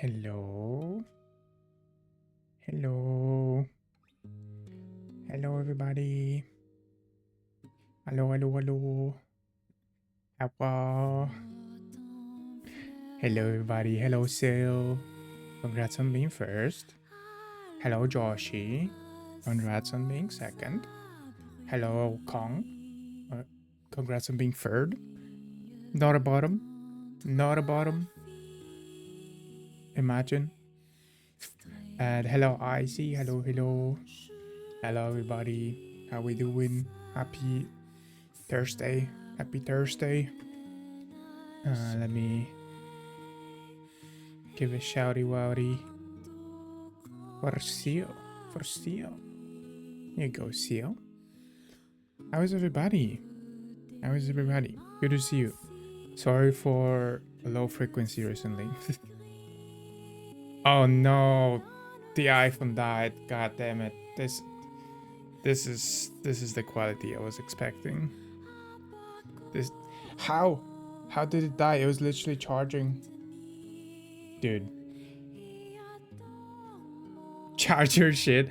Hello. Hello. Hello, everybody. Hello, hello, hello. Hello. Hello, everybody. Hello, Sil. Congrats on being first. Hello, Joshi. Congrats on being second. Hello, Kong. Congrats on being third. Not a bottom. Not a bottom. Imagine. And hello, Icy. Hello, hello. Hello, everybody. How we doing? Happy Thursday. Happy Thursday. Let me give a shouty wouty for Seal. For Seal. Here you go, Seal. How is everybody? How is everybody? Good to see you. Sorry for low frequency recently. Oh no, the iPhone died. God damn it. This is the quality I was expecting. This how did it die? It was literally charging. Dude. Charge your shit.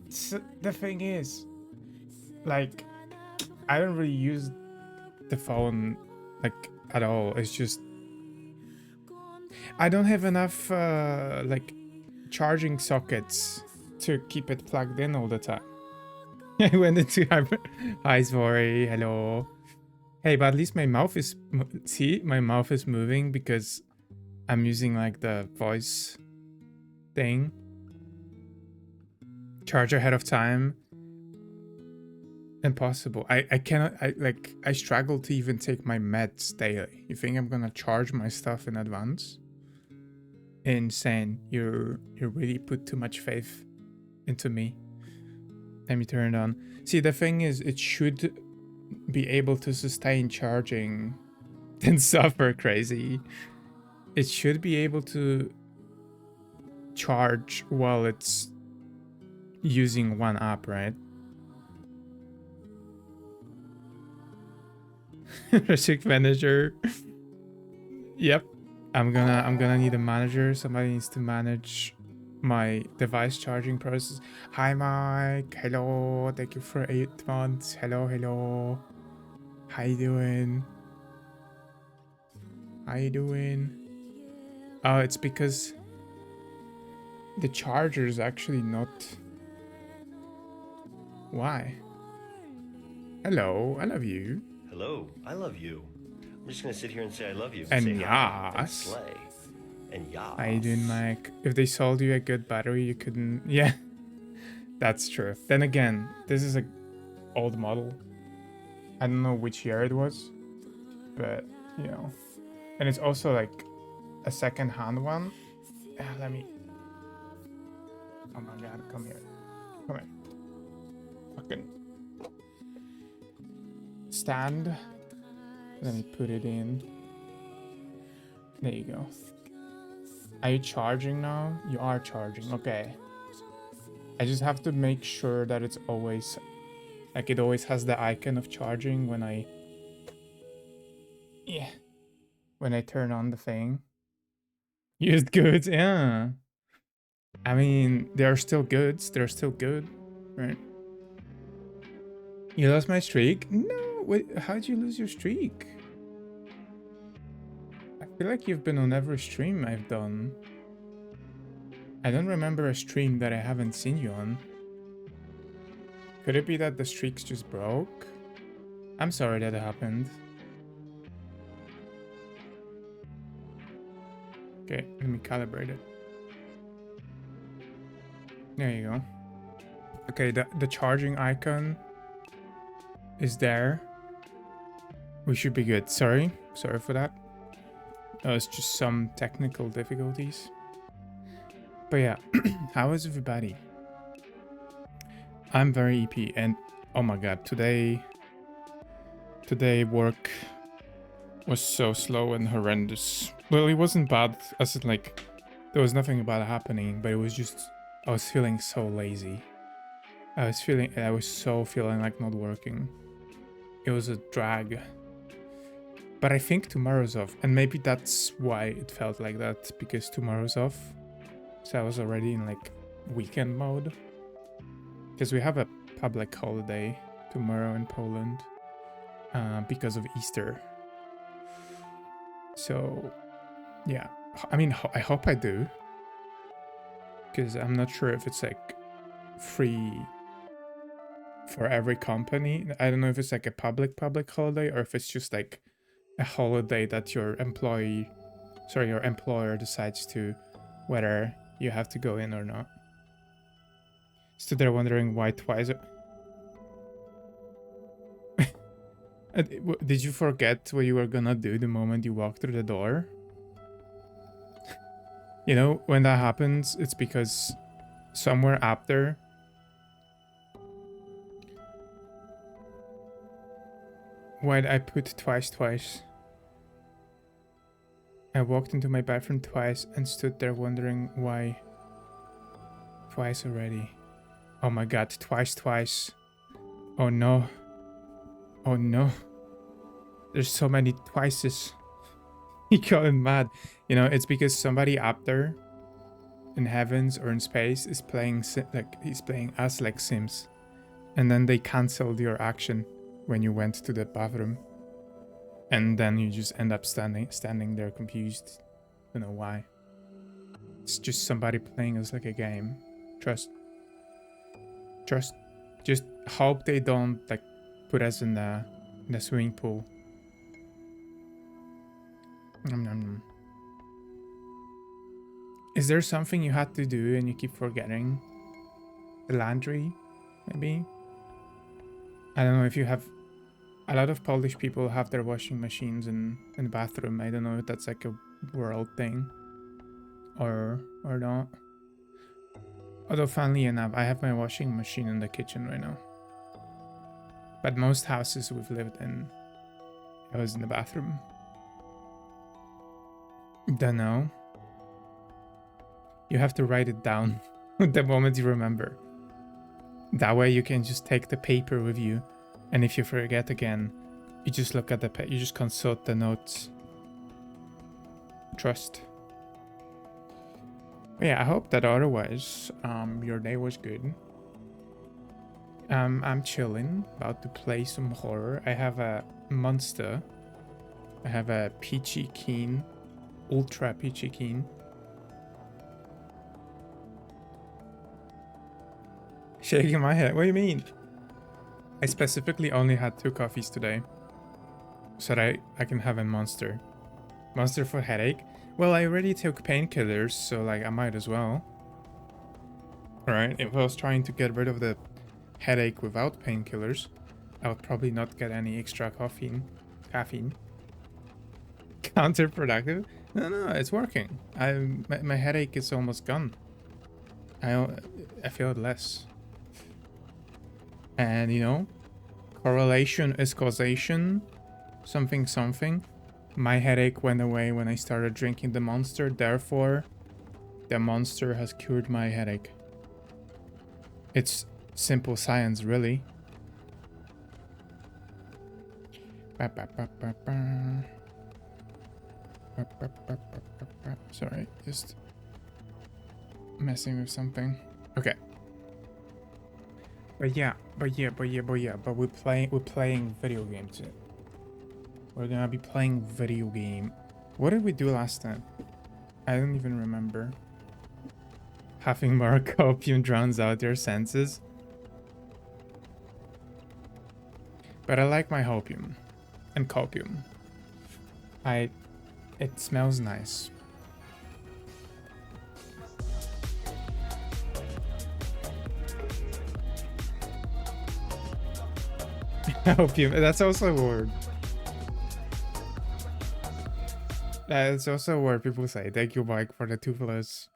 So the thing is, like, I don't really use the phone like at all. It's just I don't have enough like charging sockets to keep it plugged in all the time. I went into hyper. Hi, Svori. Hello. Hey, but at least my mouth is see, my mouth is moving because I'm using like the voice thing. Charge ahead of time. Impossible. I cannot. I struggle to even take my meds daily. You think I'm gonna charge my stuff in advance? Insane. You really put too much faith into me. Let me turn it on. See, the thing is, it should be able to sustain charging and suffer crazy. It should be able to charge while it's using one app, right? Restrict manager. Yep. I'm gonna need a manager. Somebody needs to manage my device charging process. Hi Mike. Hello. Thank you for 8 months. Hello, hello. How you doing? How you doing? Oh, it's because the charger is actually not. Why? Hello, I love you. Hello, I love you. I'm just gonna sit here and say I love you. And say hi, and yas. slay. And yas. How you doing, Mike? If they sold you a good battery, you couldn't. Yeah, that's true. Then again, this is a old model. I don't know which year it was, but you know, and it's also like a second-hand one. Let me. Oh my god, come here, come here. Fucking stand. Let me put it in. There you go. Are you charging now? You are charging. Okay. I just have to make sure that it's always like it always has the icon of charging when I turn on the thing. Used goods, yeah. I mean, they are still goods. They're still good, right? You lost my streak? No, wait, how'd you lose your streak? I feel like you've been on every stream I've done. I don't remember a stream that I haven't seen you on. Could it be that the streaks just broke? I'm sorry that happened. Okay, let me calibrate it. There you go. Okay, the charging icon is there. We should be good. Sorry for that. It's just some technical difficulties. But yeah, how is everybody? I'm very EP and oh my god, today work was so slow and horrendous. Well, it wasn't bad as in like there was nothing bad happening, but it was just I was feeling so lazy. I was so feeling like not working. It was a drag. But I think tomorrow's off, and maybe that's why it felt like that, because tomorrow's off. So I was already in like weekend mode. Because we have a public holiday tomorrow in Poland because of Easter. So yeah, I mean, I hope I do. Because I'm not sure if it's like free for every company. I don't know if it's like a public holiday or if it's just like a holiday that your employer decides to whether you have to go in or not. Stood there wondering why twice. Did you forget what you were gonna do the moment you walked through the door? You know, when that happens, it's because somewhere after why'd I put twice? I walked into my bathroom twice and stood there wondering why. Twice already. Oh my god, twice. Oh no. Oh no. There's so many twices. He going mad. You know, it's because somebody up there in heavens or in space is playing he's playing us like Sims. And then they canceled your action when you went to the bathroom. And then you just end up standing there confused. Don't know why. It's just somebody playing us like a game. Trust. Just hope they don't like put us in the swimming pool. Nom, nom, nom. Is there something you had to do and you keep forgetting? The laundry, maybe? I don't know if you have... A lot of Polish people have their washing machines in the bathroom. I don't know if that's like a world thing or not. Although funnily enough, I have my washing machine in the kitchen right now. But most houses we've lived in, I was in the bathroom. Don't know. You have to write it down the moment you remember. That way you can just take the paper with you, and if you forget again, you just look at you just consult the notes. Trust. But yeah, I hope that otherwise, your day was good. I'm chilling, about to play some horror. I have a monster. I have a peachy keen, ultra peachy keen. Shaking my head. What do you mean? I specifically only had 2 coffees today, so that I can have a monster. Monster for headache? Well, I already took painkillers, so like I might as well. Alright, if I was trying to get rid of the headache without painkillers, I would probably not get any extra caffeine. Counterproductive? No, it's working. My headache is almost gone. I feel it less. And you know, correlation is causation. Something. My headache went away when I started drinking the monster, therefore the monster has cured my headache. It's simple science, really. Sorry, just messing with something. Okay. But we're playing video games. We're gonna be playing video game. What did we do last time? I don't even remember. Having more copium drowns out your senses. But I like my hopium and copium. It smells nice. Opium, that's also a word. That's also a word people say. Thank you, Mike, for the 2 plus.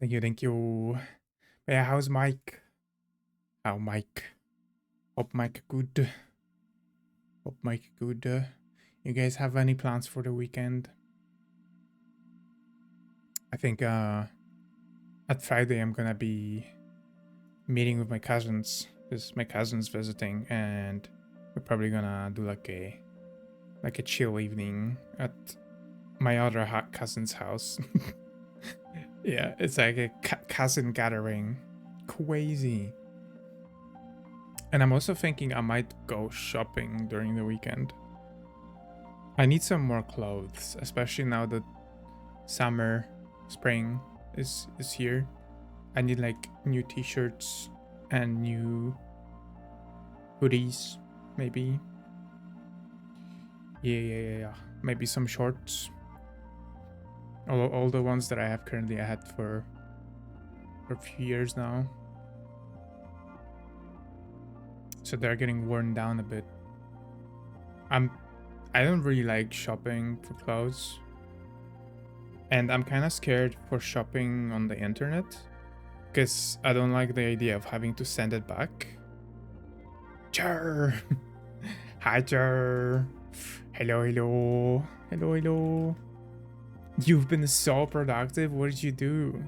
Thank you. But yeah, how's Mike? How Mike? Hope Mike good. Hope Mike good. You guys have any plans for the weekend? I think at Friday I'm gonna be meeting with my cousins, because my cousin's visiting, and we're probably gonna do like a like a chill evening at my other cousin's house. Yeah, it's like a cousin gathering. Crazy. And I'm also thinking I might go shopping during the weekend. I need some more clothes, especially now that summer, spring is here. I need like new t-shirts and new hoodies, maybe. Yeah. Maybe some shorts. All the ones that I have currently I had for a few years now. So they're getting worn down a bit. I don't really like shopping for clothes. And I'm kind of scared for shopping on the internet. Because I don't like the idea of having to send it back. Char! Hi, Char! Hello. You've been so productive. What did you do?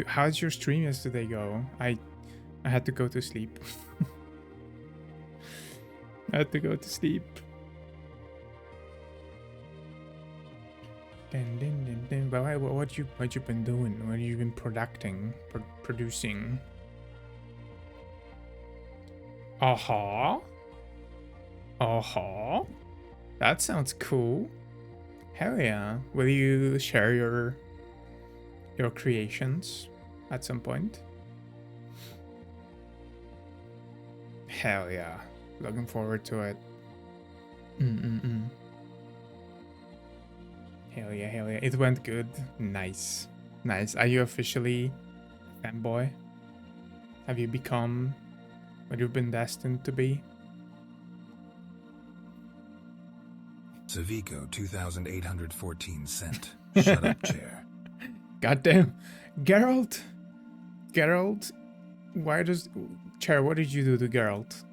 How did your stream yesterday go? I had to go to sleep. I had to go to sleep. But what you been doing? What you been producing? Uh-huh. That sounds cool. Hell yeah. Will you share your creations at some point? Hell yeah. Looking forward to it. Hell yeah. It went good. Nice. Are you officially fanboy? Have you become what you've been destined to be? Savico 2,814 cent. Shut up, chair. Goddamn. Geralt, why does... Chair, what did you do to Geralt?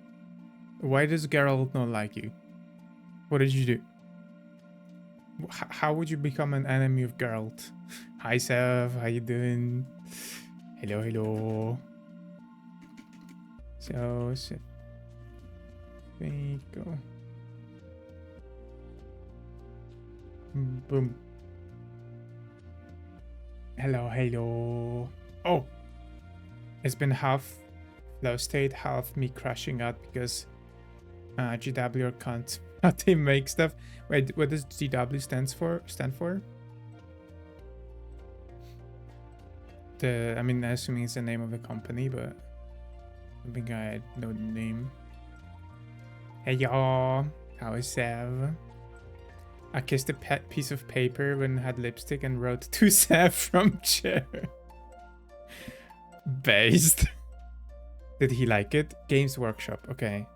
Why does Geralt not like you? What did you do? How would you become an enemy of Geralt? Hi, Sev. How you doing? Hello. So, Savico. Boom. Hello. Oh! It's been half flow state, half me crashing out because GW can't they make stuff. Wait, what does GW stand for? I mean, assuming it's the name of the company, but I think I know the name. Hey y'all, how is Sev? I kissed a piece of paper when it had lipstick and wrote to Sev from chair. Based. Did he like it? Games Workshop, okay.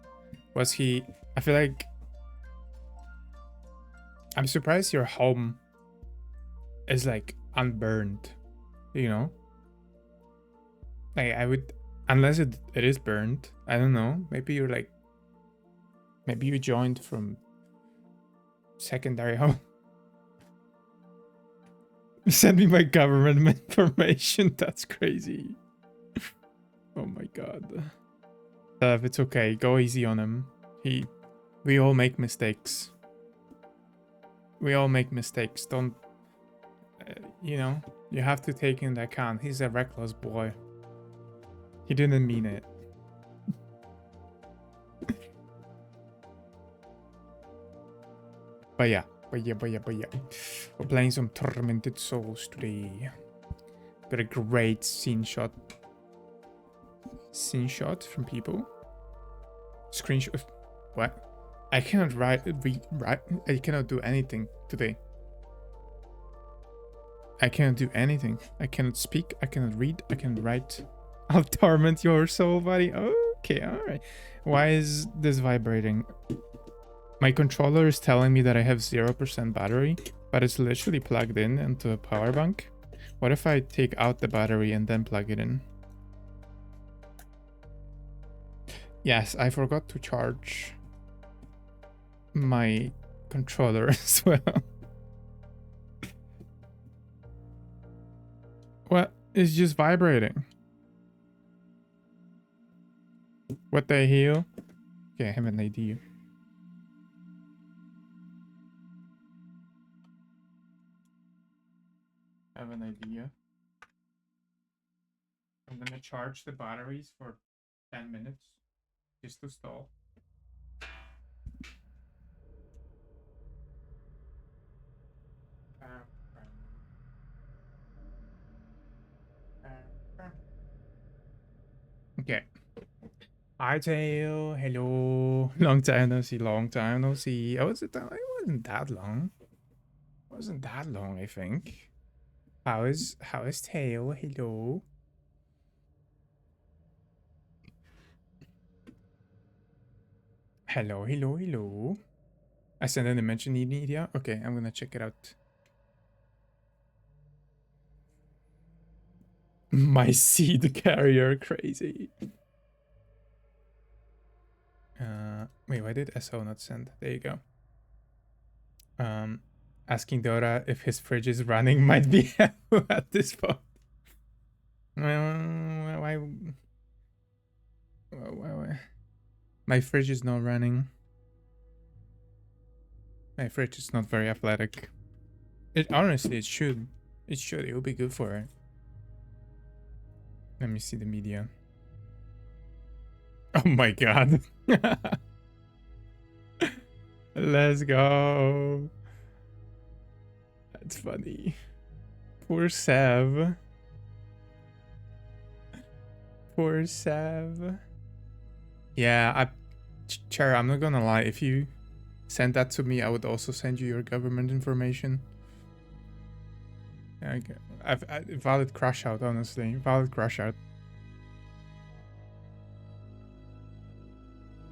Was he... I feel like... I'm surprised your home is like unburned, you know? Like I would... Unless it is burned. I don't know. Maybe you're like... Maybe you joined from secondary home. Send me my government information. That's crazy. Oh my god. It's okay. Go easy on him. We all make mistakes. Don't... you know, you have to take into account. He's a reckless boy. He didn't mean it. But yeah. We're playing some Tormented Souls today. Got a great scene shot from people. Screenshot. What? I cannot write. I cannot do anything today. I cannot do anything. I cannot speak. I cannot read. I cannot write. I'll torment your soul, buddy. Okay, alright. Why is this vibrating? My controller is telling me that I have 0% battery, but it's literally plugged in into a power bank. What if I take out the battery and then plug it in? Yes, I forgot to charge my controller as well. What? It's just vibrating. What the hell? Okay, I have an idea. have an idea. I'm gonna charge the batteries for 10 minutes just to stall. Okay. Hi, Tail. Hello. Long time no see. Long time no see. Oh, it wasn't that long. It wasn't that long, I think. How is Tail? Hello. Hello, hello, hello. I sent an dimension media. Okay, I'm gonna check it out. My seed carrier, crazy. Wait, why did SO not send? There you go. Asking Dora if his fridge is running might be at this point. Why? My fridge is not running. My fridge is not very athletic. It honestly, it should. It should. It would be good for it. Let me see the media. Oh my god. Let's go. That's funny. Poor Sev. Poor Sev. Yeah, Chair, I'm not gonna lie. If you send that to me, I would also send you your government information. Yeah, valid crash out, honestly. Valid crash out.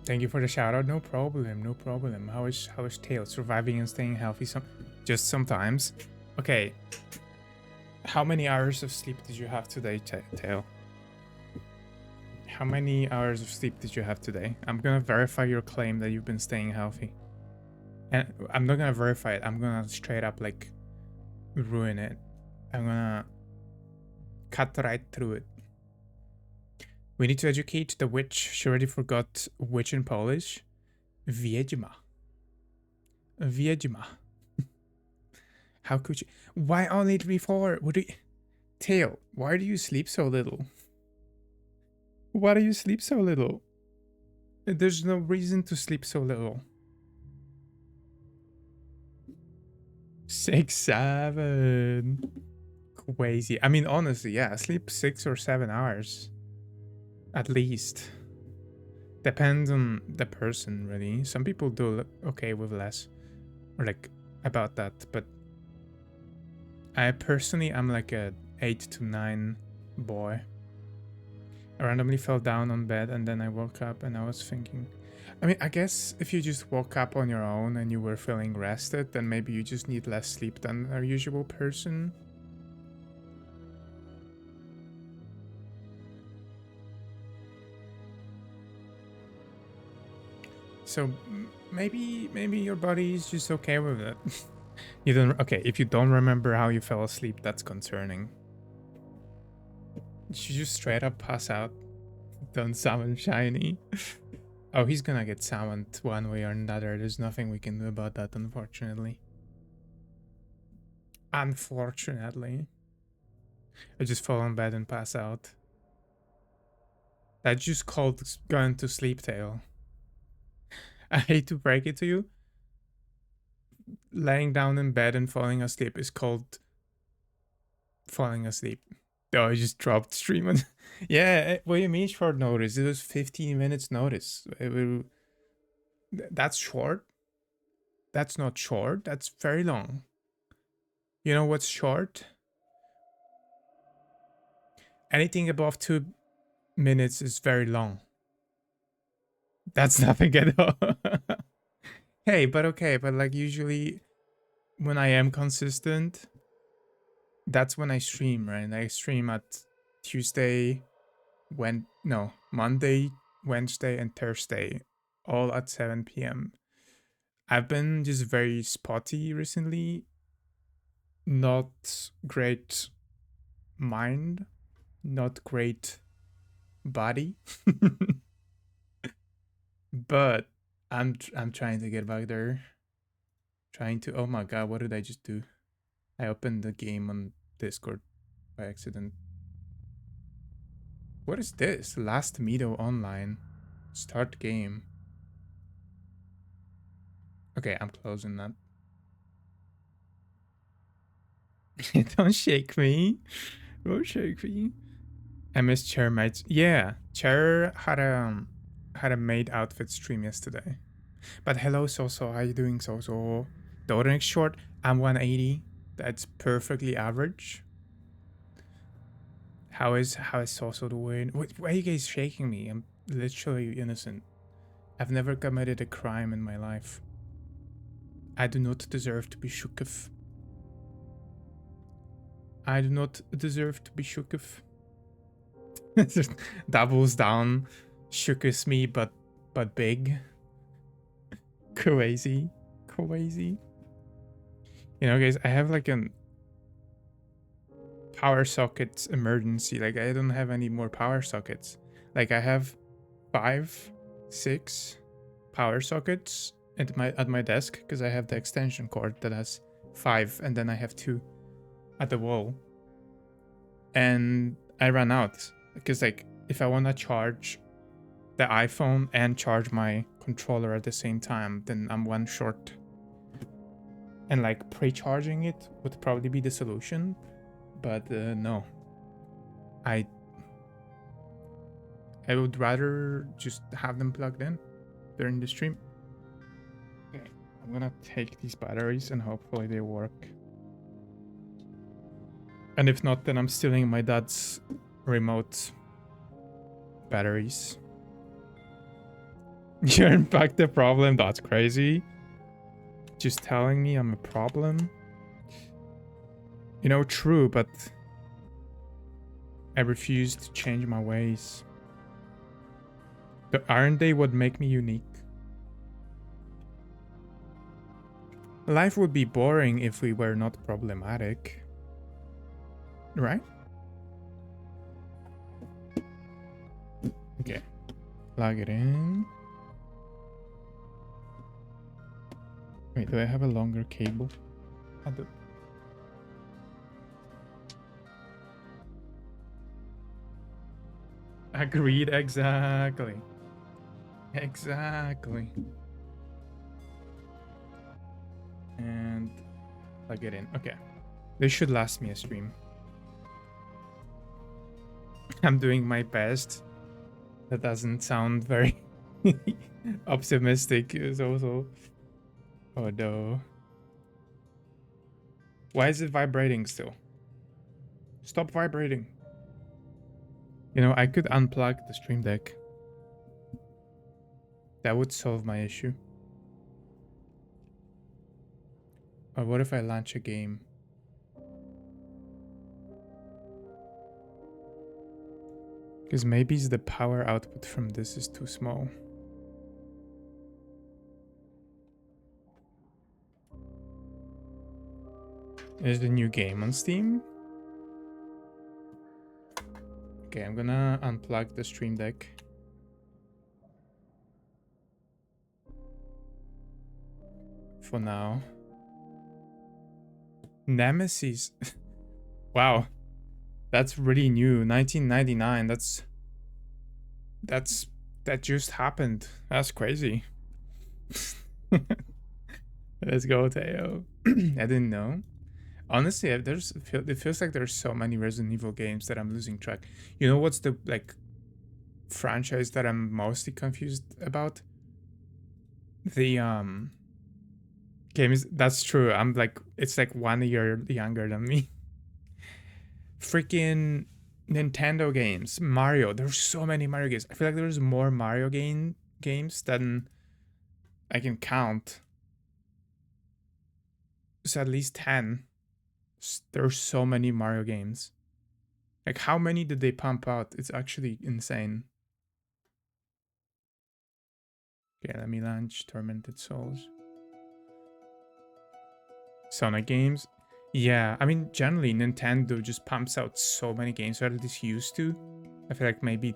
Thank you for the shout out. No problem, no problem. How is Tail surviving and staying healthy? Just sometimes. Okay. How many hours of sleep did you have today, Tail? How many hours of sleep did you have today? I'm gonna verify your claim that you've been staying healthy. And I'm not gonna verify it. I'm gonna straight up like ruin it. I'm gonna cut right through it. We need to educate the witch. She already forgot witch in Polish. Wiedźma. Wiedźma. How could you? Why only 3-4? What do you... Tail, why do you sleep so little? Why do you sleep so little? There's no reason to sleep so little. 6, 7. Crazy. I mean, honestly, yeah, sleep 6 or 7 hours. At least. Depends on the person, really. Some people do okay with less. Or like, about that. But I personally, I'm like a 8 to 9 boy. I randomly fell down on bed and then I woke up and I was thinking... I mean, I guess if you just woke up on your own and you were feeling rested, then maybe you just need less sleep than a usual person. So maybe your body is just okay with it. You don't... Okay, if you don't remember how you fell asleep, that's concerning. You just straight up pass out. Don't summon Shiny. Oh, he's gonna get summoned one way or another. There's nothing we can do about that, unfortunately. Unfortunately. I just fall on bed and pass out. That's just called going to sleep, Tail. I hate to break it to you. Laying down in bed and falling asleep is called falling asleep. Oh, I just dropped stream on... Yeah, what do you mean short notice? It was 15 minutes notice. That's short? That's not short. That's very long. You know what's short? Anything above 2 minutes is very long. That's nothing at all. Hey, but okay, but like usually when I am consistent, that's when I stream, right? I stream at Monday, Wednesday, and Thursday, all at 7 p.m. I've been just very spotty recently. Not great mind, not great body. But I'm trying to get back there. Trying to... Oh my god, what did I just do? I opened the game on Discord by accident. What is this? Last Meadow Online. Start game. Okay, I'm closing that. Don't shake me. Don't shake me. I miss Chair mates. Yeah, Chair had a maid outfit stream yesterday. But hello, Soso. How you doing, Soso? Doring short. I'm 180. That's perfectly average. How is Soso doing? Why are you guys shaking me? I'm literally innocent. I've never committed a crime in my life. I do not deserve to be shooketh. I do not deserve to be shooketh. Doubles down, shooketh me, but big. Crazy. Crazy. You know, guys, I have like an power socket emergency. Like, I don't have any more power sockets. Like, I have 5, 6 power sockets at my desk because I have the extension cord that has 5, and then I have 2 at the wall. And I ran out because, like, if I want to charge the iPhone and charge my controller at the same time, then I'm one short. And like pre-charging it would probably be the solution, but no. I would rather just have them plugged in during the stream. Okay, I'm gonna take these batteries and hopefully they work. And if not, then I'm stealing my dad's remote batteries. You're in fact the problem? That's crazy. Just telling me I'm a problem? You know, true, but I refuse to change my ways. But aren't they what make me unique? Life would be boring if we were not problematic. Right? Okay. Plug it in. Wait, do I have a longer cable? I do. Agreed, exactly. Exactly. And plug it in. Okay. This should last me a stream. I'm doing my best. That doesn't sound very optimistic. It's also... Oh no. Why is it vibrating still? Stop vibrating. You know, I could unplug the stream deck. That would solve my issue. Or what if I launch a game? Because maybe the power output from this is too small. There's the new game on Steam. Okay, I'm gonna unplug the stream deck. For now. Nemesis. Wow. That's really new. 1999. That just happened. That's crazy. Let's go, Teo. I didn't know. Honestly, it feels like there's so many Resident Evil games that I'm losing track. You know what's the like franchise that I'm mostly confused about? The game is that's true. I'm like it's like 1 year younger than me. Freaking Nintendo games, Mario. There's so many Mario games. I feel like there's more Mario games than I can count. It's at least 10. There's so many Mario games. Like, how many did they pump out? It's actually insane. Okay, let me launch Tormented Souls. Sonic games. Yeah, I mean, generally, Nintendo just pumps out so many games, or at least used to. I feel like maybe...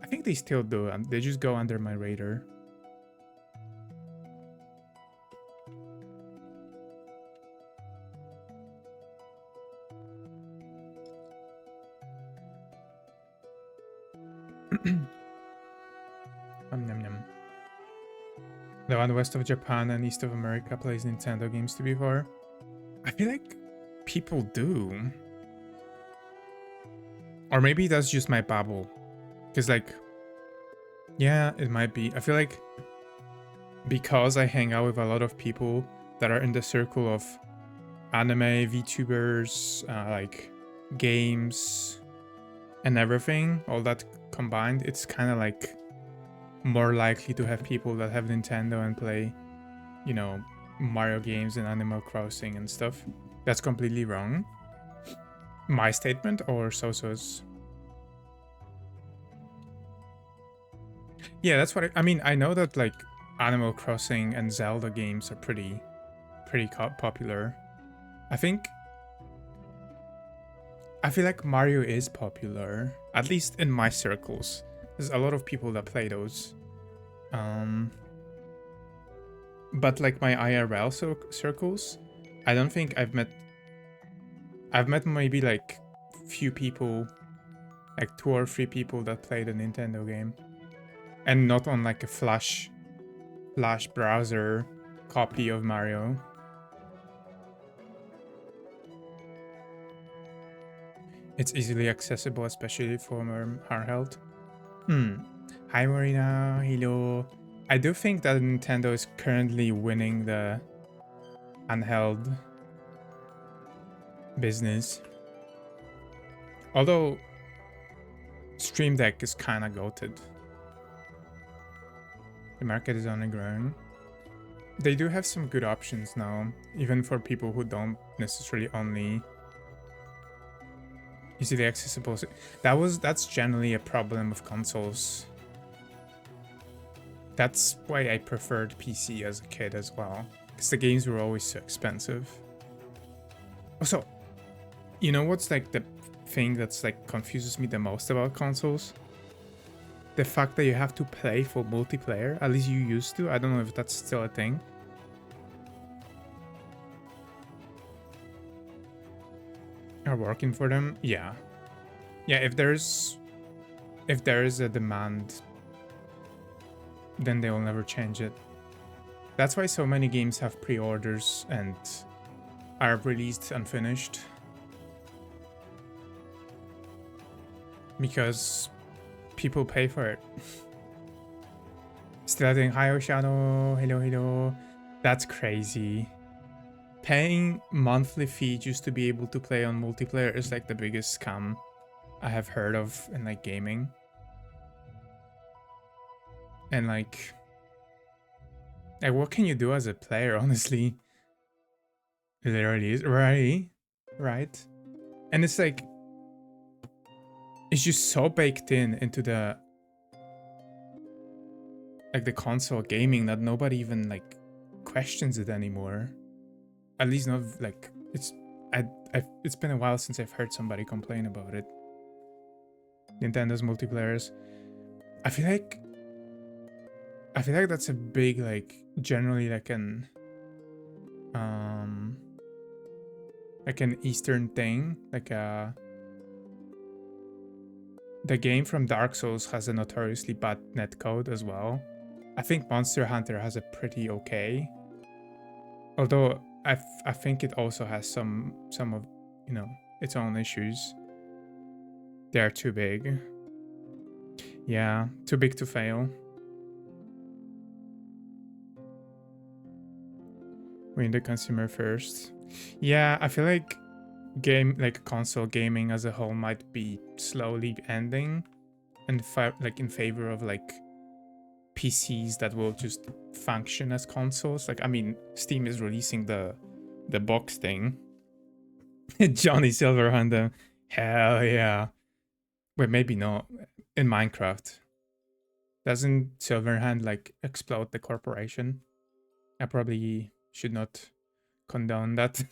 I think they still do. They just go under my radar. Yum, yum. The one west of Japan and east of America plays Nintendo games to be fair. I feel like people do. Or maybe that's just my bubble. Because, like, yeah, it might be. I feel like because I hang out with a lot of people that are in the circle of anime, VTubers, like games, and everything, all that combined, it's kind of like more likely to have people that have Nintendo and play, you know, Mario games and Animal Crossing and stuff. That's completely wrong. My statement or Soso's? Yeah, that's what I mean. I know that like Animal Crossing and Zelda games are pretty popular. I feel like Mario is popular, at least in my circles. There's a lot of people that play those. But like my IRL circles, I don't think I've met maybe like few people, like 2 or 3 people that play the Nintendo game. And not on like a Flash browser copy of Mario. It's easily accessible, especially for our health. Hi Marina, hello. I do think that Nintendo is currently winning the handheld business. Although Stream Deck is kind of goated. The market is only growing. They do have some good options now, even for people who don't necessarily only easily accessible. That's generally a problem of consoles. That's why I preferred PC as a kid as well, because the games were always so expensive. Also, you know what's like the thing that's like confuses me the most about consoles? The fact that you have to pay for multiplayer. At least you used to. I don't know if that's still a thing. Are working for them? Yeah. Yeah, if there is a demand, then they will never change it. That's why so many games have pre-orders and are released unfinished. Because people pay for it. Still doing hi Shadow, hello. That's crazy. Paying monthly fee just to be able to play on multiplayer is like the biggest scam I have heard of in like gaming. And like what can you do as a player, honestly? It literally is right. And it's like it's just so baked into the like the console gaming that nobody even like questions it anymore. At least not like it's been a while since I've heard somebody complain about it. Nintendo's multiplayers. I feel like that's a big like generally like an Eastern thing. Like the game from Dark Souls has a notoriously bad netcode as well. I think Monster Hunter has a pretty okay. Although I think it also has some of, you know, its own issues. They are too big. Yeah, too big to fail. Win the consumer first. Yeah, I feel like console gaming as a whole might be slowly ending, and like in favor of like PCs that will just function as consoles. Like, I mean, Steam is releasing the box thing. Johnny Silverhand, hell yeah. Wait, maybe not. In Minecraft, doesn't Silverhand like explode the corporation? I probably should not condone that.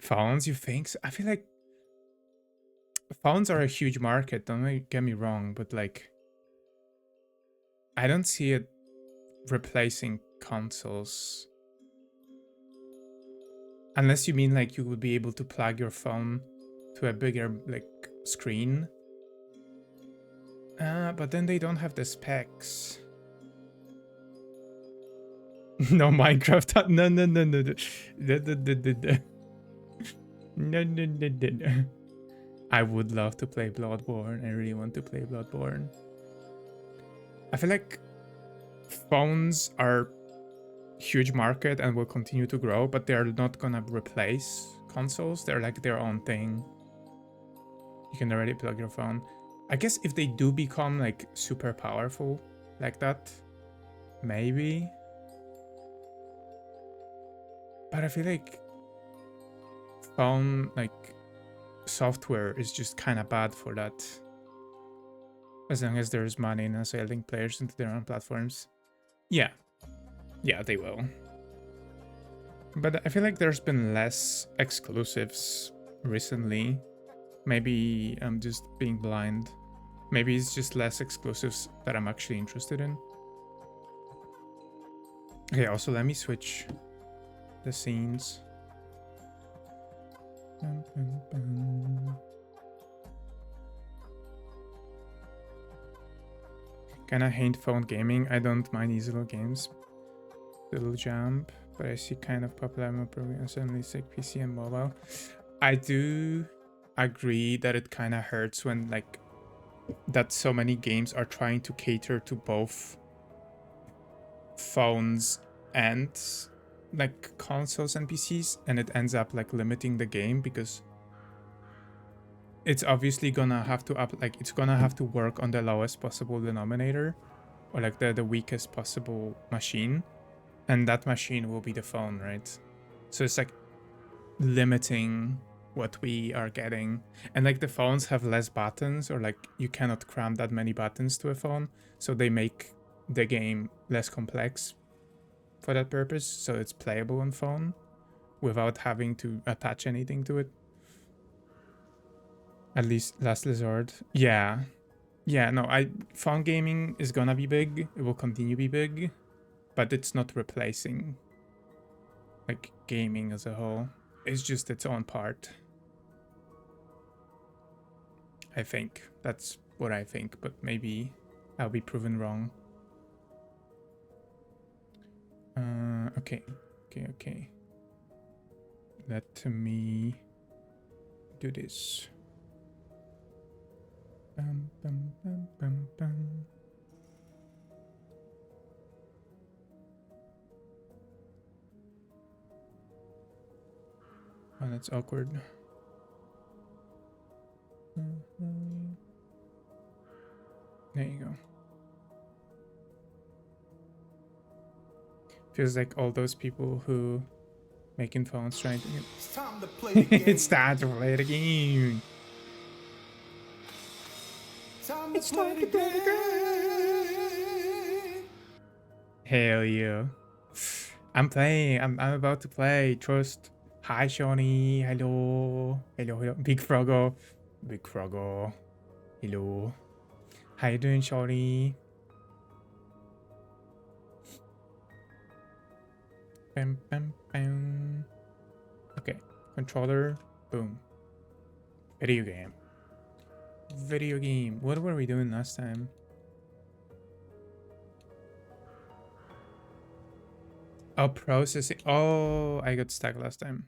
Phones, you think? I feel like phones are a huge market, don't get me wrong, but like I don't see it replacing consoles. Unless you mean like you would be able to plug your phone to a bigger like screen. But then they don't have the specs. No Minecraft. No, no, no, no, no. No, no, no, no, no. I would love to play Bloodborne. I really want to play Bloodborne. I feel like phones are huge market and will continue to grow, but they're not gonna replace consoles. They're like their own thing. You can already plug your phone. I guess if they do become like super powerful like that, maybe. But I feel like phone like software is just kind of bad for that. As long as there's money in selling players into their own platforms. Yeah. Yeah, they will. But I feel like there's been less exclusives recently. Maybe I'm just being blind. Maybe it's just less exclusives that I'm actually interested in. Okay, also let me switch the scenes. Bum, bum, bum. Kinda hate phone gaming. I don't mind easy little games. Little jump, but I see kind of popular and suddenly it's like PC and mobile. I do agree that it kind of hurts when like that so many games are trying to cater to both phones and like consoles and PCs, and it ends up like limiting the game because it's obviously gonna have to it's gonna have to work on the lowest possible denominator, or like the weakest possible machine, and that machine will be the phone, right? So it's like limiting what we are getting, and like the phones have less buttons, or like you cannot cram that many buttons to a phone, so they make the game less complex for that purpose, so it's playable on phone without having to attach anything to it. At least last resort. Yeah. Yeah, no, phone gaming is gonna be big. It will continue to be big, but it's not replacing like gaming as a whole. It's just its own part. I think. That's what I think, but maybe I'll be proven wrong. Okay. Okay. Let me do this. Bum, bum, bum, bum, bum. Oh, that's awkward. There you go. Feels like all those people who making phones trying to... It's time to play the game. It's time to play the game. It's time to play the game. Hell yeah. I'm playing. I'm about to play. Trust. Hi, Shawnee. Hello. Hello. Big Froggo. Big Froggo. Hello. How you doing, Shawnee? Bam, bam, bam. Okay. Controller. Boom. Video game. Video game. What were we doing last time? Oh, processing. Oh, I got stuck last time.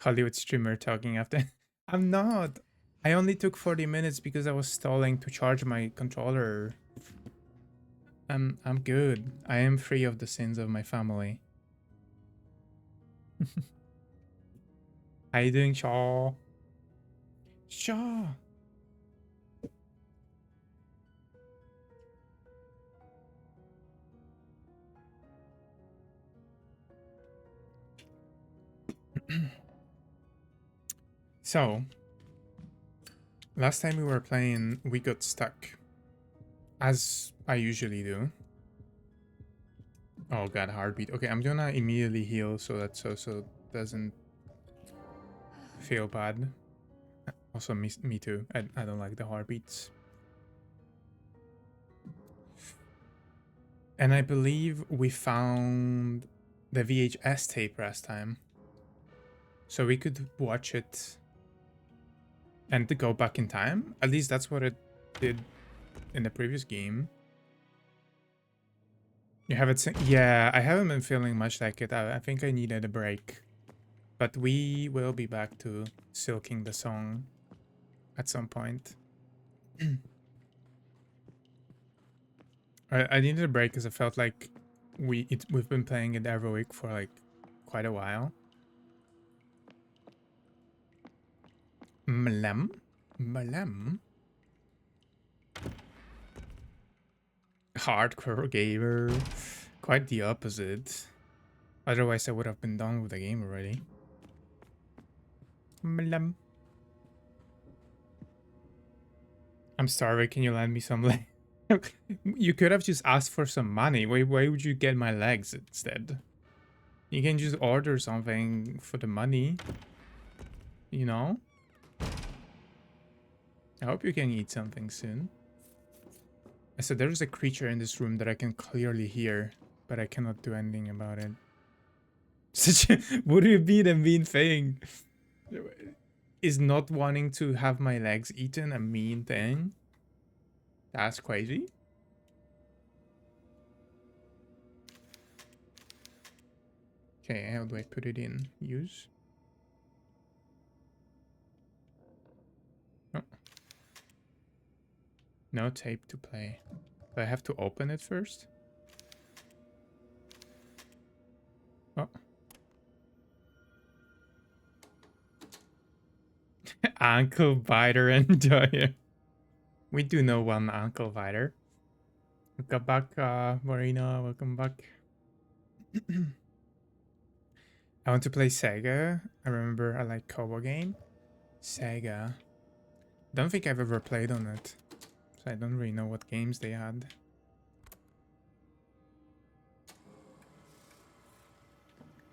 Hollywood streamer talking after. I'm not. I only took 40 minutes because I was stalling to charge my controller. I'm good. I am free of the sins of my family. How you doing, Shaw? Shaw. So, last time we were playing, we got stuck. As I usually do. Oh god, heartbeat. Okay, I'm gonna immediately heal so that so doesn't feel bad. Also, me too. I don't like the heartbeats. And I believe we found the VHS tape last time. So we could watch it and go back in time. At least that's what it did in the previous game. You haven't seen... Yeah, I haven't been feeling much like it. I think I needed a break. But we will be back to silking the song at some point. I needed a break because I felt like we've been playing it every week for like quite a while. Mlem? Mlem? Hardcore gamer. Quite the opposite. Otherwise I would have been done with the game already. Mlem. I'm sorry, can you lend me some legs? You could have just asked for some money. Why would you get my legs instead? You can just order something for the money. You know? I hope you can eat something soon. I said there's a creature in this room that I can clearly hear, but I cannot do anything about it. Such a... What do you mean a mean thing? Is not wanting to have my legs eaten a mean thing? That's crazy. Okay, how do I put it in? Use? Oh. No tape to play. Do I have to open it first? Oh. Ankle biter enjoyer. We do know one ankle biter. Welcome back, Marina. Welcome back. I want to play Sega. I remember I like Kobo game. Sega. Don't think I've ever played on it. So I don't really know what games they had.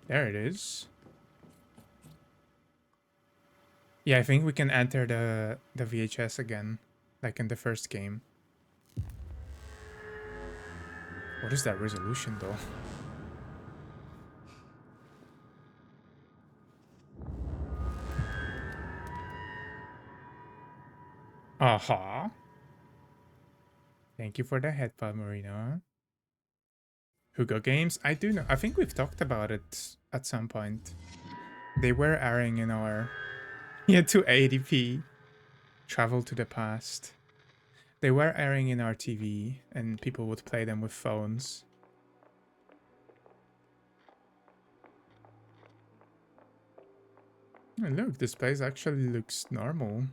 There it is. Yeah, I think we can enter the VHS again, like in the first game. What is that resolution though? Aha. Thank you for the headphone, Marino. Hugo Games, I do know. I think we've talked about it at some point. They were airing in our... Yeah, 280p. Travel to the past. They were airing in our TV, and people would play them with phones. And look, this place actually looks normal.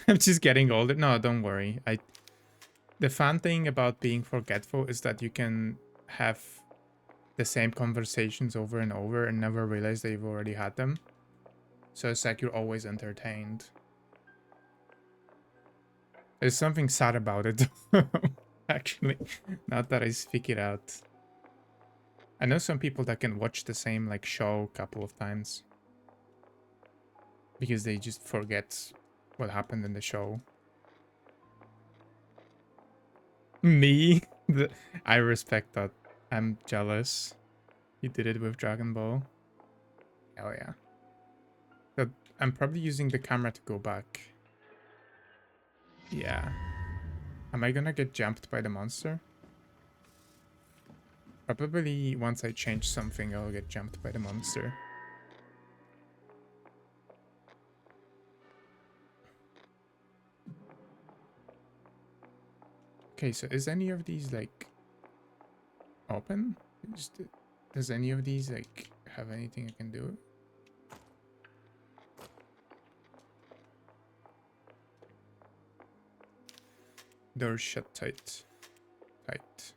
I'm just getting older. No, don't worry. The fun thing about being forgetful is that you can have the same conversations over and over and never realize that you've already had them. So it's like you're always entertained. There's something sad about it, actually, not that I speak it out. I know some people that can watch the same like show a couple of times because they just forget what happened in the show. Me? I respect that. I'm jealous. You did it with Dragon Ball. Hell yeah. But I'm probably using the camera to go back. Yeah. Am I gonna get jumped by the monster? Probably once I change something, I'll get jumped by the monster. Okay, so is any of these like open? Does any of these like have anything I can do? Doors shut tight. Tight.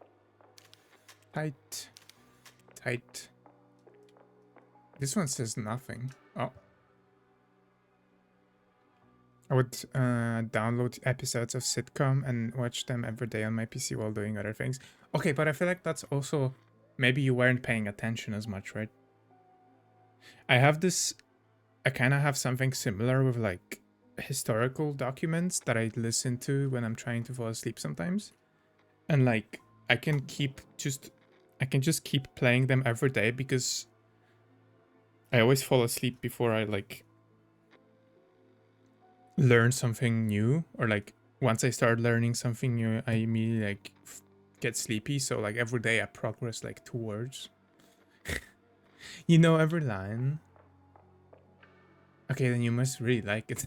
Tight. Tight. This one says nothing. Oh. I would download episodes of sitcom and watch them every day on my PC while doing other things. Okay, but I feel like that's also... Maybe you weren't paying attention as much, right? I have this... I kind of have something similar with like historical documents that I listen to when I'm trying to fall asleep sometimes. And like, I can just keep playing them every day because I always fall asleep before I like learn something new, or like once I start learning something new, I immediately like get sleepy. So like every day I progress like 2 words. You know every line. Okay, then you must really like it.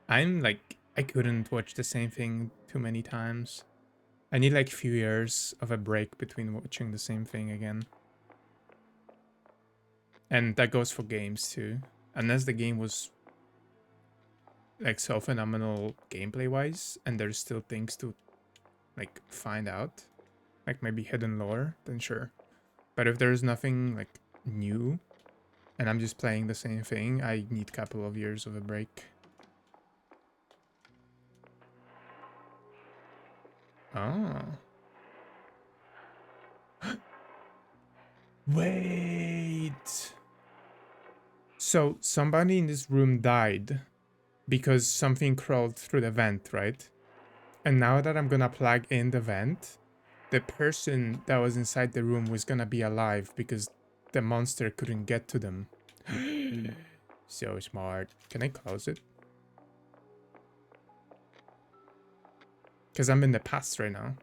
I'm like, I couldn't watch the same thing too many times. I need like few years of a break between watching the same thing again. And that goes for games too. Unless the game was like so phenomenal gameplay wise and there's still things to like find out, like maybe hidden lore, then sure. But if there's nothing like new and I'm just playing the same thing, I need a couple of years of a break. Oh. Wait. So somebody in this room died because something crawled through the vent, right? And now that I'm gonna plug in the vent, the person that was inside the room was gonna be alive because the monster couldn't get to them. So smart. Can I close it? Because I'm in the past right now.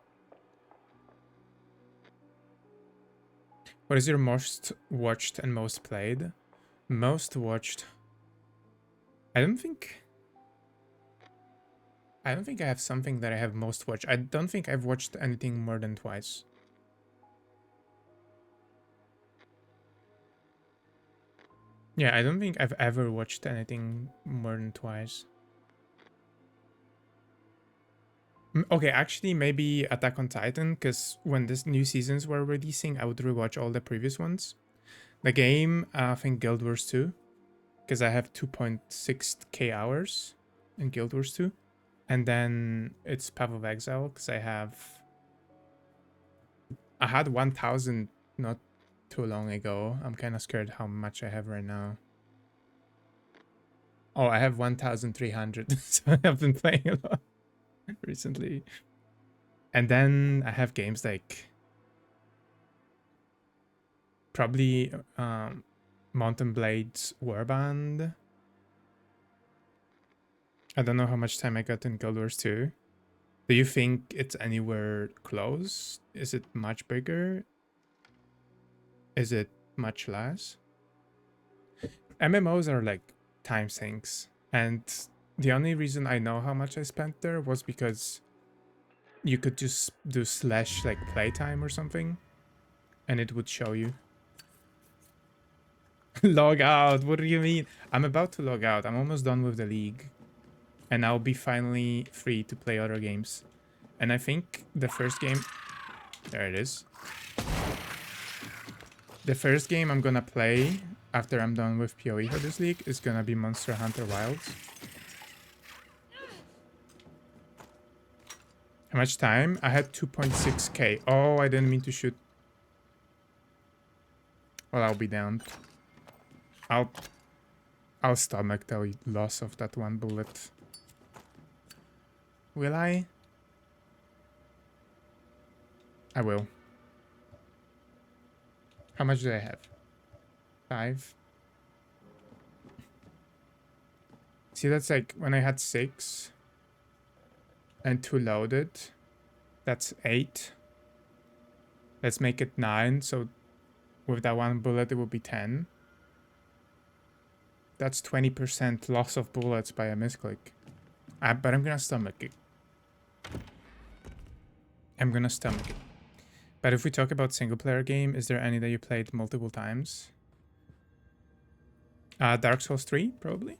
What is your most watched and most played? Most watched. I don't think I have something that I have most watched. I don't think I've watched anything more than twice. Yeah, I don't think I've ever watched anything more than twice. Okay, actually, maybe Attack on Titan, because when this new seasons were releasing, I would rewatch all the previous ones. The game, I think Guild Wars 2, because I have 2.6k hours in Guild Wars 2. And then it's Path of Exile, because I had 1000 not too long ago. I'm kind of scared how much I have right now. Oh, I have 1300, so I have been playing a lot recently. And then I have games like probably Mountain Blades Warband. I don't know how much time I got in Guild Wars 2. Do you think it's anywhere close? Is it much bigger? Is it much less? MMOs are like time sinks. And the only reason I know how much I spent there was because you could just do slash like playtime or something and it would show you. Log out, what do you mean? I'm about to log out. I'm almost done with the league and I'll be finally free to play other games. And I think the first game, there it is. The first game I'm gonna play after I'm done with PoE for this league is gonna be Monster Hunter Wilds. How much time? I had 2.6k. Oh, I didn't mean to shoot. Well, I'll be down. I'll stomach the loss of that one bullet. Will I? I will. How much do I have? 5. See, that's like when I had 6 and 2 loaded. That's 8. Let's make it 9. So with that one bullet, it will be 10. That's 20% loss of bullets by a misclick. But I'm gonna stomach it. I'm gonna stomach it. But if we talk about single player game, is there any that you played multiple times? Dark Souls 3, probably.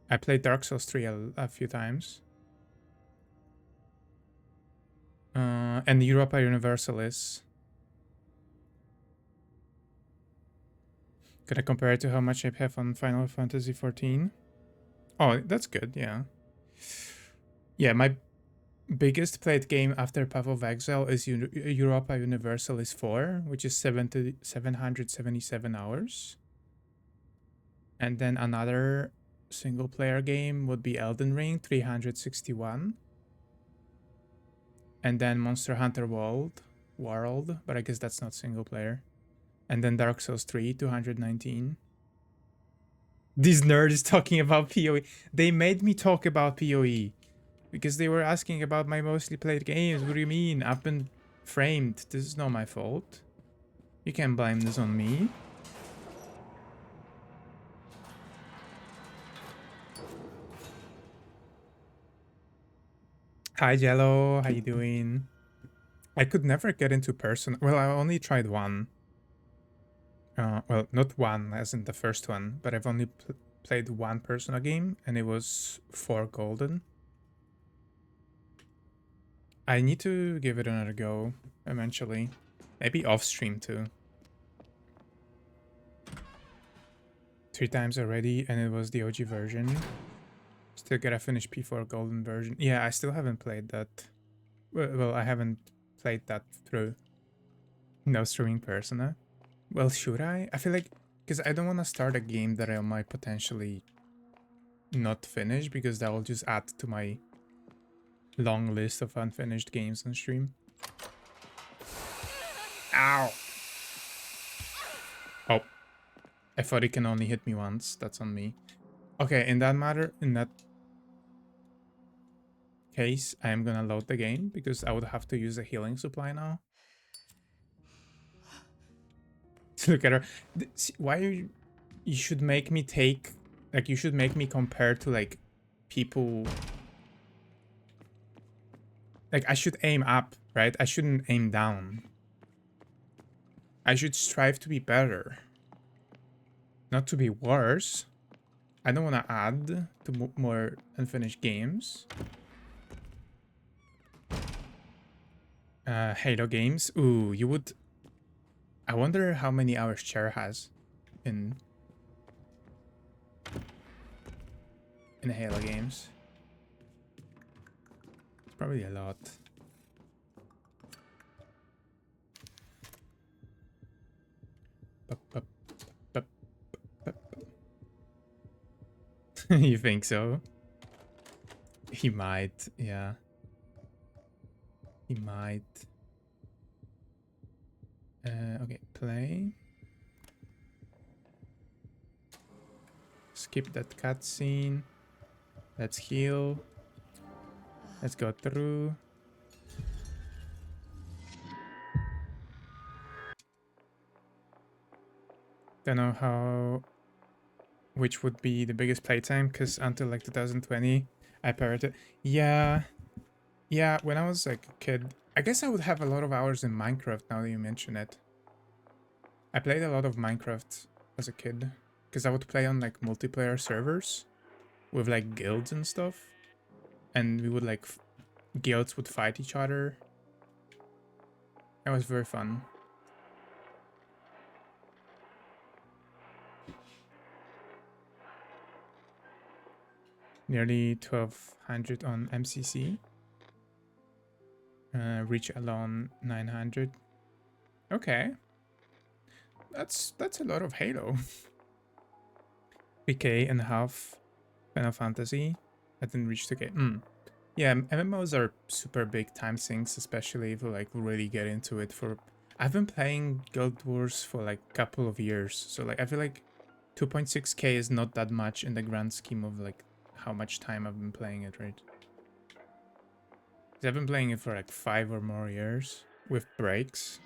I played Dark Souls 3 a few times. And Europa Universalis. Can I compare it to how much I have on Final Fantasy 14? Oh, that's good, yeah. Yeah, my biggest played game after Path of Exile is Europa Universalis 4, which is 777 hours. And then another single player game would be Elden Ring, 361. And then Monster Hunter World, but I guess that's not single player. And then Dark Souls 3, 219. These nerds talking about PoE. They made me talk about PoE because they were asking about my mostly played games. What do you mean? I've been framed. This is not my fault. You can't blame this on me. Hi Jello, how you doing? I could never get into person. Well, I only tried one. Well, not one as in the first one, but I've only played one Persona game, and it was 4 golden. I need to give it another go eventually. Maybe off stream too. 3 times already, and it was the OG version. Still gotta finish P4 golden version. Yeah, I still haven't played that. Well, I haven't played that through. No streaming Persona. Well, should I? I feel like, because I don't want to start a game that I might potentially not finish, because that will just add to my long list of unfinished games on stream. Ow! Oh. I thought it can only hit me once. That's on me. Okay, in that case, I am gonna load the game, because I would have to use a healing supply now. Look at her. Why you should make me take, like, you should make me compare to, like, people. Like, I should aim up, right? I shouldn't aim down. I should strive to be better, not to be worse. I don't want to add to more unfinished games. Halo games. Ooh, you would. I wonder how many hours Cher has in Halo games. It's probably a lot. You think so? He might, yeah. He might. Okay, play. Skip that cutscene. Let's heal. Let's go through. Don't know which would be the biggest playtime, because until like 2020 I pirated. Yeah, when I was like a kid, I guess I would have a lot of hours in Minecraft now that you mention it. I played a lot of Minecraft as a kid, because I would play on like multiplayer servers with like guilds and stuff, and we would like guilds would fight each other. That was very fun. Nearly 1200 on MCC. Reach alone 900. Okay. That's a lot of Halo. 3K and a half Final Fantasy. I didn't reach 2K. Yeah, MMOs are super big time sinks, especially if you like really get into it. I've been playing Guild Wars for like a couple of years, so like I feel like 2.6K is not that much in the grand scheme of like how much time I've been playing it, right? I've been playing it for like 5 or more years with breaks.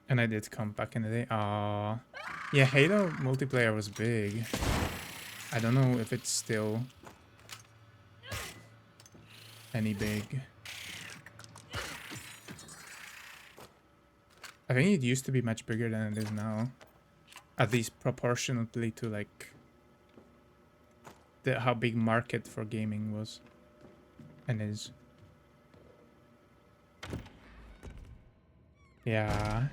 And I did come back in the day. Yeah, Halo multiplayer was big. I don't know if it's still any big. I think it used to be much bigger than it is now. At least proportionately to like how big market for gaming was and is. Yeah.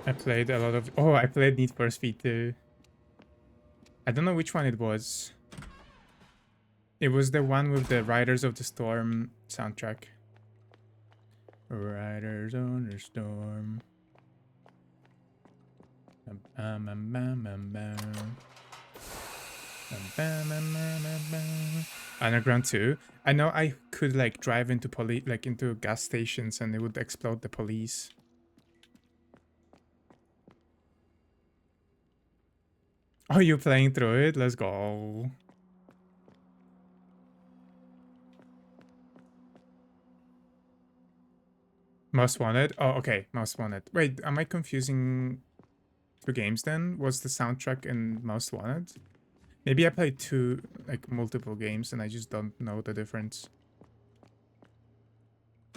I played a lot of... Oh, I played Need for Speed too. I don't know which one it was. It was the one with the Riders of the Storm soundtrack. Riders on the Storm. Underground 2. I know I could like drive into into gas stations and it would explode the police. Oh, you playing through it? Let's go. Most Wanted? Oh, okay. Most Wanted. Wait, am I confusing two games then? Was the soundtrack in Most Wanted? Maybe I played two, like, multiple games and I just don't know the difference.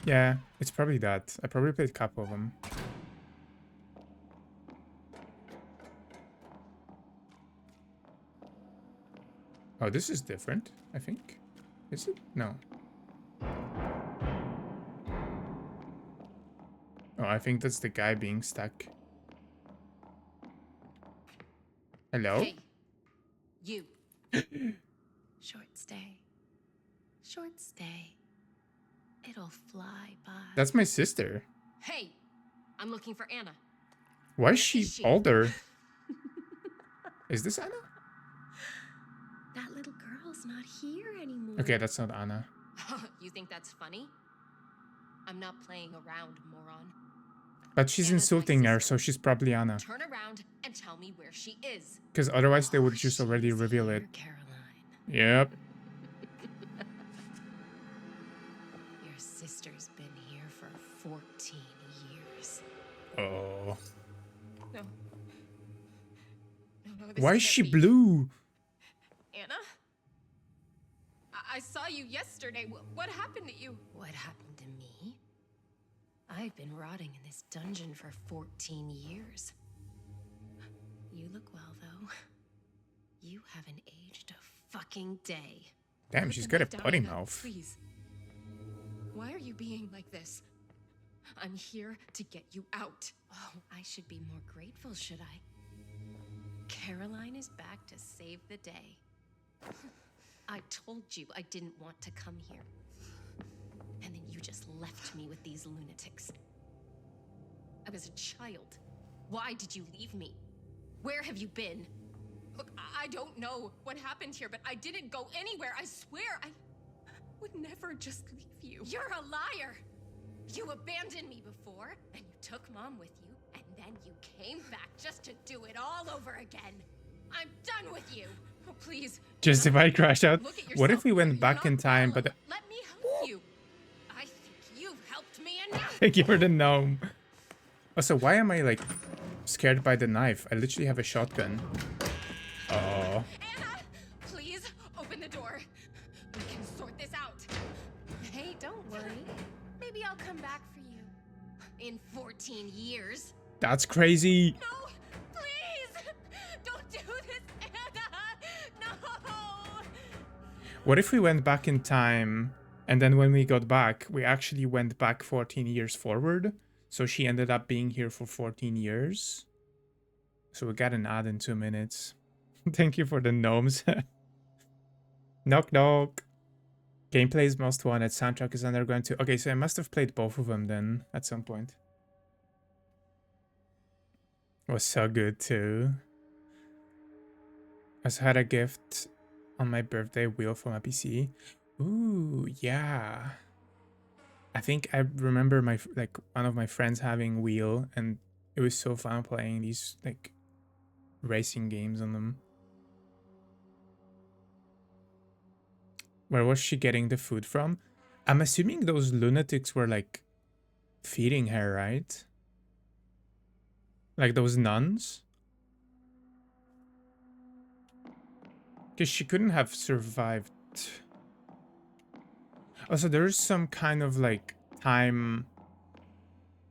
Yeah, it's probably that. I probably played a couple of them. Oh, this is different, I think. Is it? No. Oh, I think that's the guy being stuck. Hello? Hey, you. Short stay. Short stay. It'll fly by. That's my sister. Hey, I'm looking for Anna. Why is she older? Is this Anna? That little girl's not here anymore. Okay, that's not Anna. You think that's funny? I'm not playing around, moron. But she's Anna's my insulting her, sister. so she's probably Anna. Turn around and tell me where she is. Because otherwise they would Oh, just already she's reveal here, it. Caroline. Yep. Your sister's been here for 14 years. Oh. No. No, this Why is can't she be. blue? Anna? I saw you yesterday. What happened to you? What happened to me? I've been rotting in this dungeon for 14 years. You look well, though. You haven't aged a fucking day. Damn, Put she's the got a knife down, potty Anna, mouth. Please. Why are you being like this? I'm here to get you out. Oh, I should be more grateful, should I? Caroline is back to save the day. I told you I didn't want to come here. And then you just left me with these lunatics. I was a child. Why did you leave me? Where have you been? Look, I don't know what happened here, but I didn't go anywhere. I swear, I would never just leave you. You're a liar! You abandoned me before, and you took Mom with you, and then you came back just to do it all over again. I'm done with you. Oh, please. Just if I crash out. Look at What if yourself. we You're went back in not time, well. but... Let me help you. I think you've helped me enough. Thank you for the gnome. Also, why am I, like, scared by the knife? I literally have a shotgun. Oh. Anna, please open the door. We can sort this out. Hey, don't worry. Maybe I'll come back for you in 14 years. That's crazy. No, please, don't do this, Anna. No. What if we went back in time, and then when we got back, we actually went back 14 years forward? So she ended up being here for 14 years. So we got an ad in 2 minutes. Thank you for the gnomes. Knock knock. Gameplay is Most Wanted. Soundtrack is Underground 2. Okay, so I must have played both of them then at some point. It was so good too. I also had a gift on my birthday, wheel from a PC. Ooh, yeah. I think I remember one of my friends having wheel, and it was so fun playing these like racing games on them. Where was she getting the food from? I'm assuming those lunatics were like feeding her, right? Like those nuns? Because she couldn't have survived. Also, there's some kind of like time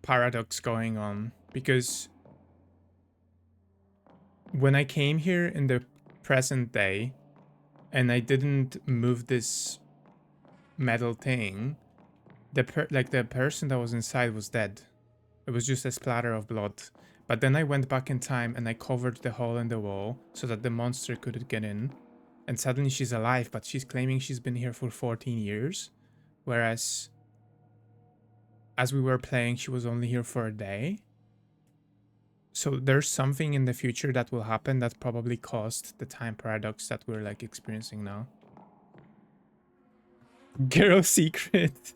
paradox going on, because when I came here in the present day and I didn't move this metal thing, the person that was inside was dead. It was just a splatter of blood. But then I went back in time and I covered the hole in the wall so that the monster couldn't get in. And suddenly she's alive, but she's claiming she's been here for 14 years. Whereas, as we were playing, she was only here for a day. So there's something in the future that will happen that probably caused the time paradox that we're like experiencing now. Girl secret.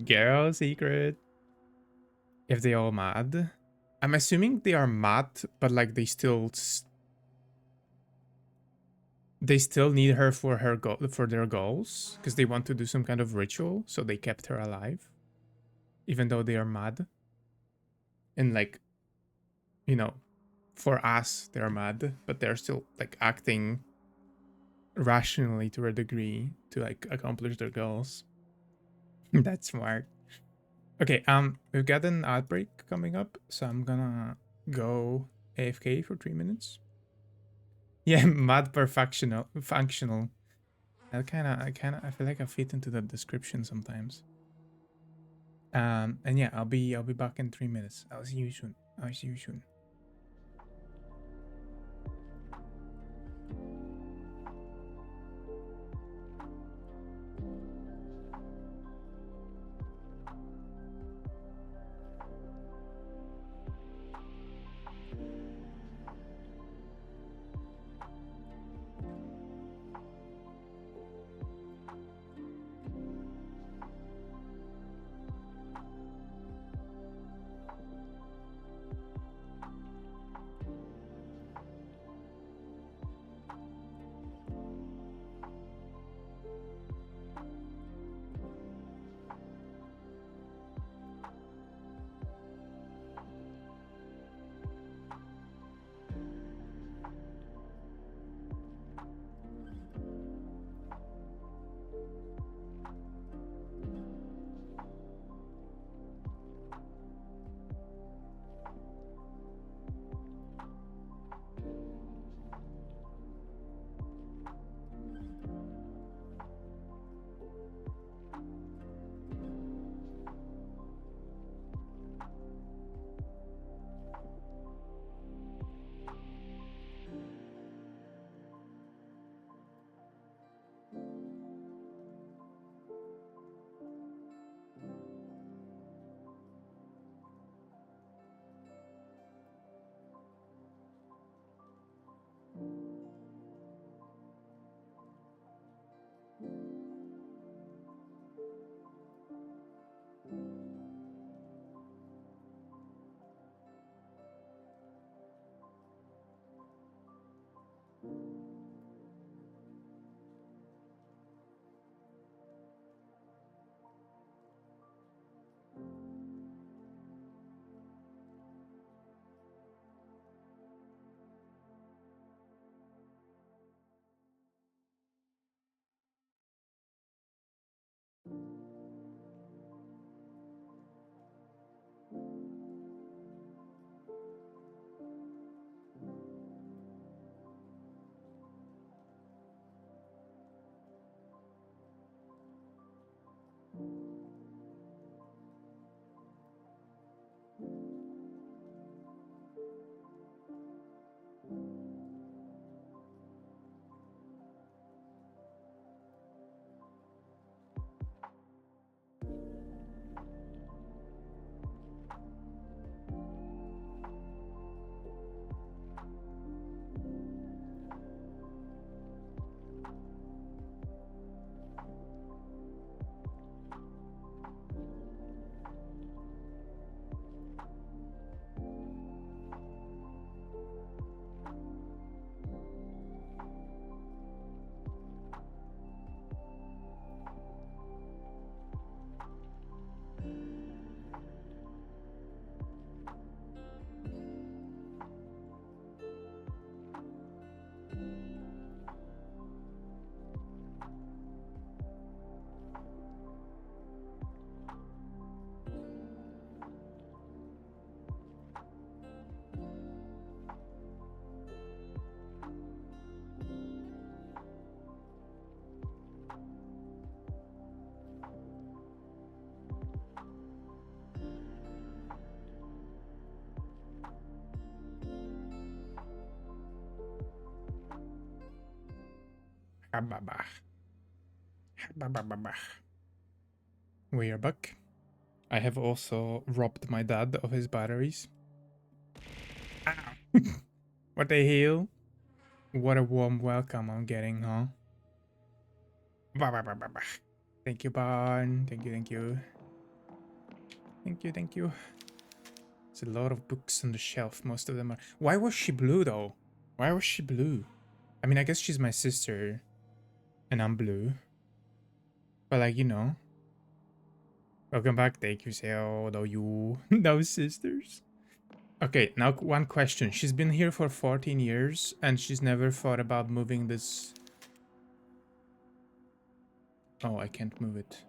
Girl secret. If they all mad. I'm assuming they are mad, but like they still need her for for their goals because they want to do some kind of ritual, so they kept her alive, even though they are mad. And like, you know, for us they're mad, but they're still like acting rationally to a degree to like accomplish their goals. That's smart. Okay, we've got an outbreak coming up, so I'm gonna go AFK for 3 minutes. Yeah, mad per functional. I feel like I fit into the description sometimes. And yeah, I'll be back in 3 minutes. I'll see you soon. I'll see you soon. Hababah. Habababah. We are back. I have also robbed my dad of his batteries. What the hell? What a warm welcome I'm getting, huh? Bah, bah, bah, bah, bah. Thank you, Barn. Thank you, thank you. Thank you, thank you. There's a lot of books on the shelf. Most of them are... Why was she blue, though? Why was she blue? I mean, I guess she's my sister. And I'm blue. But, like, you know. Welcome back. Thank you, so though you... No sisters. Okay, now one question. She's been here for 14 years, and she's never thought about moving this... Oh, I can't move it.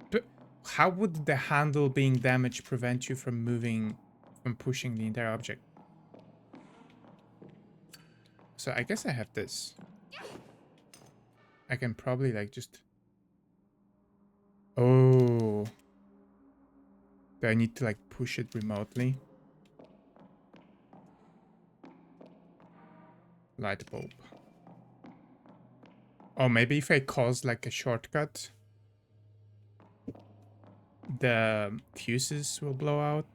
But how would the handle being damaged prevent you from moving, from pushing the entire object? So I guess I have this. I can probably like just... Oh. Do I need to like push it remotely? Light bulb. Oh, maybe if I cause like a shortcut, the fuses will blow out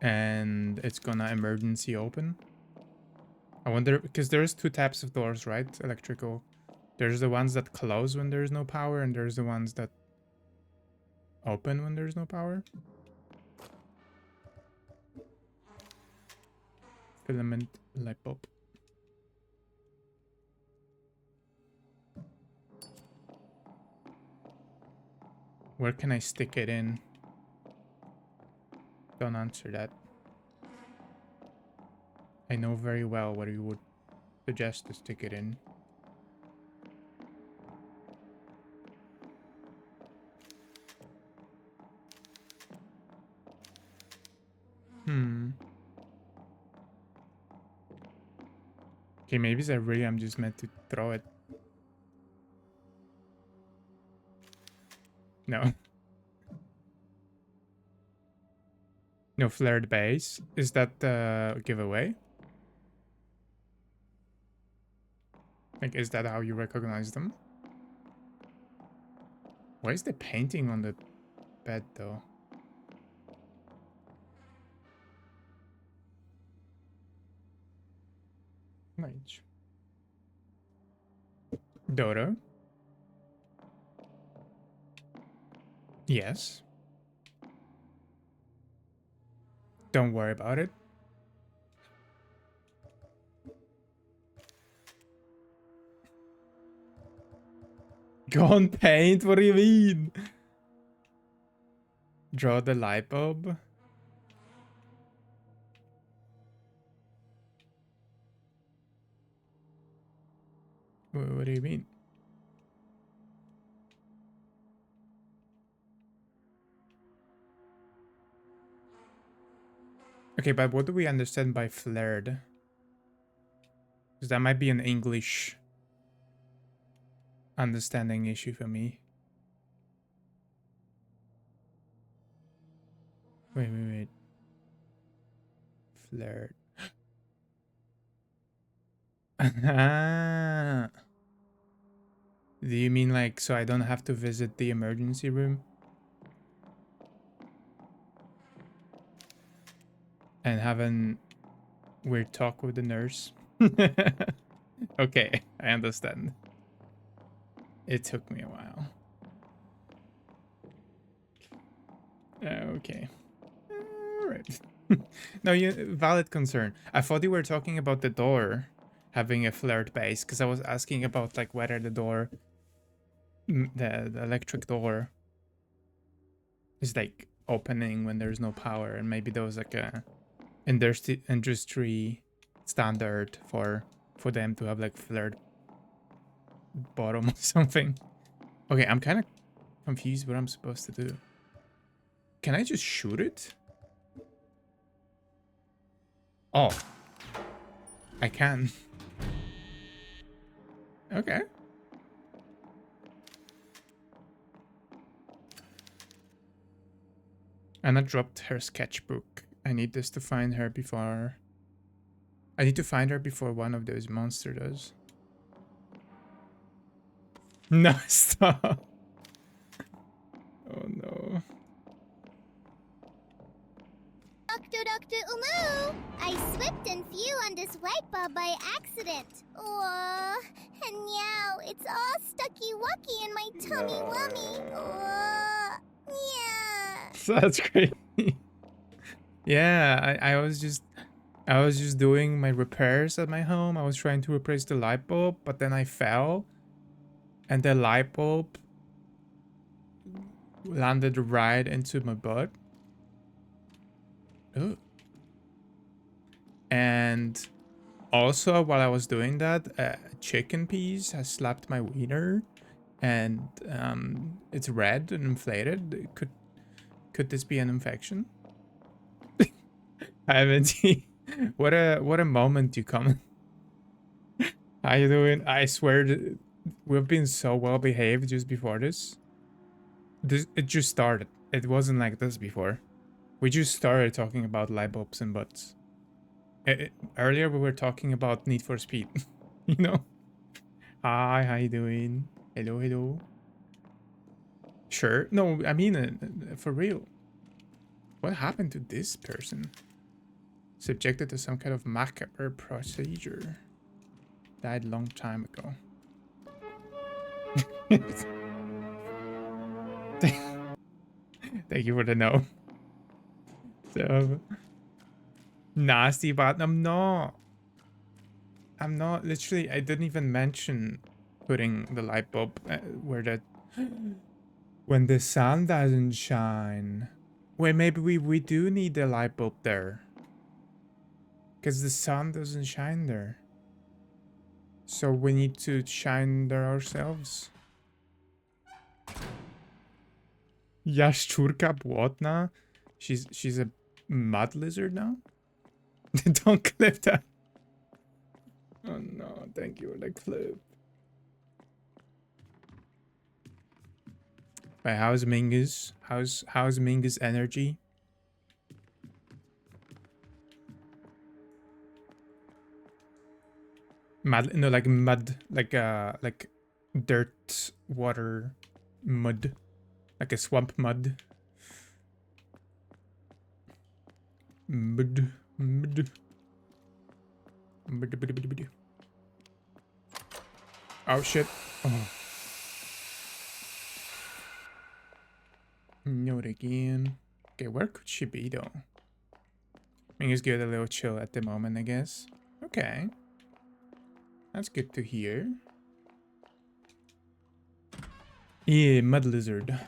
and it's gonna emergency open. I wonder, because there's two types of doors, right? Electrical. There's the ones that close when there's no power, and there's the ones that open when there's no power. Filament light bulb. Where can I stick it in? Don't answer that. I know very well where you would suggest to stick it in. Okay, maybe it's really I'm just meant to throw it. No. No flared base. Is that the giveaway? Like, is that how you recognize them? Why is the painting on the bed, though? Nice. Dodo? Yes. Don't worry about it. Go on paint? What do you mean? Draw the light bulb? What do you mean? Okay, but what do we understand by flared? Because that might be an English understanding issue for me. Wait. Flared. Ah. Do you mean like so I don't have to visit the emergency room? And have a weird talk with the nurse? Okay, I understand. It took me a while. Okay. Alright. No, valid concern. I thought you were talking about the door having a flared base, because I was asking about like whether the door, the electric door is like opening when there's no power, and maybe there was like a industry standard for them to have like flared bottom or something. Okay, I'm kind of confused what I'm supposed to do. Can I just shoot it? Oh, I can. Okay. Anna dropped her sketchbook. I need this to find her before... I need to find her before one of those monsters does. No, stop. Oh no. Doctor Dr. Umu! I slipped and flew on this light bulb by accident. Oh, and now it's all stucky-wucky in my tummy-wummy. Oh, yeah. So that's great. Yeah, I was just doing my repairs at my home. I was trying to replace the light bulb, but then I fell, and the light bulb landed right into my butt. Oh. And also, while I was doing that, a chicken piece has slapped my wiener, and it's red and inflated. Could this be an infection? I haven't seen. What a moment you come. How you doing? I swear we've been so well behaved just before this. It just started. It wasn't like this before. We just started talking about light bulbs and butts. Earlier we were talking about Need for Speed. You know? Hi, how you doing? Hello, hello. Sure. No, I mean, for real. What happened to this person? Subjected to some kind of macabre procedure. Died long time ago. Thank you for the no. So nasty, but I'm not. Literally, I didn't even mention putting the light bulb where that when the sun doesn't shine. Wait, maybe we do need the light bulb there. Because the sun doesn't shine there. So we need to shine there ourselves. Jaszczurka błotna? She's a mud lizard now? Don't clip that. Oh no, thank you for the clip. Wait, how's Mingus? How's Mingus energy? Mud, no, like mud, like dirt, water, mud, like a swamp mud. Mud. Oh shit. Oh. Not again. Okay, where could she be though? Mingus give it a little chill at the moment, I guess. Okay. That's good to hear. Yeah, mud lizard.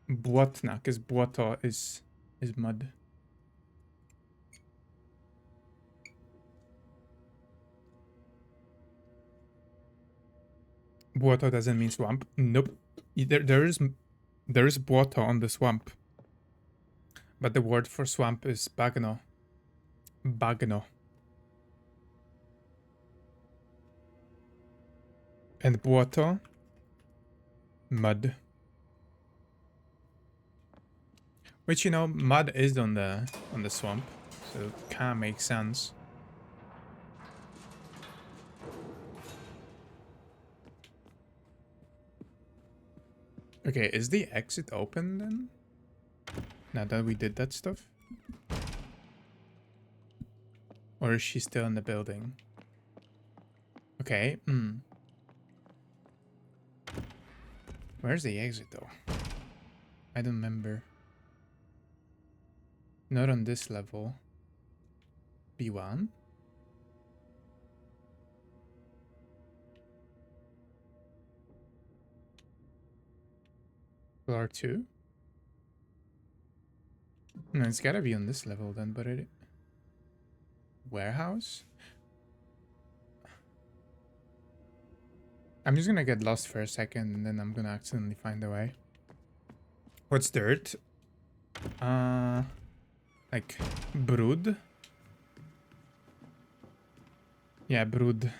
Błotna, because błoto is mud. Błoto doesn't mean swamp. Nope. There is błoto on the swamp. But the word for swamp is bagno. Bagno. And błoto, mud. Which, you know, mud is on the swamp, so it kind of makes sense. Okay, is the exit open then? Now that we did that stuff? Or is she still in the building? Okay, Where's the exit though? I don't remember. Not on this level. B1? Floor 2? No, it's gotta be on this level then, but it... Warehouse? I'm just gonna get lost for a second and then I'm gonna accidentally find a way. What's dirt? Like brood? Yeah, brood.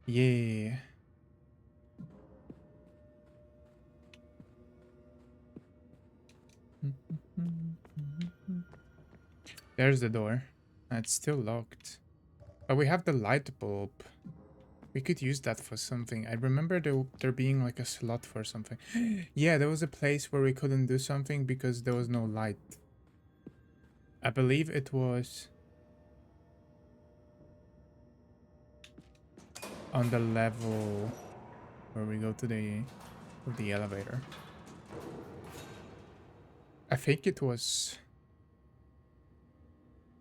Yeah. There's the door. It's still locked. But we have the light bulb. We could use that for something. I remember there being like a slot for something. Yeah, there was a place where we couldn't do something because there was no light. I believe it was on the level where we go to the elevator. I think it was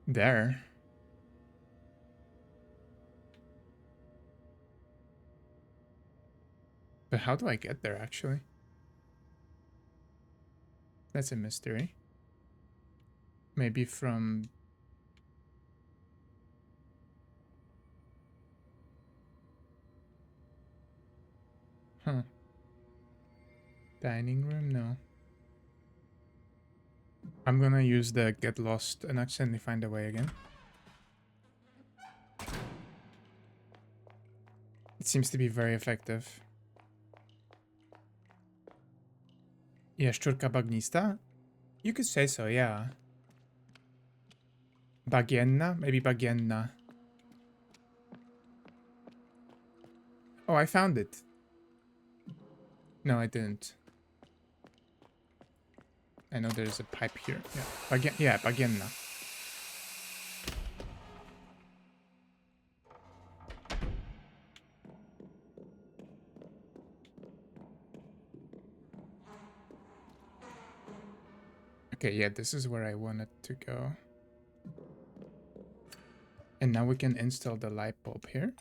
there. But how do I get there, actually? That's a mystery. Maybe from... Huh. Dining room? No. I'm gonna use the get lost and accidentally find a way again. It seems to be very effective. Jaszczurka bagnista? You could say so, yeah. Bagienna? Maybe bagienna. Oh, I found it. No, I didn't. I know there's a pipe here. Yeah, bagienna. Okay, yeah, this is where I wanted to go. And now we can install the light bulb here.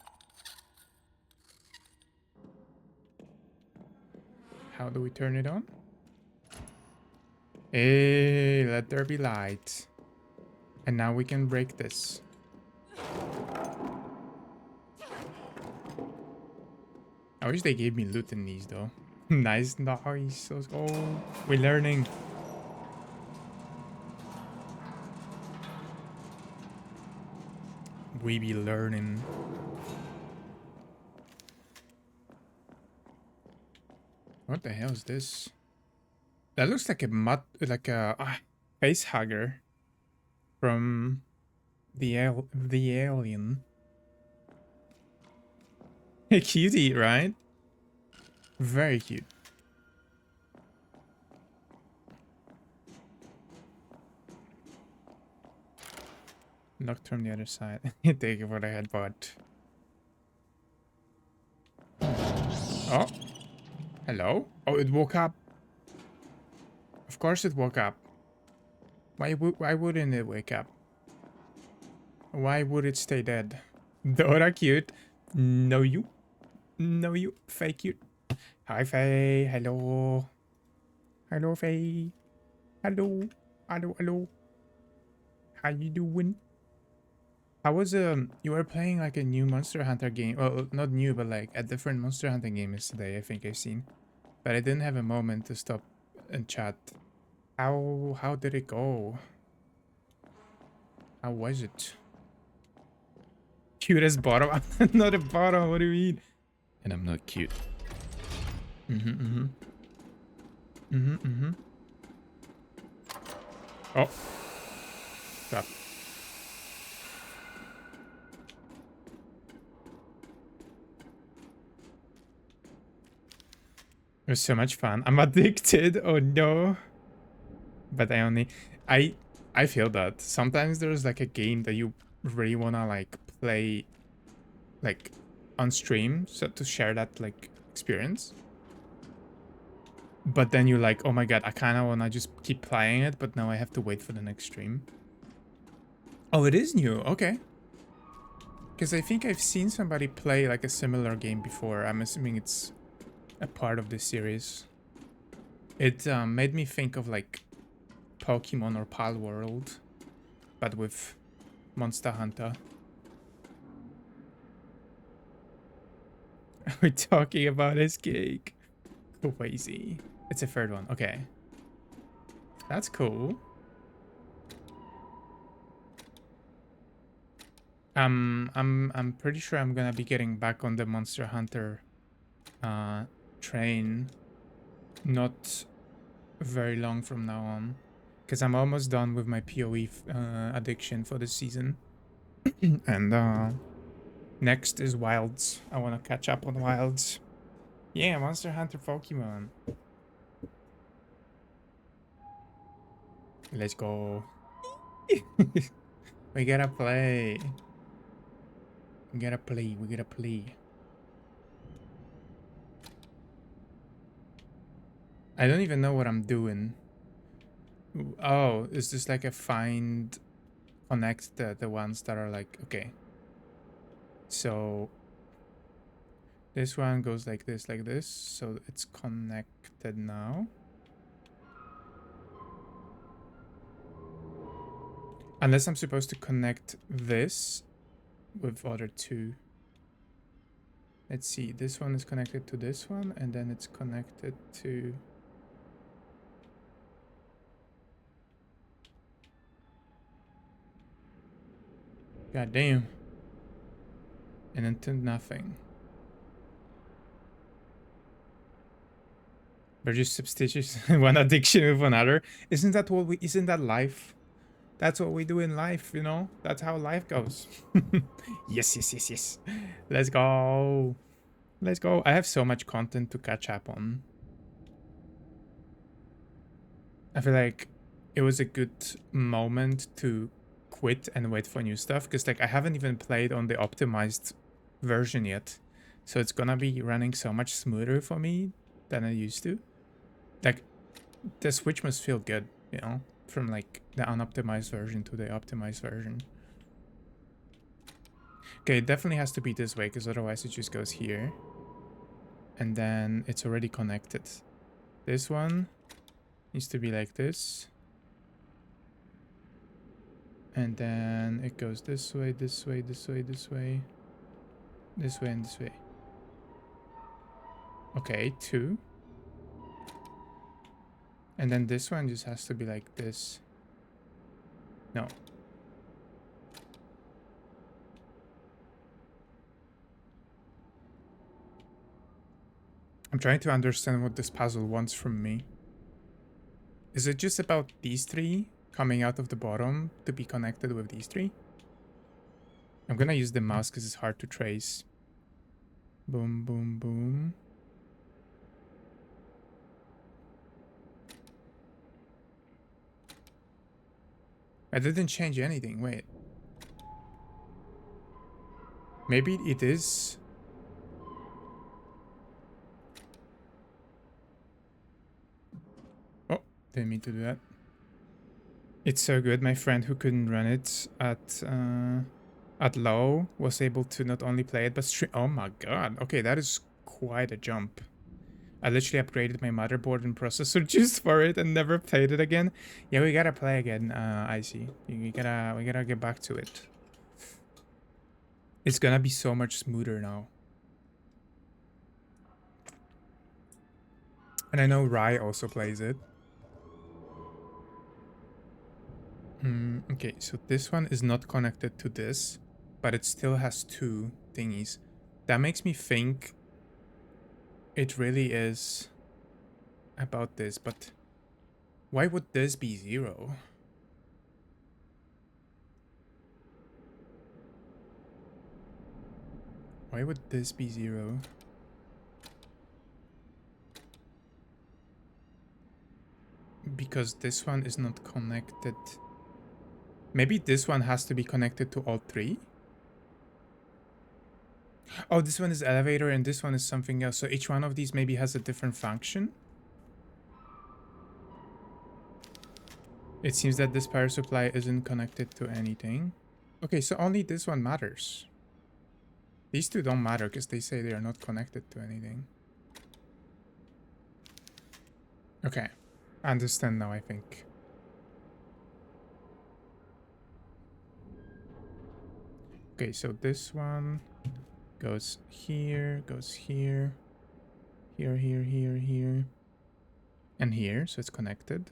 How do we turn it on? Hey, let there be light. And now we can break this. I wish they gave me loot in these though. Nice. Let's go. We're learning. We be learning. What the hell is this? That looks like a face hugger from the Alien. A cutie, right? Very cute. Locked from the other side. Take what I had bought. Oh. Hello? Oh, it woke up. Of course it woke up. Why wouldn't it wake up? Why would it stay dead? Dora cute. No you. No you. Fake cute. Hi Faye. Hello. Hello Faye. Hello. Hello. Hello. How you doing? How was you were playing like a new Monster Hunter game? Well, not new, but like a different Monster Hunter game yesterday, I think I've seen. But I didn't have a moment to stop and chat. How did it go? How was it? Cute as bottom? I'm not a bottom, what do you mean? And I'm not cute. Oh. Stop. It was so much fun. I'm addicted. Oh no. But I feel that sometimes there's like a game that you really wanna like play like on stream, so to share that like experience. But then you're like, oh my god, I kinda wanna just keep playing it, but now I have to wait for the next stream. Oh, it is new. Okay. Because I think I've seen somebody play like a similar game before. I'm assuming it's a part of this series. It made me think of like Pokemon or Pal World, but with Monster Hunter. We're talking about his cake. Crazy. It's a third one. Okay. That's cool. I'm pretty sure I'm gonna be getting back on the Monster Hunter train not very long from now on, Because I'm almost done with my PoE addiction for this season. And next is Wilds. I want to catch up on Wilds. Yeah, Monster Hunter Pokemon. Let's go. We gotta play. We gotta play. We gotta play. I don't even know what I'm doing. Oh, is this like a find, connect the ones that are like, okay. So this one goes like this, so it's connected now. Unless I'm supposed to connect this with other two. Let's see, this one is connected to this one, and then it's connected to... God damn. And then to nothing. We're just substitutes one addiction with another. Isn't that what we... Isn't that life? That's what we do in life, you know? That's how life goes. Yes, yes, yes, yes. Let's go. Let's go. I have so much content to catch up on. I feel like it was a good moment to quit and wait for new stuff, because like I haven't even played on the optimized version yet. So it's gonna be running so much smoother for me than it used to. Like the Switch must feel good, you know? From like the unoptimized version to the optimized version. Okay, it definitely has to be this way, because otherwise it just goes here. And then it's already connected. This one needs to be like this. And then it goes this way, this way, this way, this way. This way and this way. Okay, 2. And then this one just has to be like this. No. I'm trying to understand what this puzzle wants from me. Is it just about these 3 coming out of the bottom to be connected with these 3? I'm gonna use the mouse because it's hard to trace. Boom, boom, boom. I didn't change anything, wait. Maybe it is. Oh, didn't mean to do that. It's so good. My friend who couldn't run it at low was able to not only play it but stream. Oh my god. Okay, that is quite a jump. I literally upgraded my motherboard and processor just for it and never played it again. Yeah, we gotta play again, Icy. We gotta get back to it. It's gonna be so much smoother now. And I know Rai also plays it. Okay, so this one is not connected to this, but it still has 2 thingies. That makes me think it really is about this, but why would this be 0? Why would this be 0? Because this one is not connected. Maybe this one has to be connected to all 3? Oh, this one is elevator and this one is something else. So each one of these maybe has a different function. It seems that this power supply isn't connected to anything. Okay, so only this one matters. These 2 don't matter because they say they are not connected to anything. Okay, I understand now, I think. Okay, so this one goes here, here, here, here, and here, so it's connected.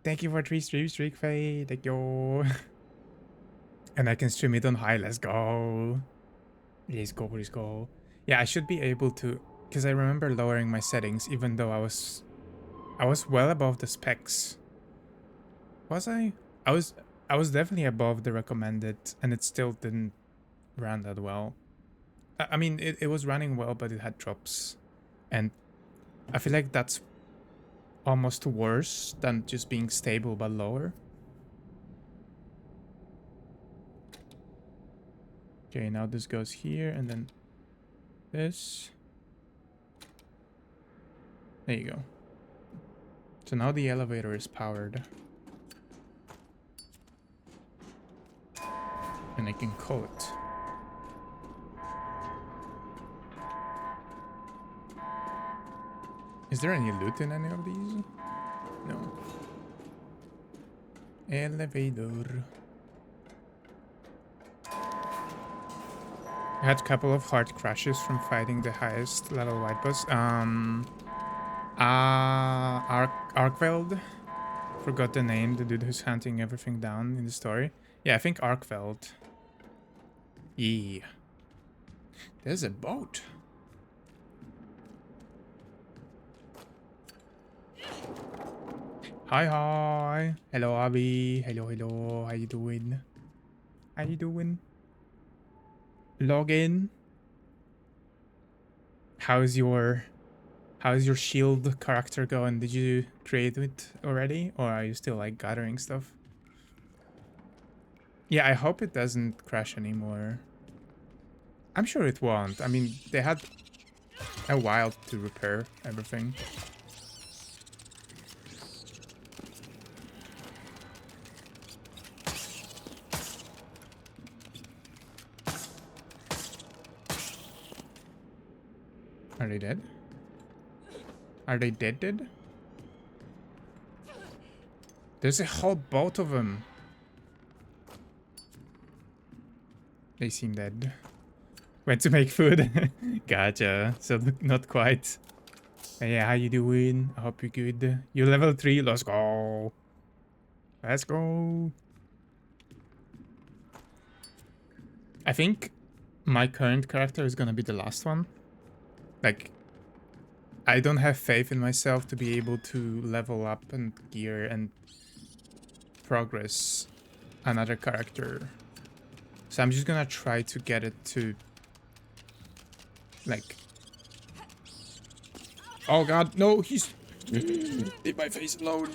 Thank you for 3 streams, Streak Fade. Thank you. And I can stream it on high. Let's go. Let's go, let's go. Yeah, I should be able to, because I remember lowering my settings, even though I was well above the specs. Was I? I was I was definitely above the recommended, and it still didn't run that well. I mean, it was running well, but it had drops. And I feel like that's almost worse than just being stable but lower. Okay, now this goes here, and then this. There you go. So now the elevator is powered. And I can call it. Is there any loot in any of these? No. Elevator. I had a couple of hard crashes from fighting the highest level white boss. Arkveld. Forgot the name, the dude who's hunting everything down in the story. Yeah, I think Arkveld. Yeah. There's a boat. Hi, hi. Hello, Abby. Hello, hello. How you doing? How you doing? Log in. How's your shield character going? Did you create it already, or are you still like gathering stuff? Yeah, I hope it doesn't crash anymore. I'm sure it won't. I mean, they had a while to repair everything. Are they dead? Are they dead? There's a whole boat of them. They seem dead. Went to make food. Gotcha. So not quite. Hey, yeah, how you doing? I hope you're good. You're level 3. Let's go. Let's go. I think my current character is gonna be the last one. Like, I don't have faith in myself to be able to level up and gear and progress another character. So I'm just gonna try to get it to, like... Oh god, no, he's... Leave my face alone.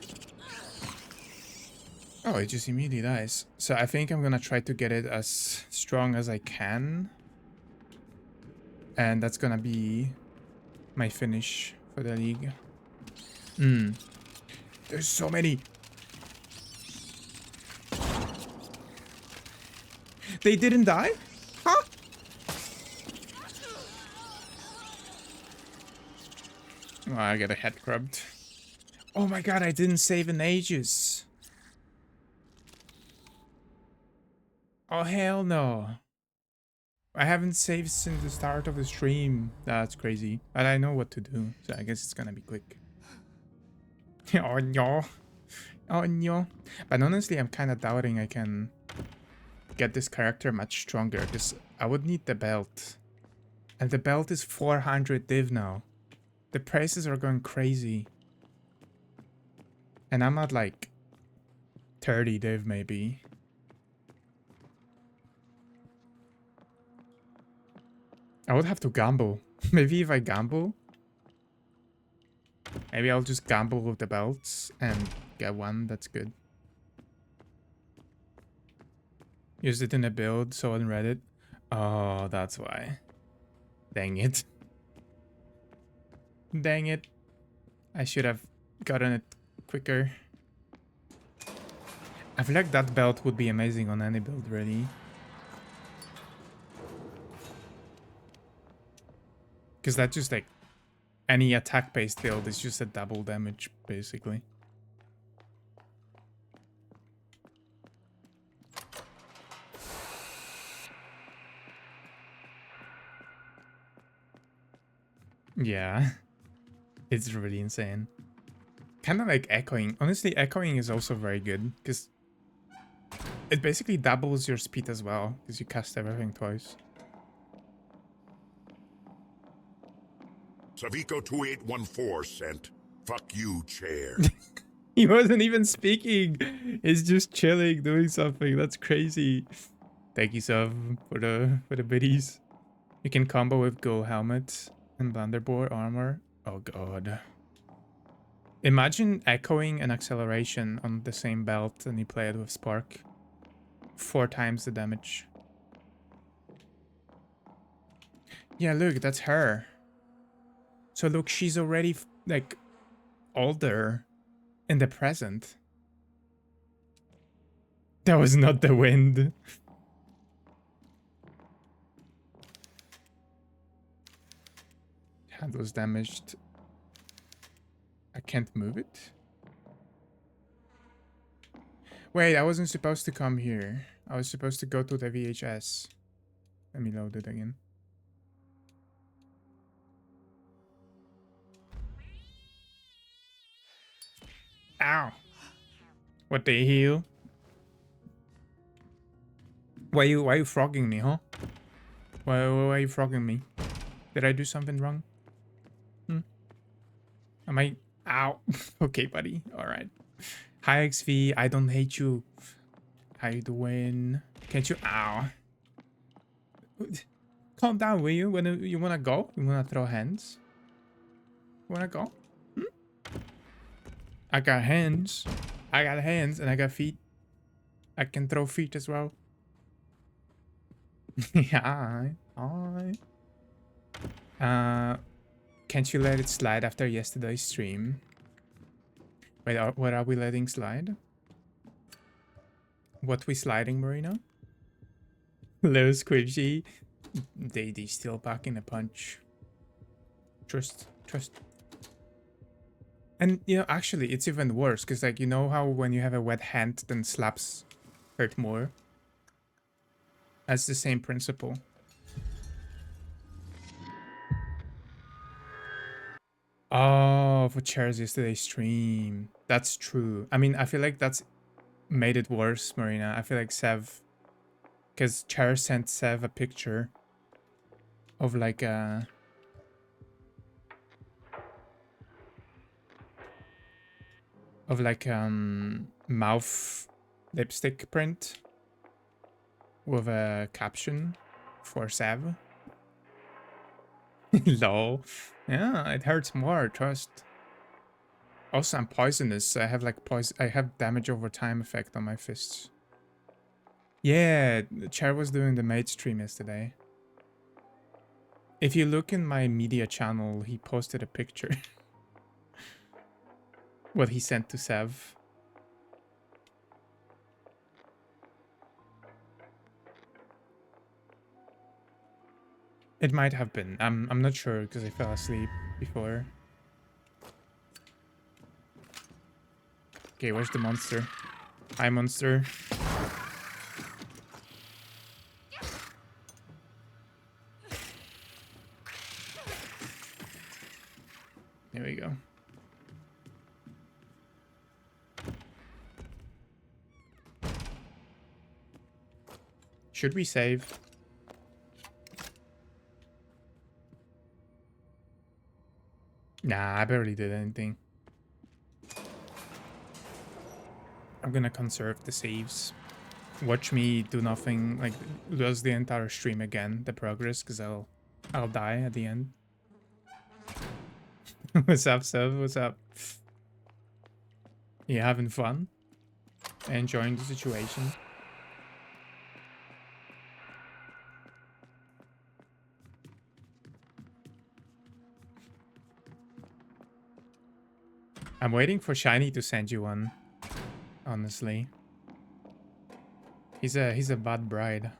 Oh, it just immediately dies. So I think I'm gonna try to get it as strong as I can. And that's gonna be my finish for the league. There's so many. They didn't die? Huh? Oh, I got a head crubbed. Oh my god, I didn't save in ages. Oh hell no. I haven't saved since the start of the stream. That's crazy. But I know what to do, so I guess it's gonna be quick. Oh no. Oh no. But honestly, I'm kind of doubting I can get this character much stronger, because I would need the belt. And the belt is 400 div now. The prices are going crazy. And I'm at like 30 div maybe. I would have to gamble. Maybe if I gamble, maybe I'll just gamble with the belts and get one that's good. Used it in a build, so on Reddit. Oh, that's why. Dang it. Dang it. I should have gotten it quicker. I feel like that belt would be amazing on any build, really. Because that just like any attack-based build is just a double damage, basically. Yeah, it's really insane. Kind of like echoing. Honestly, echoing is also very good because it basically doubles your speed as well because you cast everything twice. Savico 2814 sent. Fuck you, chair. He wasn't even speaking. He's just chilling, doing something. That's crazy. Thank you, Sub, for the biddies. You can combo with Go Helmet and Blunderboard armor. Oh god. Imagine echoing and acceleration on the same belt and you play it with Spark. 4 times the damage. Yeah, look, that's her. So look, she's already like older in the present. That was not the wind. Hand was damaged. I can't move it. Wait, I wasn't supposed to come here. I was supposed to go to the VHS. Let me load it again. Ow! What the hell? Why you frogging me, huh? Why are you frogging me? Did I do something wrong? Am I... Ow. Okay, buddy. Alright. Hi, XV. I don't hate you. How you doing? Can't you... Ow. Calm down, will you? You wanna go? You wanna throw hands? You wanna go? I got hands. I got hands and I got feet. I can throw feet as well. Yeah, alright. Can't you let it slide after yesterday's stream? Wait, what are we letting slide? What we sliding, Marina? Low squishy. They still packing a punch. Trust. And, you know, actually, it's even worse. Because, like, you know how when you have a wet hand, then slaps hurt more? That's the same principle. Oh, for Chair's yesterday's stream. That's true. I mean, I feel like that's made it worse, Marina. I feel like Sev... Because Chair sent Sev a picture of, like, a... Of, like, mouth lipstick print. With a caption for Sev. Lol. Yeah, it hurts more, trust. Also, I'm poisonous, so I have like I have damage over time effect on my fists. Yeah, Chair was doing the maid stream yesterday. If you look in my media channel, he posted a picture. What he sent to Sev. It might have been. I'm not sure because I fell asleep before. Okay, where's the monster? Hi, monster. There we go. Should we save? Nah, I barely did anything. I'm gonna conserve the saves. Watch me do nothing, like lose the entire stream again, the progress, because I'll die at the end. What's up, Seb? What's up? You having fun? Enjoying the situation? I'm waiting for Shiny to send you one. Honestly. He's a bad bride.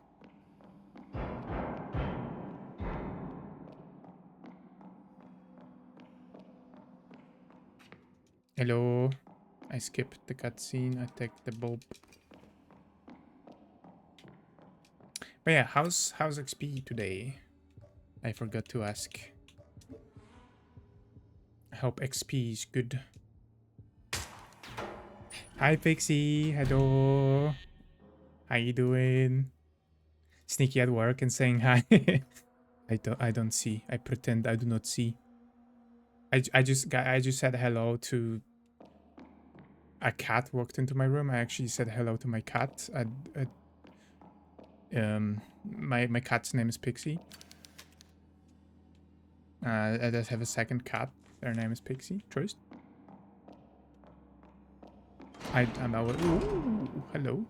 Hello. I skipped the cutscene. I take the bulb. But yeah, how's XP today? I forgot to ask. I hope XP is good. Hi Pixie, hello. How you doing? Sneaky at work and saying hi. I don't see. I pretend I do not see. I just said hello to a cat walked into my room. I actually said hello to my cat. My cat's name is Pixie. I just have a second cat. Their name is Pixie. Trust. Ooh, hello.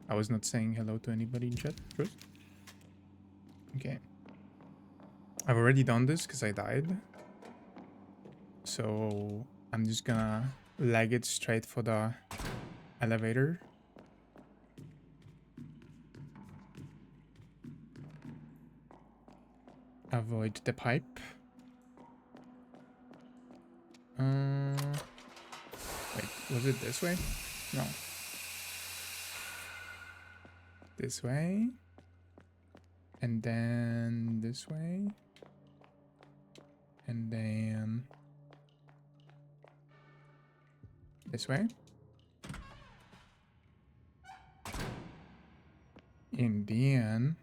I was not saying hello to anybody in chat. Trust. Okay. I've already done this because I died. So I'm just gonna leg it straight for the elevator. Avoid the pipe. Wait, was it this way? No. This way. And then this way. And then this way. And then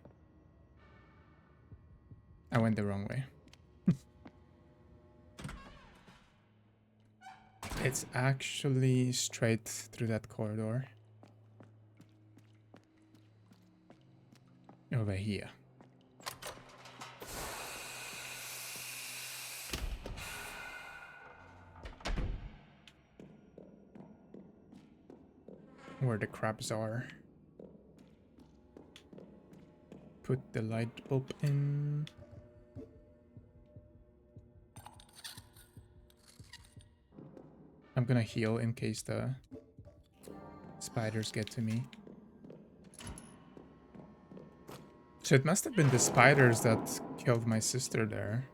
I went the wrong way. It's actually straight through that corridor. Over here. Where the crabs are. Put the light bulb in. I'm gonna heal in case the spiders get to me. So it must have been the spiders that killed my sister there.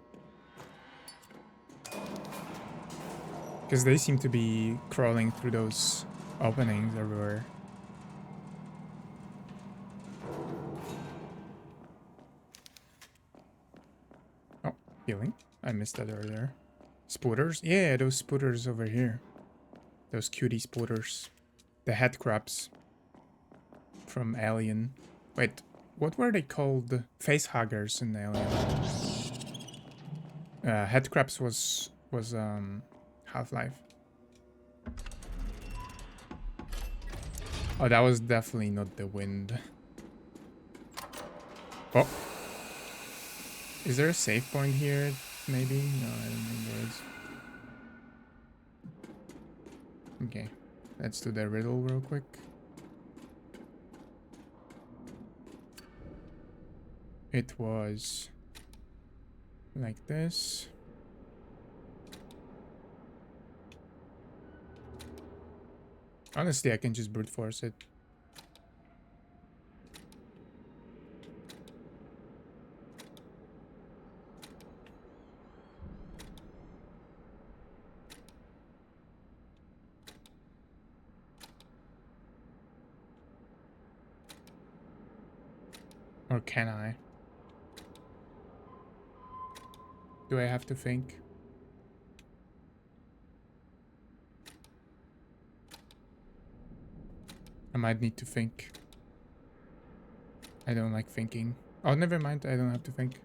Because they seem to be crawling through those openings everywhere. Oh, healing. I missed that earlier. Spooters? Yeah, those spooters over here. Those cutie spooters. The head crabs. From Alien. Wait, what were they called? Face huggers in Alien. Head crabs was Half-Life. Oh, that was definitely not the wind. Oh. Is there a save point here? Maybe? No, I don't think there is. Okay. Let's do the riddle real quick. It was like this. Honestly, I can just brute force it. Or can I? Do I have to think? I might need to think. I don't like thinking. Oh, never mind. I don't have to think.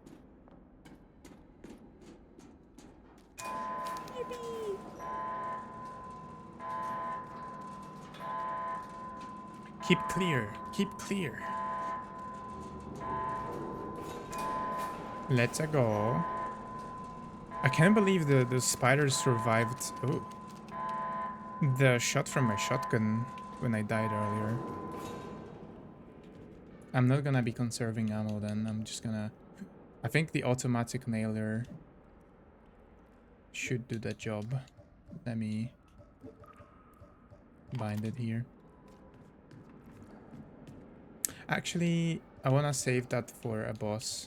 Yippee! Keep clear. Keep clear. Let's go. I can't believe the spiders survived. Oh, the shot from my shotgun when I died earlier. I'm not gonna be conserving ammo then. I'm just gonna... I think the automatic nailer should do that job. Let me bind it here. Actually, I wanna save that for a boss.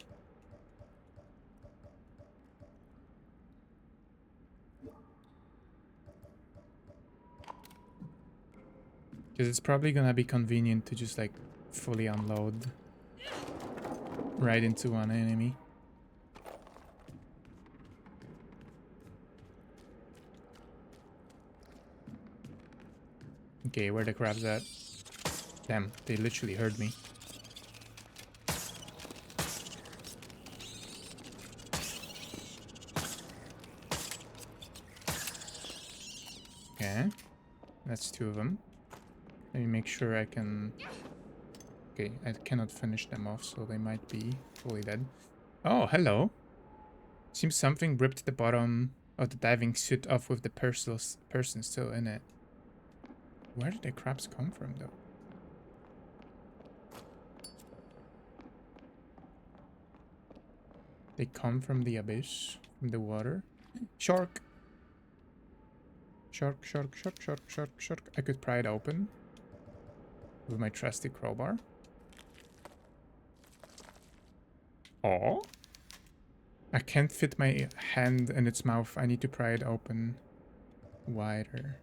Because it's probably gonna be convenient to just like fully unload right into one enemy. Okay, where the crabs at? Damn, they literally heard me. Okay. That's 2 of them. Let me make sure I can... Okay, I cannot finish them off, so they might be fully dead. Oh, hello. Seems something ripped the bottom of the diving suit off with the person still in it. Where did the crabs come from, though? They come from the abyss, from the water. Shark! Shark, shark, shark, shark, shark, shark. I could pry it open with my trusty crowbar. Oh, I can't fit my hand in its mouth. I need to pry it open wider.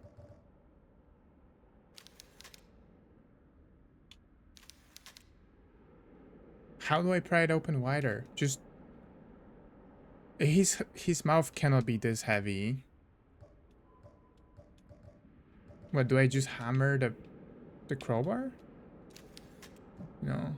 How do I pry it open wider? Just... His mouth cannot be this heavy. What, do I just hammer the crowbar? No.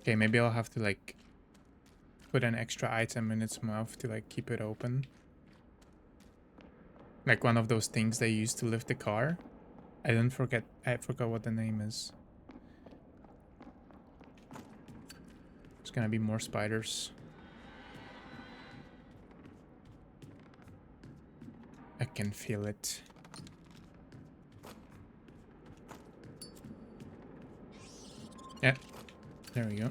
Okay, maybe I'll have to like put an extra item in its mouth to like keep it open. Like one of those things they use to lift the car. I forgot what the name is. There's gonna be more spiders. I can feel it. Yeah, there we go.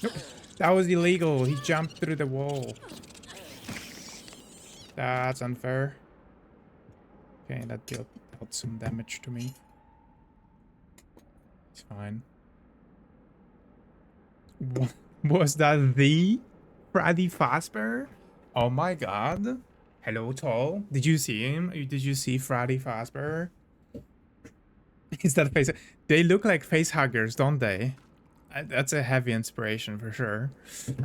Nope. That was illegal. He jumped through the wall. That's unfair. Okay, that dealt some damage to me. It's fine. Was that the Freddy Fazbear? Oh my god. Hello, Tall. Did you see him? Did you see Freddy Fazbear? Is that face? They look like face huggers, don't they? That's a heavy inspiration for sure.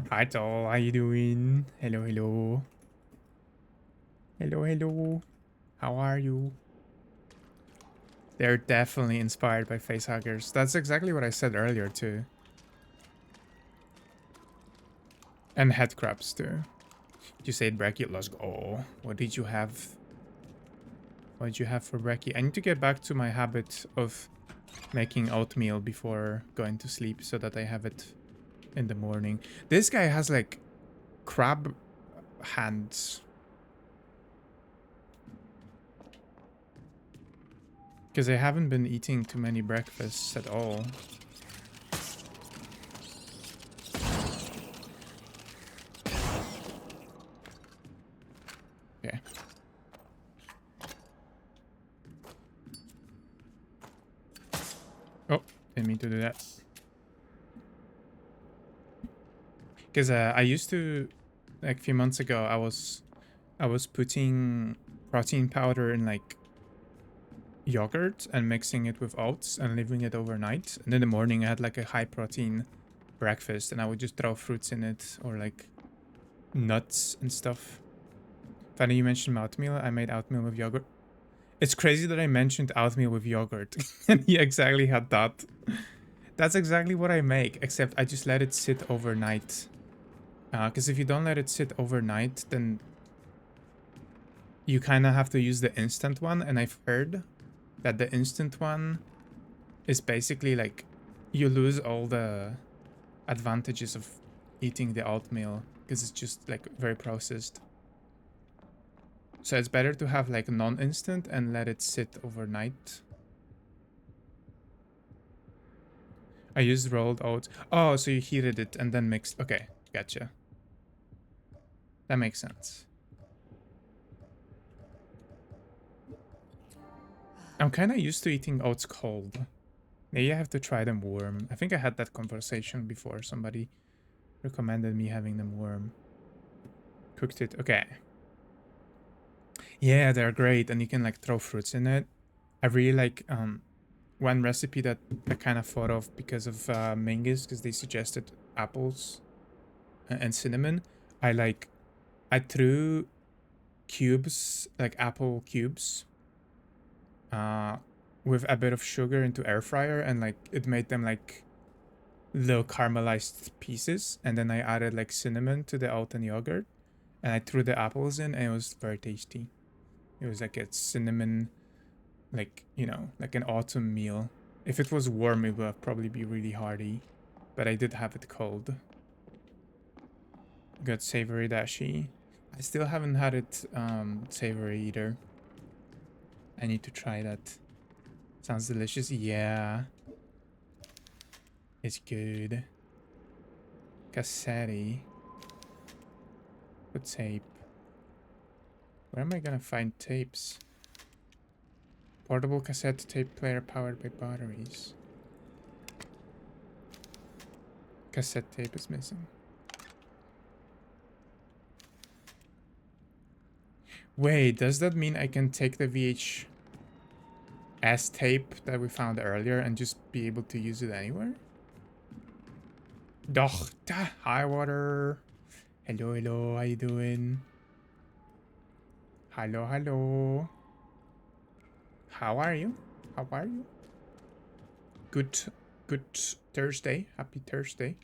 Hi, Tall. How you doing? Hello, hello. Hello, hello. How are you? They're definitely inspired by face huggers. That's exactly what I said earlier, too. And head crabs, too. You said brekkie. Let's go. What did you have? What did you have for brekkie? I need to get back to my habit of making oatmeal before going to sleep so that I have it in the morning. This guy has like crab hands. Because I haven't been eating too many breakfasts at all. Okay. Oh, didn't mean to do that. Because I used to, like a few months ago, I was putting protein powder in like yogurt and mixing it with oats and leaving it overnight. And in the morning I had like a high protein breakfast and I would just throw fruits in it or like nuts and stuff. Funny you mentioned oatmeal. I made oatmeal with yogurt. It's crazy that I mentioned oatmeal with yogurt and he exactly had that. That's exactly what I make, except I just let it sit overnight. Because if you don't let it sit overnight, then you kind of have to use the instant one. And I've heard that the instant one is basically like you lose all the advantages of eating the oatmeal because it's just like very processed. So it's better to have like non-instant and let it sit overnight. I used rolled oats. Oh, so you heated it and then mixed. Okay, gotcha. That makes sense. I'm kind of used to eating oats cold. Maybe I have to try them warm. I think I had that conversation before. Somebody recommended me having them warm. Cooked it. Okay. Yeah, they're great. And you can like throw fruits in it. I really like one recipe that I kind of thought of because of Mingus, because they suggested apples and cinnamon. I threw cubes, like apple cubes, with a bit of sugar into air fryer, and like it made them like little caramelized pieces, and then I added like cinnamon to the Alton yogurt, and I threw the apples in, and it was very tasty. It was like a cinnamon, like, you know, like an autumn meal. If it was warm, it would probably be really hearty, but I did have it cold. Got savory dashi. I still haven't had it savory either. I need to try that. Sounds delicious. Yeah. It's good. Cassetti. What tape? Where am I gonna find tapes? Portable cassette tape player powered by batteries. Cassette tape is missing. Wait, does that mean I can take the VHS tape that we found earlier and just be able to use it anywhere? Doch, hi water. Hello, hello, how you doing? Hello, hello. How are you? How are you? Good Thursday. Happy Thursday.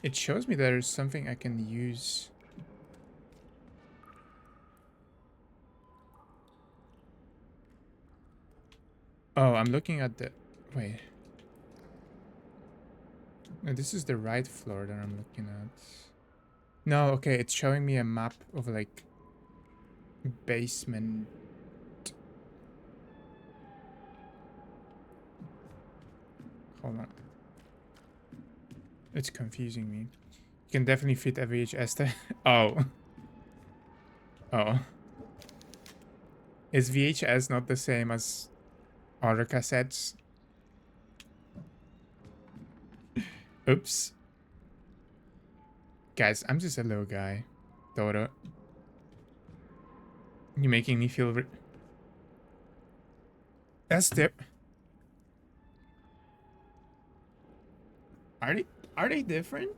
It shows me there's something I can use. Oh, I'm looking at the... Wait. No, this is the right floor that I'm looking at. No, okay, it's showing me a map of like basement. Hold on. It's confusing me. You can definitely fit a VHS there. Oh. Oh. Is VHS not the same as other cassettes? Oops. Guys, I'm just a little guy. Doro. You're making me feel... That's the... Are they different?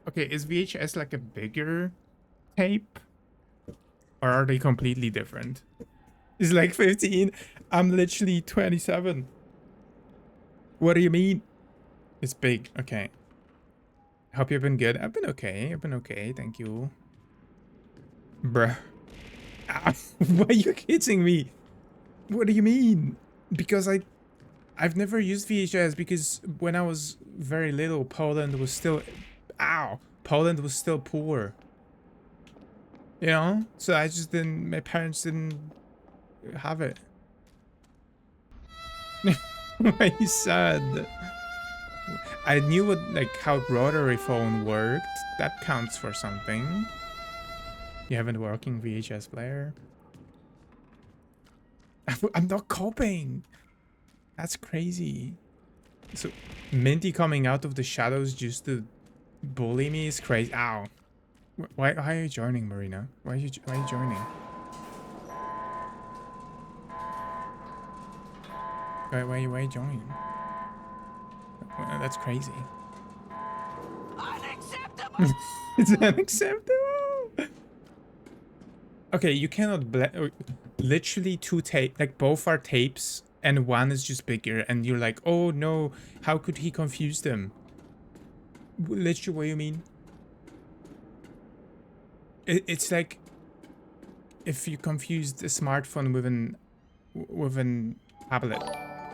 Okay, is VHS like a bigger tape? Or are they completely different? It's like 15. I'm literally 27. What do you mean? It's big. Okay. Hope you've been good. I've been okay. I've been okay. Thank you. Bruh. Ah, why are you hitting me? What do you mean? Because I've never used VHS because when I was very little, Poland was still... Ow! Poland was still poor. You know? So I just didn't... My parents didn't have it. Why are you sad? I knew what, like, how rotary phone worked. That counts for something. You have a working VHS player? I'm not coping. That's crazy. So, Minty coming out of the shadows just to bully me is crazy. Ow. Why are you joining, Marina? Why are you joining? Why are you joining? That's crazy. Unacceptable! It's unacceptable! Okay, you cannot literally two tape, like both are tapes and one is just bigger and you're like, oh no, how could he confuse them? Literally, what do you mean? It's like if you confused a smartphone with an tablet.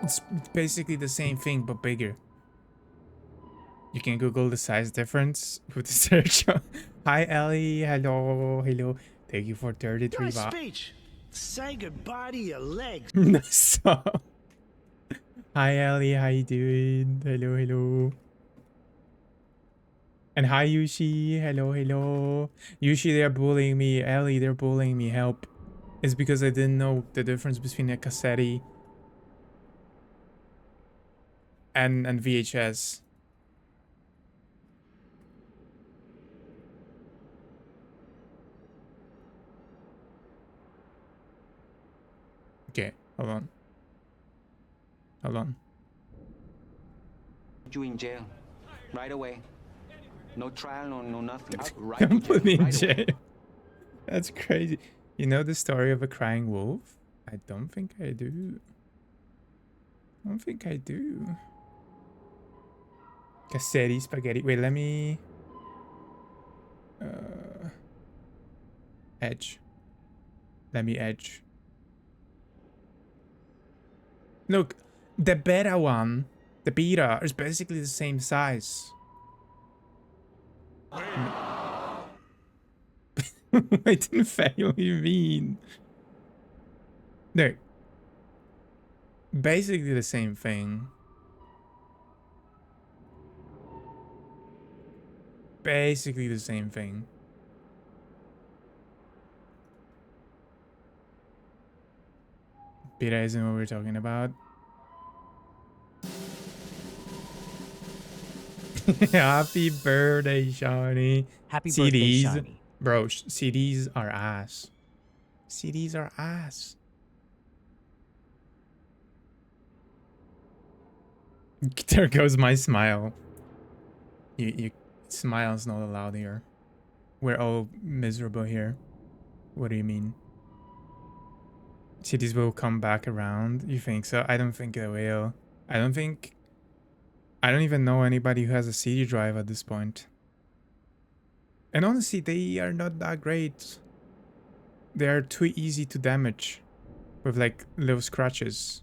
It's basically the same thing but bigger. You can Google the size difference with the search. Hi Ellie, hello, hello. Thank you for 33 Nice speech. Say goodbye to your legs. So, hi Ellie, how you doing? Hello, hello. And hi Yushi, hello, hello. Yushi, they're bullying me. Ellie, they're bullying me. Help. It's because I didn't know the difference between a cassette and VHS. Okay, hold on. Hold on. You in jail right away. No trial, no nothing. Right Don't to put me jail, in right away. jail. That's crazy. You know the story of a crying wolf? I don't think I do. I don't think I do. Cassetti spaghetti. Wait, let me... Edge. Let me edge. Look, the beta one, the beta, is basically the same size. I didn't fail, what do you mean? No. Basically the same thing. Basically the same thing. Beta isn't what we're talking about. Happy birthday, Shawnee. Happy birthday, CDs. Shiny. Bro, CDs are ass. CDs are ass. There goes my smile. You smile's not allowed here. We're all miserable here. What do you mean? CDs will come back around? You think so? I don't think they will. I don't even know anybody who has a CD drive at this point. And honestly, they are not that great. They are too easy to damage with like little scratches.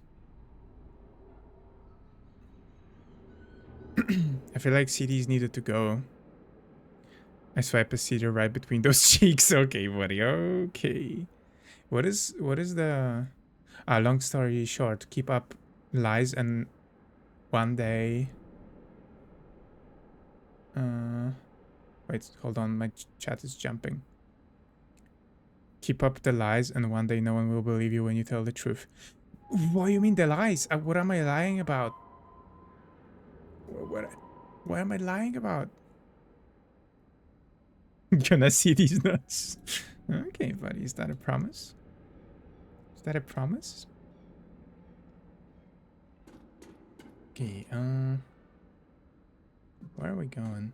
I feel like CDs needed to go. I swipe a CD right between those cheeks. Okay, buddy. Okay. What is the long story short, keep up lies and one day wait, hold on, my chat is jumping. Keep up the lies and one day no one will believe you when you tell the truth. What do you mean the lies? What am I lying about? What am I lying about? Gonna see these nuts. Okay, buddy, is that a promise? Is that a promise? Okay, where are we going?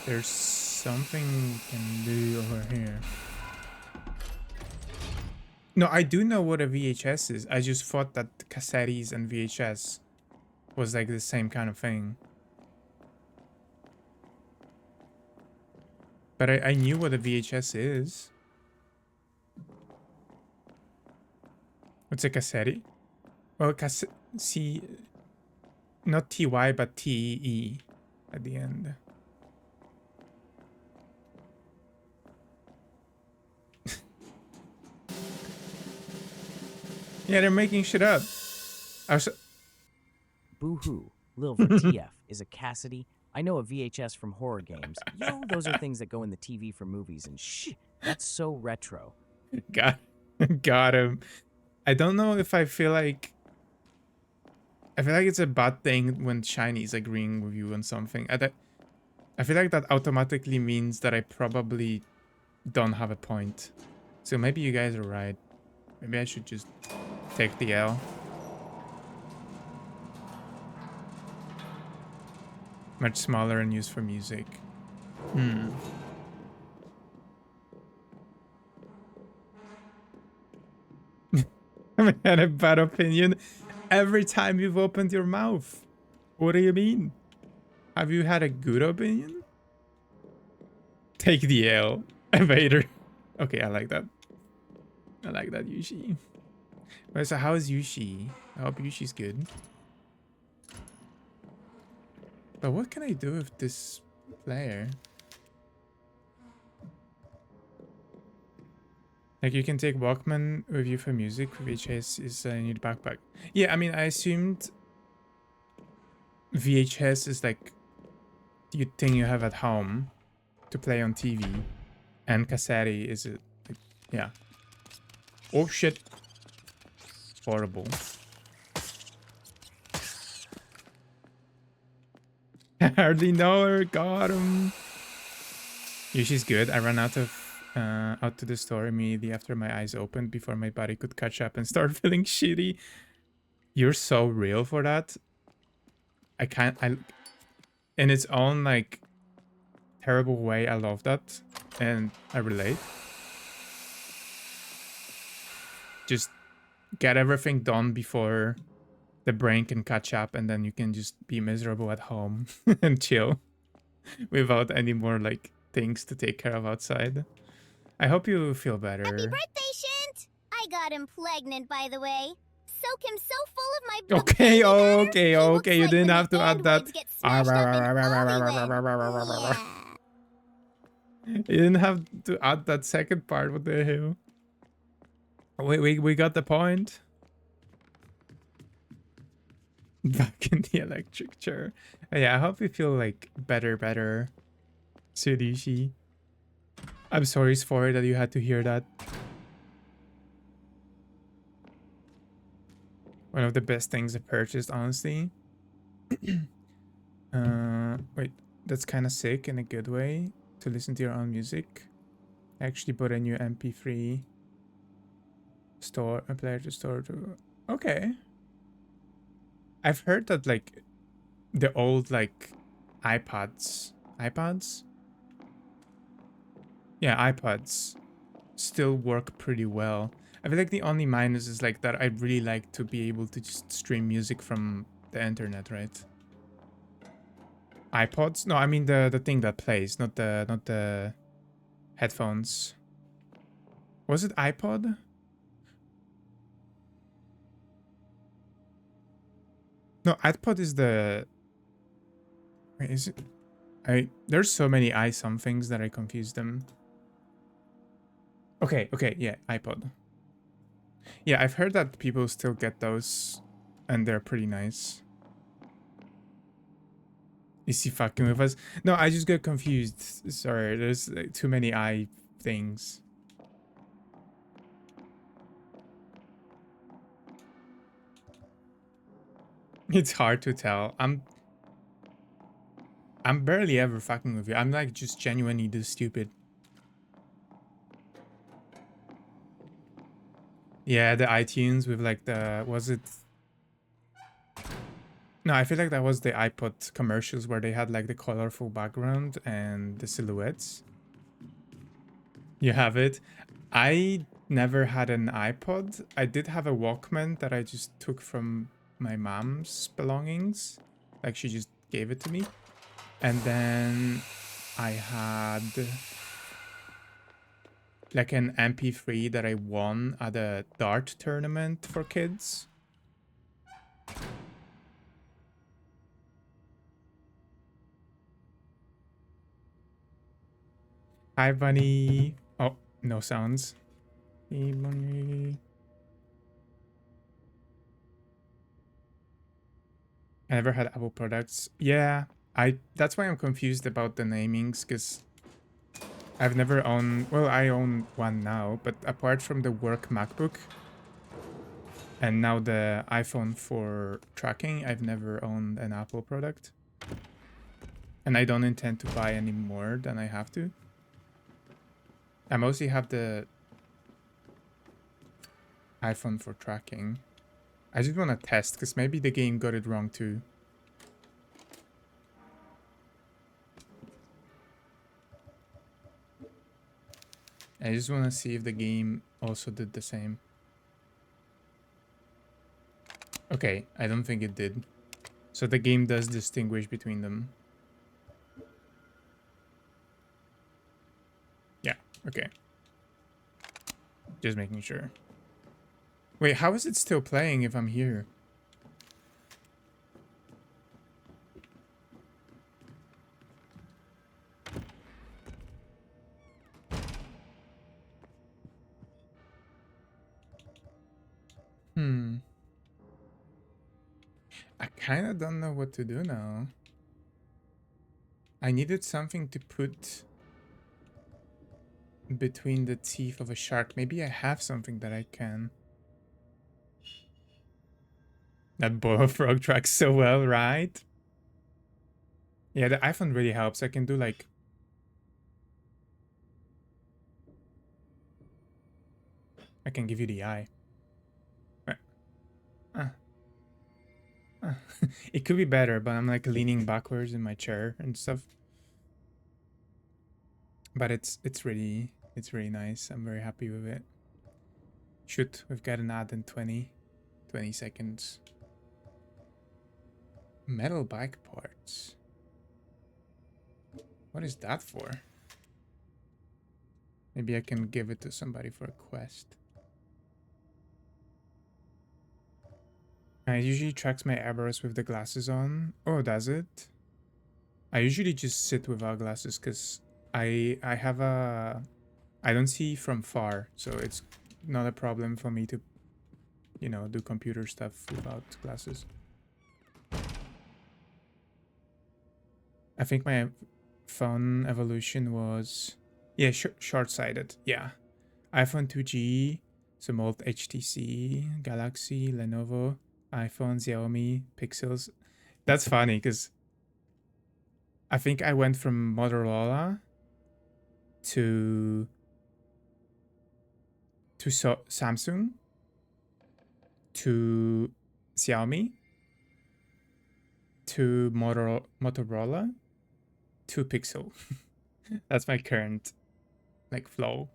There's something we can do over here. No, I do know what a VHS is. I just thought that cassettes and VHS was like the same kind of thing. But I knew what a VHS is. What's a cassette? Well, C, not TY, but TE at the end. Yeah, they're making shit up. Boo-hoo. Lilver TF is a Cassidy. I know a VHS from horror games. Yo, those are things that go in the TV for movies, and shh, that's so retro. Got him. I don't know if I feel like it's a bad thing when Shiny's agreeing with you on something. I feel like that automatically means that I probably don't have a point. So maybe you guys are right. Maybe I should just take the L. Much smaller and used for music. I haven't had a bad opinion every time you've opened your mouth. What do you mean? Have you had a good opinion? Take the L. Evader. Okay, I like that. I like that, Yushi. Wait, so how is Yushi? I hope Yushi's good. But what can I do with this player? Like, you can take Walkman with you for music. VHS is in your backpack. Yeah, I mean, I assumed VHS is like the thing you have at home to play on TV. And cassette is it? Like, yeah. Oh, shit. Horrible. Hardly know her. Got him. Yushi's good. I ran out to the store immediately after my eyes opened before my body could catch up and start feeling shitty. You're so real for that. in its own like terrible way. I love that, and I relate. Just get everything done before the brain can catch up, and then you can just be miserable at home and chill without any more like things to take care of outside. I hope you feel Happy better. birthday, Shint! I got him pregnant, by the way. Soak him so full of my Okay, baby matter, okay, he okay. looks You like didn't when have the to add that. androids get smashed up in Hollywood. Yeah. You didn't have to add that second part. What the hell? We got the point. Back in the electric chair. Yeah, I hope you feel like better. Sudishi. I'm sorry for it that you had to hear that. One of the best things I purchased, honestly. Wait, that's kind of sick in a good way to listen to your own music. I actually bought a new MP3 store, a player to store to. Okay. I've heard that like the old like iPads. Yeah, iPads still work pretty well. I feel like the only minus is like that I'd really like to be able to just stream music from the internet, right? iPods? No, I mean the thing that plays, not the headphones. Was it iPod? No, iPod is the. Wait, is it? There's so many i somethings that I confuse them. Okay, yeah, iPod. Yeah, I've heard that people still get those, and they're pretty nice. Is he fucking with us? No, I just got confused. Sorry, there's like, too many I things. It's hard to tell. I'm barely ever fucking with you. I'm like just genuinely this stupid. Yeah, the iTunes with like the was it? No, I feel like that was the iPod commercials where they had like the colorful background and the silhouettes. You have it. I never had an iPod. I did have a Walkman that I just took from my mom's belongings. Like she just gave it to me. And then I had like an MP3 that I won at a dart tournament for kids. Hi, Bunny. Oh, no sounds. Hey, Bunny. I never had Apple products. Yeah, that's why I'm confused about the namings, because I've never owned... Well, I own one now, but apart from the work MacBook and now the iPhone for tracking, I've never owned an Apple product. And I don't intend to buy any more than I have to. I mostly have the iPhone for tracking. I just want to test, because maybe the game got it wrong too. I just want to see if the game also did the same. Okay, I don't think it did. So the game does distinguish between them. Yeah, okay. Just making sure. Wait, how is it still playing if I'm here? I kind of don't know what to do now. I needed something to put between the teeth of a shark. Maybe I have something that I can. That boa frog tracks so well, right? Yeah, the iPhone really helps. I can do like... I can give you the eye. It could be better, but I'm like leaning backwards in my chair and stuff. But it's really nice. I'm very happy with it. Shoot, we've got an ad in 20 seconds. Metal bike parts. What is that for? Maybe I can give it to somebody for a quest. It usually tracks my arrows with the glasses on. Oh, does it? I usually just sit without glasses because I have a... I don't see from far, so it's not a problem for me to, you know, do computer stuff without glasses. I think my phone evolution was... Yeah, short-sighted. Yeah. iPhone 2G, some old HTC, Galaxy, Lenovo, iPhone, Xiaomi, Pixels. That's funny because I think I went from Motorola to Samsung to Xiaomi to Motorola to Pixel. That's my current like flow.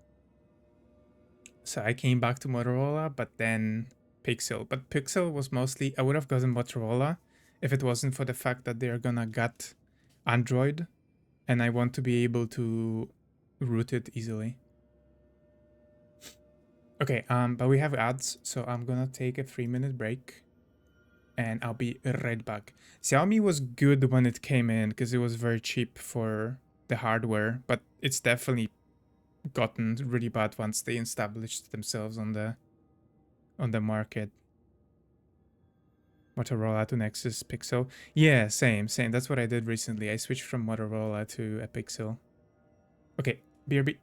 So I came back to Motorola, but then Pixel. But Pixel was mostly, I would have gotten Motorola if it wasn't for the fact that they're gonna gut Android and I want to be able to root it easily. Okay, but we have ads, so I'm gonna take a 3-minute break and I'll be right back. Xiaomi was good when it came in because it was very cheap for the hardware, but it's definitely gotten really bad once they established themselves on the market. Motorola to Nexus Pixel. Yeah, same. That's what I did recently. I switched from Motorola to a Pixel. Okay, BRB.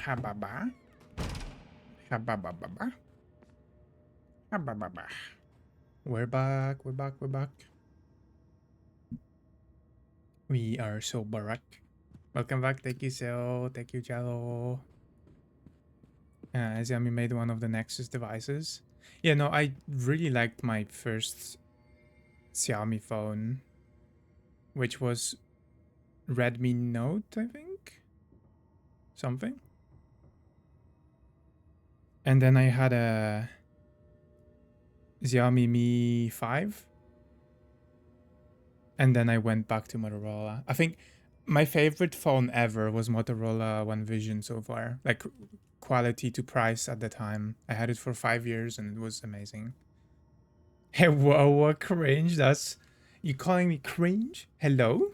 Hababa. Ha-ba-ba-ba-ba. Ha-ba-ba-ba. We're back, we're back, we're back. We are so barak. Welcome back, thank you, Seo. Thank you, Jello. Xiaomi made one of the Nexus devices. Yeah, no, I really liked my first Xiaomi phone, which was Redmi Note, I think? Something. And then I had a Xiaomi Mi 5. And then I went back to Motorola. I think my favorite phone ever was Motorola One Vision so far. Like quality to price at the time. I had it for 5 years and it was amazing. Hey, whoa, what cringe? That's you calling me cringe? Hello?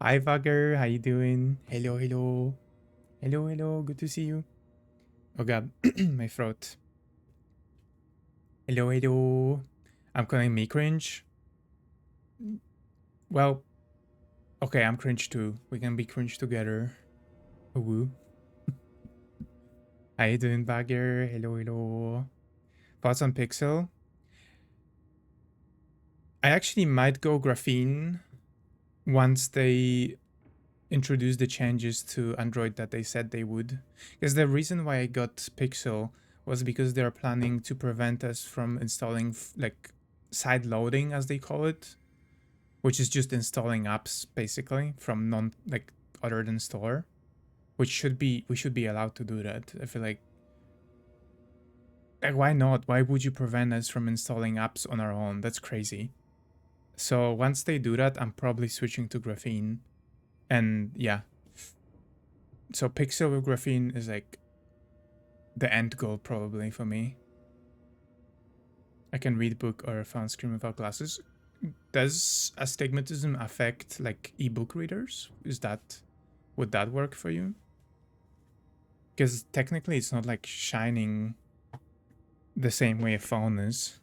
Hi Vagger, how you doing? Hello, hello. Hello, hello, good to see you. Oh god, my throat. Hello, hello. I'm calling me cringe. Well, okay, I'm cringe too. We can be cringe together. Woo. How you doing, Bagger? Hello, hello. Thoughts on Pixel? I actually might go graphene once they introduce the changes to Android that they said they would. Because the reason why I got Pixel was because they're planning to prevent us from installing like side loading, as they call it, which is just installing apps basically from like other than store, which we should be allowed to do that. I feel like why not? Why would you prevent us from installing apps on our own? That's crazy. So once they do that, I'm probably switching to graphene. And yeah. So Pixel with graphene is like the end goal probably for me. I can read book or phone screen without glasses. Does astigmatism affect like ebook readers? Would that work for you? Because technically it's not like shining the same way a phone is.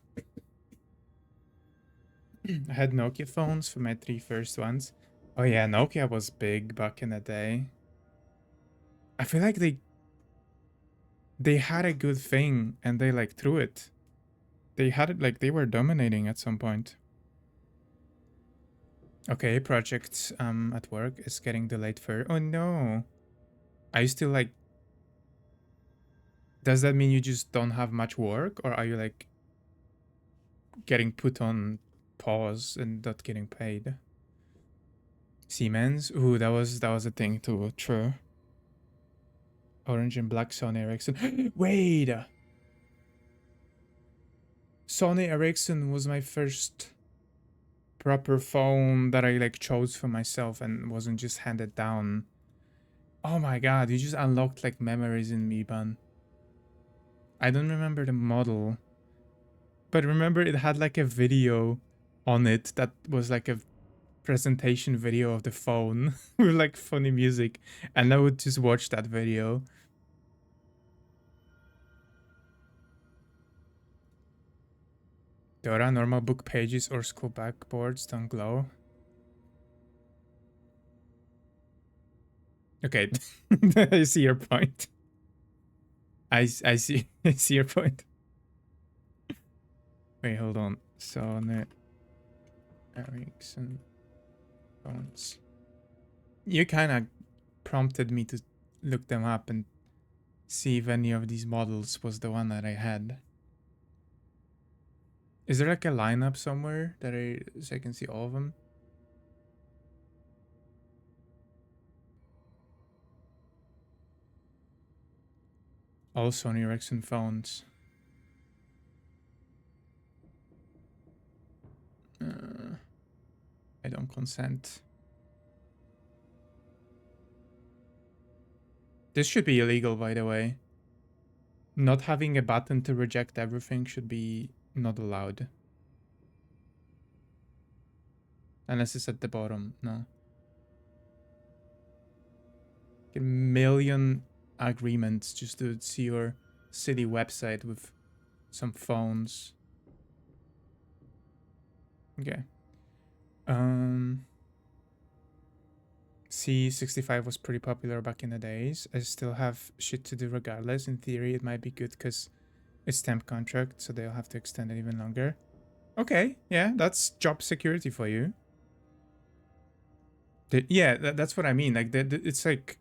I had Nokia phones for my 3 first ones. Oh yeah, Nokia was big back in the day. I feel like they had a good thing and they like threw it. They had it like they were dominating at some point. Okay, project at work is getting delayed for. Oh no. Are you still like, does that mean you just don't have much work, or are you like getting put on pause and not getting paid? Siemens? Ooh, that was a thing too, true. Orange and black Sony Ericsson. Wait! Sony Ericsson was my first proper phone that I like chose for myself and wasn't just handed down. Oh my god, you just unlocked like memories in me, Ban. I don't remember the model. But remember it had like a video on it that was like a presentation video of the phone with like funny music. And I would just watch that video. Dora, normal book pages or school backboards don't glow. Okay, I see your point. I see I see your point. Wait, hold on. Sony Ericsson phones. You kind of prompted me to look them up and see if any of these models was the one that I had. Is there like a lineup somewhere that so I can see all of them? All Sony Ericsson phones. I don't consent. This should be illegal, by the way. Not having a button to reject everything should be not allowed. Unless it's at the bottom, no. A million agreements just to see your city website with some phones. Okay. C65 was pretty popular back in the days. I still have shit to do regardless. In theory, it might be good because it's temp contract, so they'll have to extend it even longer. Okay, yeah, that's job security for you. Yeah, that's what I mean. Like, it's like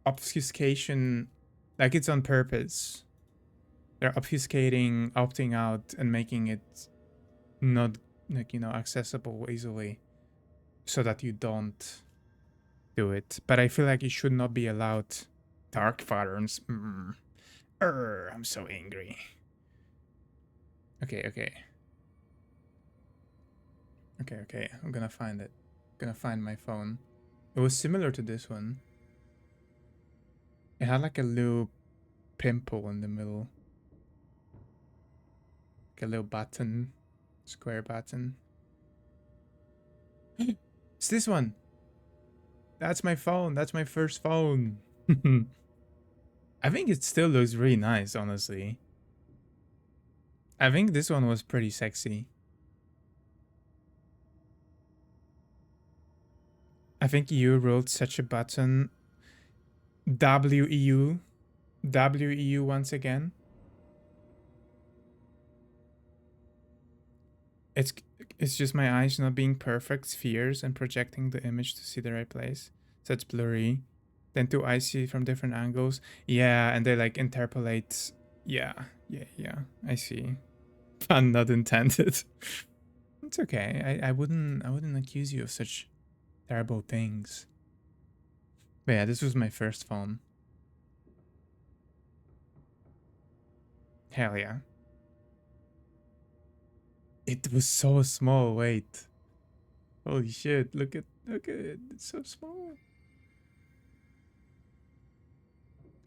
obfuscation, like it's on purpose. They're obfuscating opting out and making it not, like, you know, accessible easily so that you don't do it. But I feel like it should not be allowed. Dark patterns. I'm so angry. Okay. I'm gonna find it. Gonna find my phone. It was similar to this one. It had like a little pimple in the middle. Like a little button. Square button. It's this one. That's my phone. That's my first phone. I think it still looks really nice, honestly. I think this one was pretty sexy. I think you wrote such a button. WEU. WEU once again. It's just my eyes not being perfect spheres and projecting the image to see the right place. So it's blurry. Then two eyes see from different angles. Yeah, and they like interpolate. Yeah. I see. Pun not intended. It's okay. I wouldn't accuse you of such terrible things. But yeah, this was my first phone. Hell yeah. It was so small, wait. Holy shit, look at it. It's so small.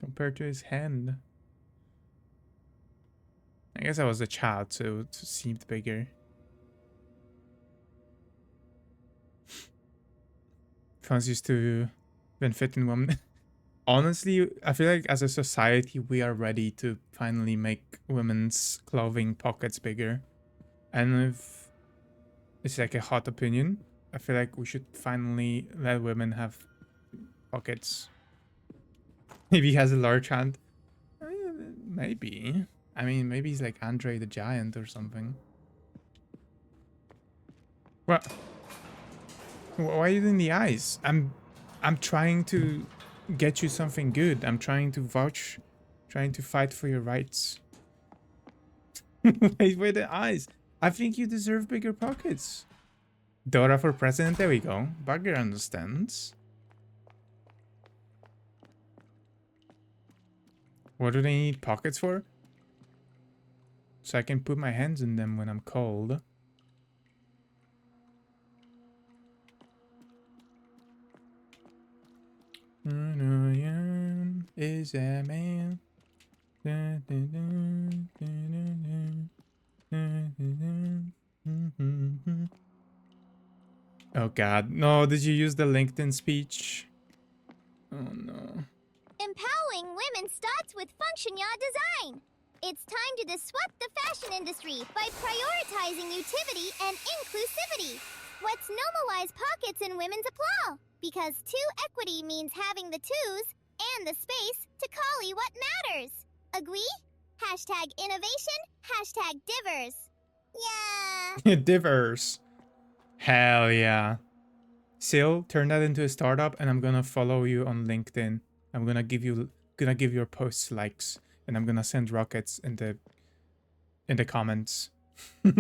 Compared to his hand. I guess I was a child, so it seemed bigger. Phones used to benefit in women. Honestly, I feel like as a society, we are ready to finally make women's clothing pockets bigger. And if it's like a hot opinion, I feel like we should finally let women have pockets. Maybe he has a large hand. Maybe. I mean, maybe he's like Andre the Giant or something. What? Why are you doing the eyes? I'm trying to get you something good. I'm trying to vouch, trying to fight for your rights. Wait, the eyes. I think you deserve bigger pockets. Dora for president. There we go. Bugger understands. What do they need pockets for? So I can put my hands in them when I'm cold. Is a man. Oh god, no, did you use the LinkedIn speech? Oh no. Empowering women starts with function yard design. It's time to disrupt the fashion industry by prioritizing utility and inclusivity. Let's normalize pockets in women's apparel, because two equity means having the twos and the space to call what matters. Agree? Hashtag innovation, hashtag divers. Yeah. Divers. Hell yeah. Sil, turn that into a startup and I'm gonna follow you on LinkedIn. I'm gonna give your posts likes and I'm gonna send rockets in the comments. I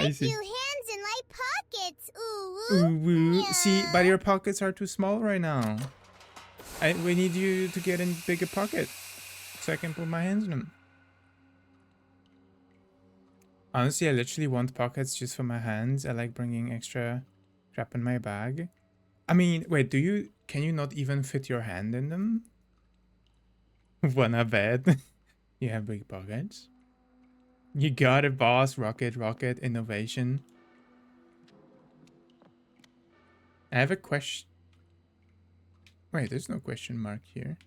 With see. you hands in like pockets. Ooh. Ooh, woo. Yeah. See, but your pockets are too small right now. We need you to get in bigger pocket so I can put my hands in them. Honestly, I literally want pockets just for my hands. I like bringing extra crap in my bag. I mean, wait, can you not even fit your hand in them? Wanna bet? You have big pockets. You got it, boss. Rocket, innovation. I have a question. Wait, there's no question mark here.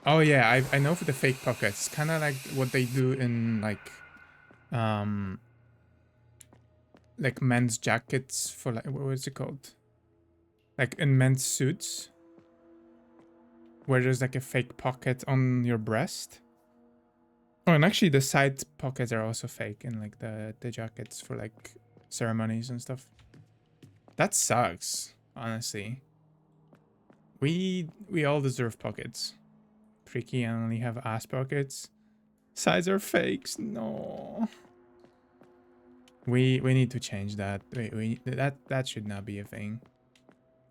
Oh yeah, I know for the fake pockets. It's kind of like what they do in like men's jackets for like what is it called? Like in men's suits, where there's like a fake pocket on your breast. Oh, and actually the side pockets are also fake in like the jackets for like ceremonies and stuff. That sucks, honestly. We all deserve pockets. Freaky and only have ass pockets. Sides are fakes. No. We need to change that. That should not be a thing.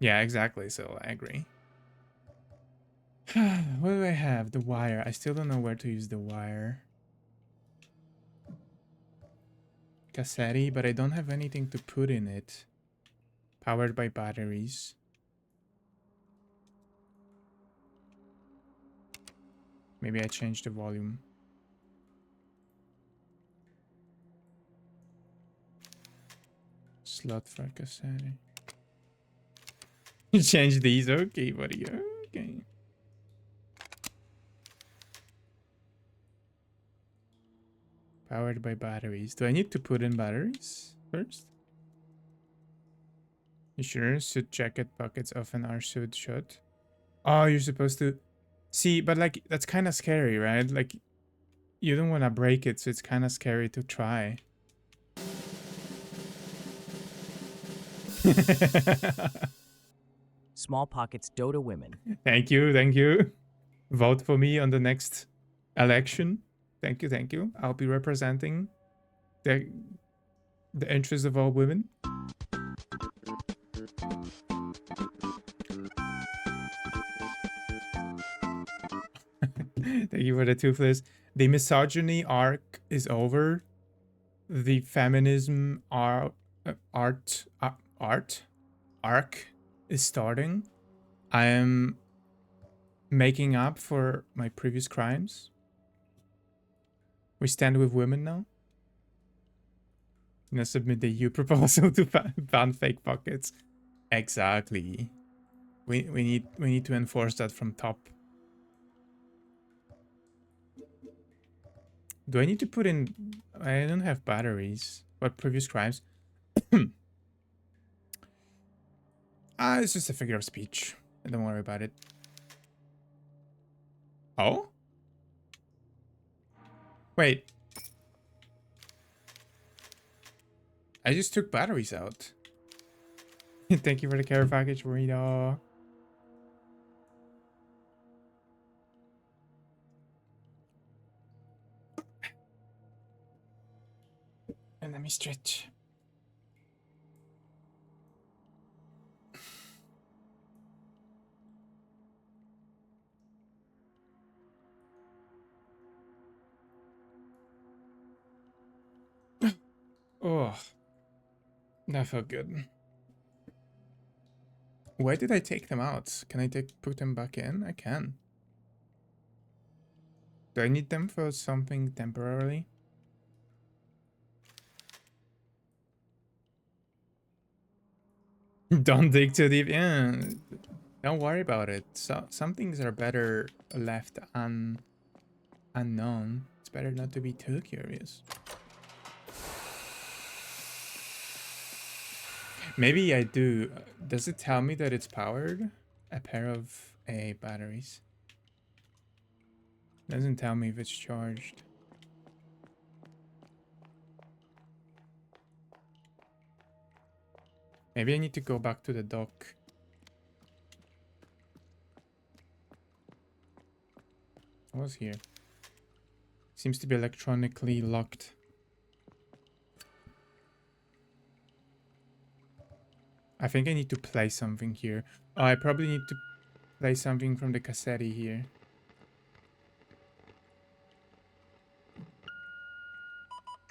Yeah, exactly. So I agree. What do I have? The wire. I still don't know where to use the wire. Cassette, but I don't have anything to put in it. Powered by batteries. Maybe I changed the volume. Slot for cassette. You change these? Okay, buddy. Okay. Powered by batteries. Do I need to put in batteries first? You sure? Suit jacket pockets often are sewed shut. Oh, you're supposed to... See, but like, that's kind of scary, right? Like, you don't want to break it, so it's kind of scary to try. Small pockets Dota women. Thank you, thank you. Vote for me on the next election. Thank you, thank you. I'll be representing the interests of all women. Thank you for the toothless. The misogyny arc is over. The feminism arc is starting. I am making up for my previous crimes. We stand with women now. Now submit the EU proposal to ban fake pockets. Exactly. We need to enforce that from top. Do I need to put in... I don't have batteries. What previous crimes? It's just a figure of speech. Don't worry about it. Oh? Wait. I just took batteries out. Thank you for the care package, Burrito. And let me stretch. Oh, that felt good. Why did I take them out? Can I put them back in? I can. Do I need them for something temporarily? Don't dig too deep. Yeah, don't worry about it. Some things are better left unknown. It's better not to be too curious. Maybe I do. Does it tell me that it's powered? A pair of batteries. Doesn't tell me if it's charged. Maybe I need to go back to the dock. What was here? Seems to be electronically locked. I think I need to play something here. Oh, I probably need to play something from the cassette here.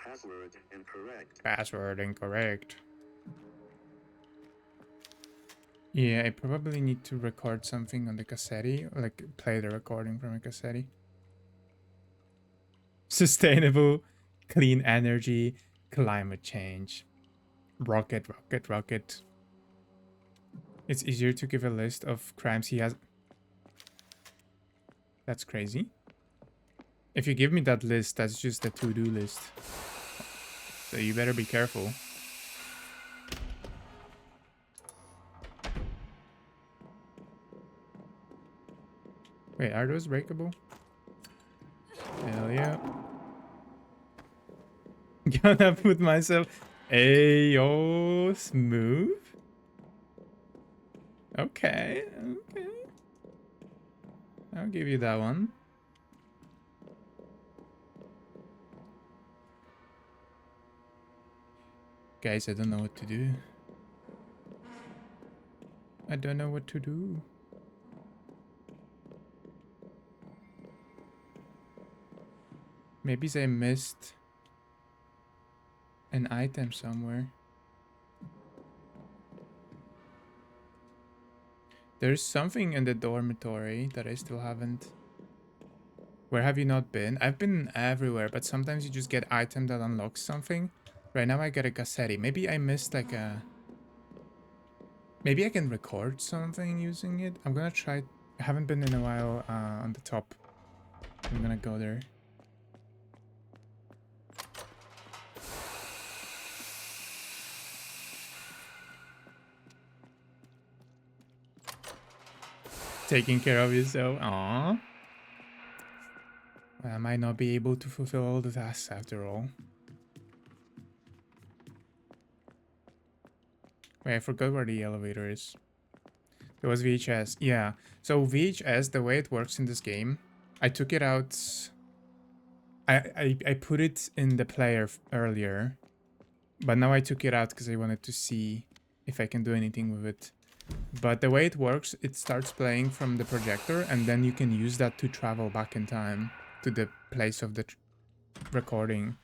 Password incorrect. Password incorrect. Yeah, I probably need to record something on the cassette, or like play the recording from a cassette. Sustainable, clean energy, climate change. Rocket, rocket, rocket. It's easier to give a list of crimes he has. That's crazy. If you give me that list, that's just a to-do list. So you better be careful. Wait, are those breakable? Hell yeah. Gonna put myself... Ayo, smooth. Okay, okay. I'll give you that one. Guys, I don't know what to do. I don't know what to do. Maybe they missed an item somewhere. There's something in the dormitory that I still haven't. Where have you not been? I've been everywhere, but sometimes you just get item that unlocks something. Right now I got a Gassetti. Maybe I missed like a... Maybe I can record something using it. I'm gonna try. I haven't been in a while on the top. I'm gonna go there. Taking care of yourself. Aww. Well, I might not be able to fulfill all the tasks after all. Wait, I forgot where the elevator is. There was VHS. Yeah. So VHS, the way it works in this game, I took it out. I put it in the player earlier, but now I took it out because I wanted to see if I can do anything with it. But the way it works, it starts playing from the projector, and then you can use that to travel back in time to the place of the recording.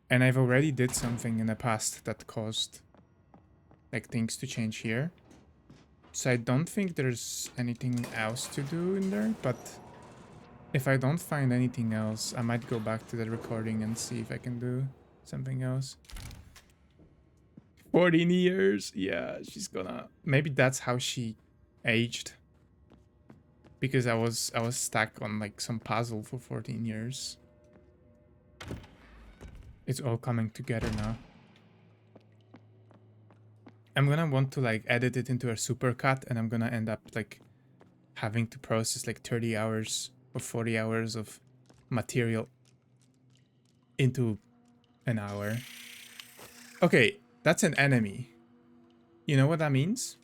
And I've already did something in the past that caused like things to change here. So I don't think there's anything else to do in there, but if I don't find anything else, I might go back to the recording and see if I can do something else. 14 years. Yeah, she's gonna... Maybe that's how she aged. Because I was stuck on like some puzzle for 14 years. It's all coming together now. I'm gonna want to like edit it into a supercut, and I'm gonna end up like having to process like 30 hours or 40 hours of material into an hour. Okay, that's an enemy. You know what that means?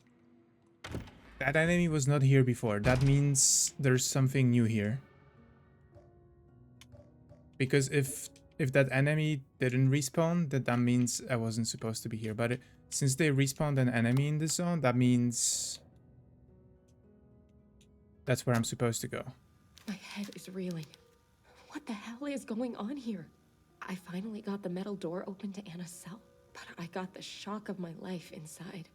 That enemy was not here before. That means there's something new here. Because if that enemy didn't respawn, that means I wasn't supposed to be here. But since they respawned an enemy in this zone, that means that's where I'm supposed to go. My head is reeling. What the hell is going on here? I finally got the metal door open to Anna's cell, but I got the shock of my life inside.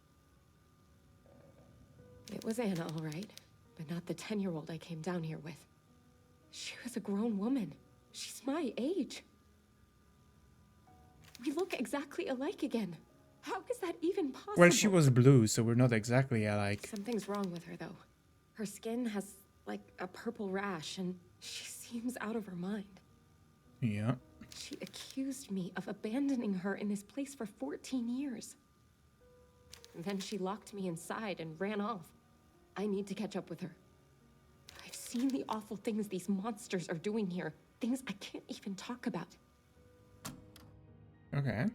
It was Anna, all right, but not the 10-year-old I came down here with. She was a grown woman. She's my age. We look exactly alike again. How is that even possible? Well, she was blue, so we're not exactly alike. Something's wrong with her, though. Her skin has, like, a purple rash, and she seems out of her mind. Yeah. She accused me of abandoning her in this place for 14 years. And then she locked me inside and ran off. I need to catch up with her. I've seen the awful things these monsters are doing here. Things I can't even talk about. Okay.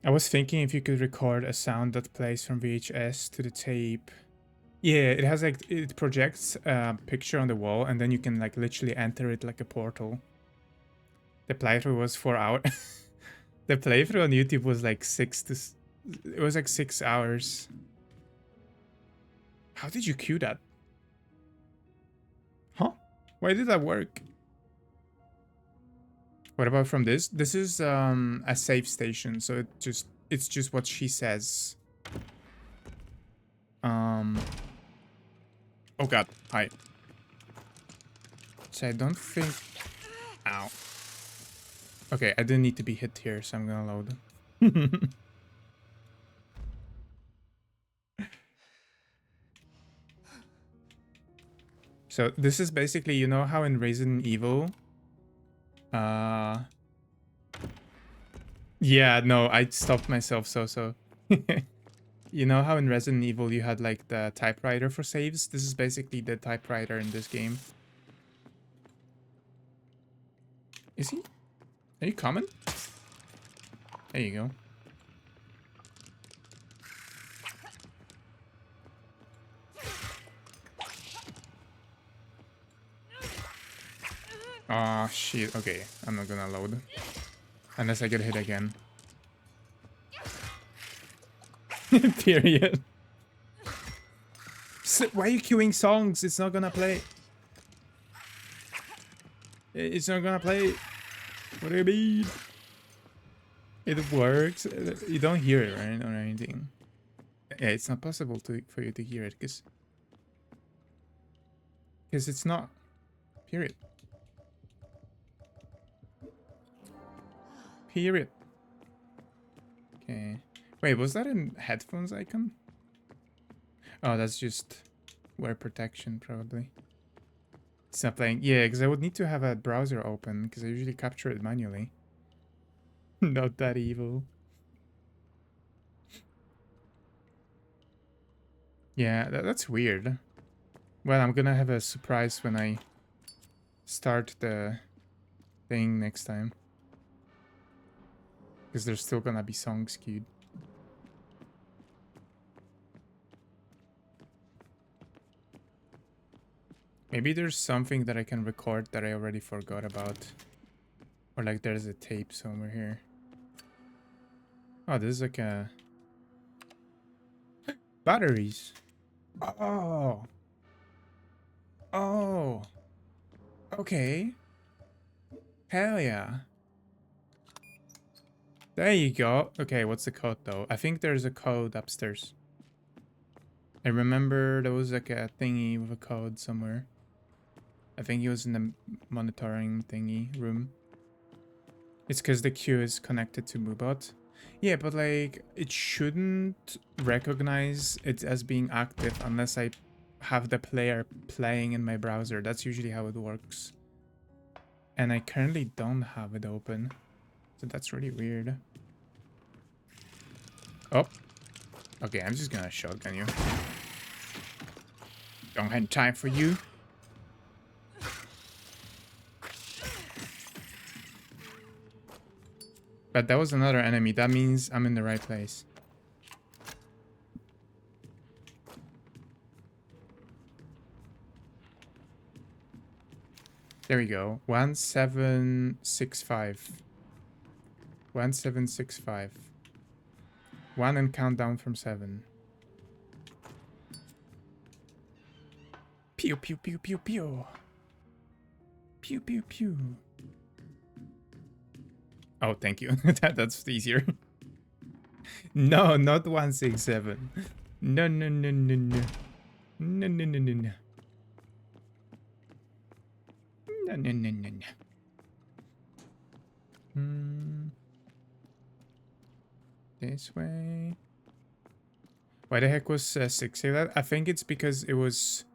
I was thinking if you could record a sound that plays from VHS to the tape. Yeah, it has like, it projects a picture on the wall, and then you can like literally enter it like a portal. The playthrough was 4 hours. The playthrough on YouTube was like 6 hours. How did you cue that? Huh? Why did that work? What about from this? This is a save station, so it's just what she says. Oh god, hi. So I don't think... Ow. Okay, I didn't need to be hit here, so I'm gonna load. So this is basically, you know how in Resident Evil, yeah, no, I stopped myself. So. You know how in Resident Evil you had like the typewriter for saves? This is basically the typewriter in this game. Is he? Are you coming? There you go. Oh shit, okay. I'm not gonna load. Unless I get hit again. Period. Why are you queuing songs? It's not gonna play. It's not gonna play. What do you mean? It works. You don't hear it, right? Or anything. Yeah, it's not possible for you to hear it, because it's not. Period. Period. Okay. Wait, was that a headphones icon? Oh, that's just wear protection, probably. It's not playing. Yeah, because I would need to have a browser open, because I usually capture it manually. Not that evil. Yeah, that's weird. Well, I'm gonna have a surprise when I start the thing next time. Because there's still gonna be songs queued. Maybe there's something that I can record that I already forgot about. Or like there's a tape somewhere here. Oh, this is like a... Batteries. Oh. Oh. Okay. Hell yeah. There you go. Okay, what's the code though? I think there's a code upstairs. I remember there was like a thingy with a code somewhere. I think it was in the monitoring thingy room. It's because the queue is connected to Moobot. Yeah, but like it shouldn't recognize it as being active unless I have the player playing in my browser. That's usually how it works. And I currently don't have it open. So that's really weird. Oh. Okay, I'm just gonna shotgun you. Don't have time for you. But that was another enemy. That means I'm in the right place. There we go. 1765. 1765. 1 and count down from 7. Pew pew pew pew pew. Pew pew pew. Oh, thank you. That's easier. No, not 167. No, no, no, no, no. No, no, no, no, no. No, no, no, no, no. This way. Why the heck was 6 say that? I think it's because it was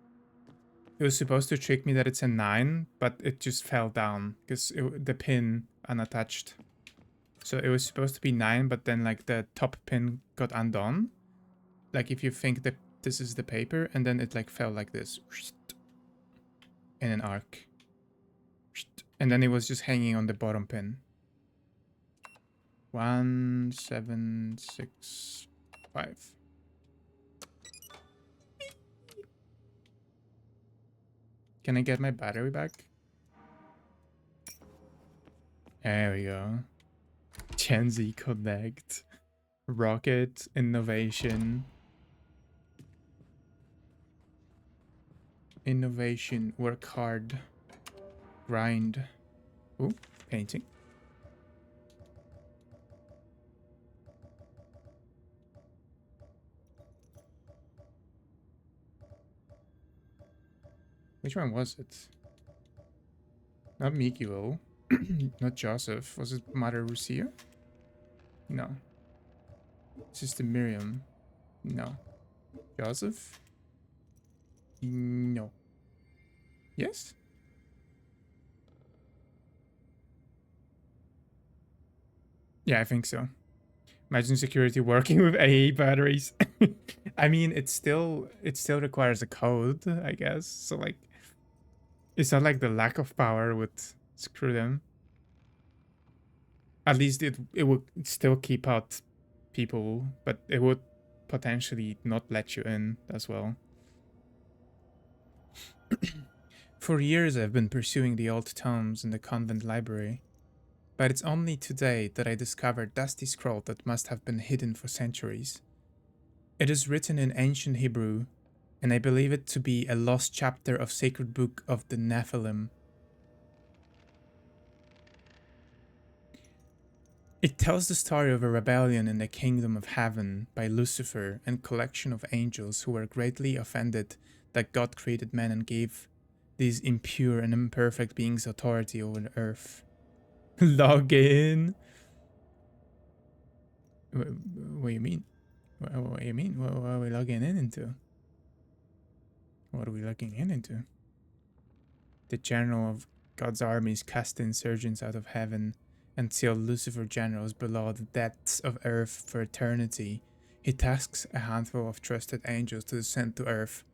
supposed to trick me that it's a 9, but it just fell down because the pin unattached. So it was supposed to be 9, but then like the top pin got undone. Like if you think that this is the paper, and then it like fell like this in an arc. And then it was just hanging on the bottom pin. 1765. Can I get my battery back? There we go. Gen Z Connect. Rocket Innovation. Innovation. Work hard. Grind. Ooh, painting. Which one was it? Not Mikio. Not Joseph. Was it Mother Lucia? No. Sister Miriam. No. Joseph? No. Yes? Yeah, I think so. Imagine security working with AA batteries. I mean, it still requires a code, I guess. So like, it's not like the lack of power would screw them. At least it would still keep out people, but it would potentially not let you in as well. For years I've been pursuing the old tomes in the convent library, but it's only today that I discovered dusty scroll that must have been hidden for centuries. It is written in ancient Hebrew, and I believe it to be a lost chapter of sacred book of the Nephilim. It tells the story of a rebellion in the kingdom of heaven by Lucifer and collection of angels who were greatly offended that God created man and gave these impure and imperfect beings authority over the earth. Log in. What do you mean? What do you mean? What are we logging in into? What are we logging in into? The general of God's armies cast insurgents out of heaven and sealed Lucifer generals below the depths of earth for eternity. He tasks a handful of trusted angels to descend to earth,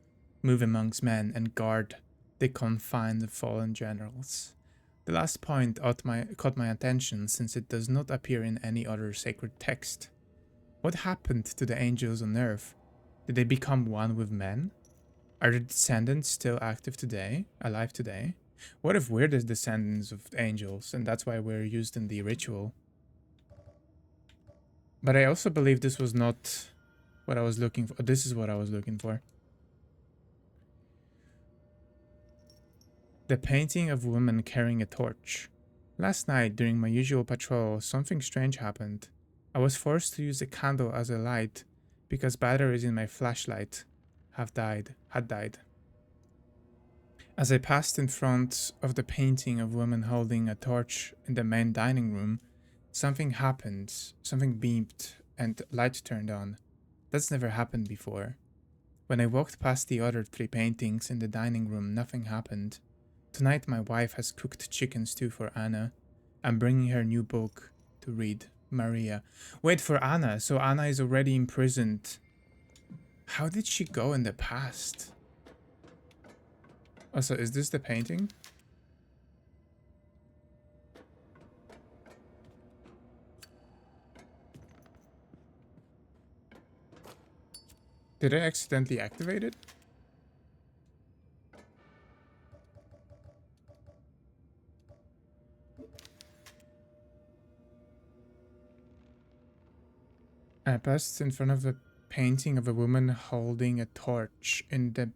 move amongst men, and guard the confined fallen generals. The last point caught my attention since it does not appear in any other sacred text. What happened to the angels on earth? Did they become one with men? Are the descendants still active today, alive today? What if we're the descendants of angels and that's why we're used in the ritual? But I also believe this was not what I was looking for. This is what I was looking for. The painting of women carrying a torch. Last night, during my usual patrol, something strange happened. I was forced to use a candle as a light because batteries in my flashlight had died. As I passed in front of the painting of women holding a torch in the main dining room, something happened. Something beeped and light turned on. That's never happened before. When I walked past the other 3 paintings in the dining room, nothing happened. Tonight my wife has cooked chicken stew for Anna. I'm bringing her new book to read, Maria. Wait, for Anna, so Anna is already imprisoned. How did she go in the past? Also, is this the painting? Did I accidentally activate it? I passed in front of the painting of a woman holding a torch in the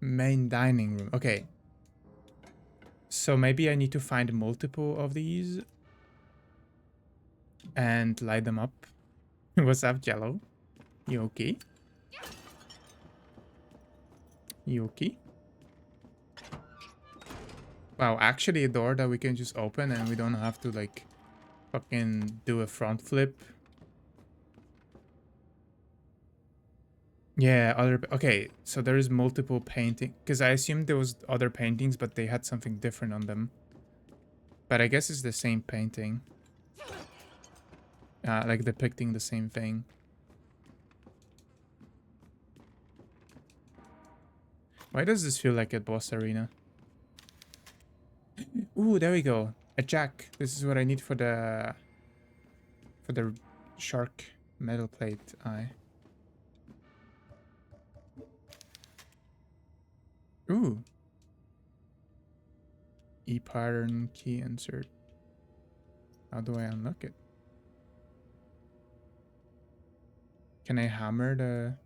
main dining room. Okay. So maybe I need to find multiple of these and light them up. What's up, Jello? You okay? You okay? Wow, actually a door that we can just open and we don't have to like fucking do a front flip. Yeah, okay, so there is multiple painting because I assumed there was other paintings, but they had something different on them. But I guess it's the same painting. Like depicting the same thing. Why does this feel like a boss arena? Ooh, there we go. A jack. This is what I need for the shark metal plate eye. Ooh. E-pattern key insert. How do I unlock it? Can I hammer the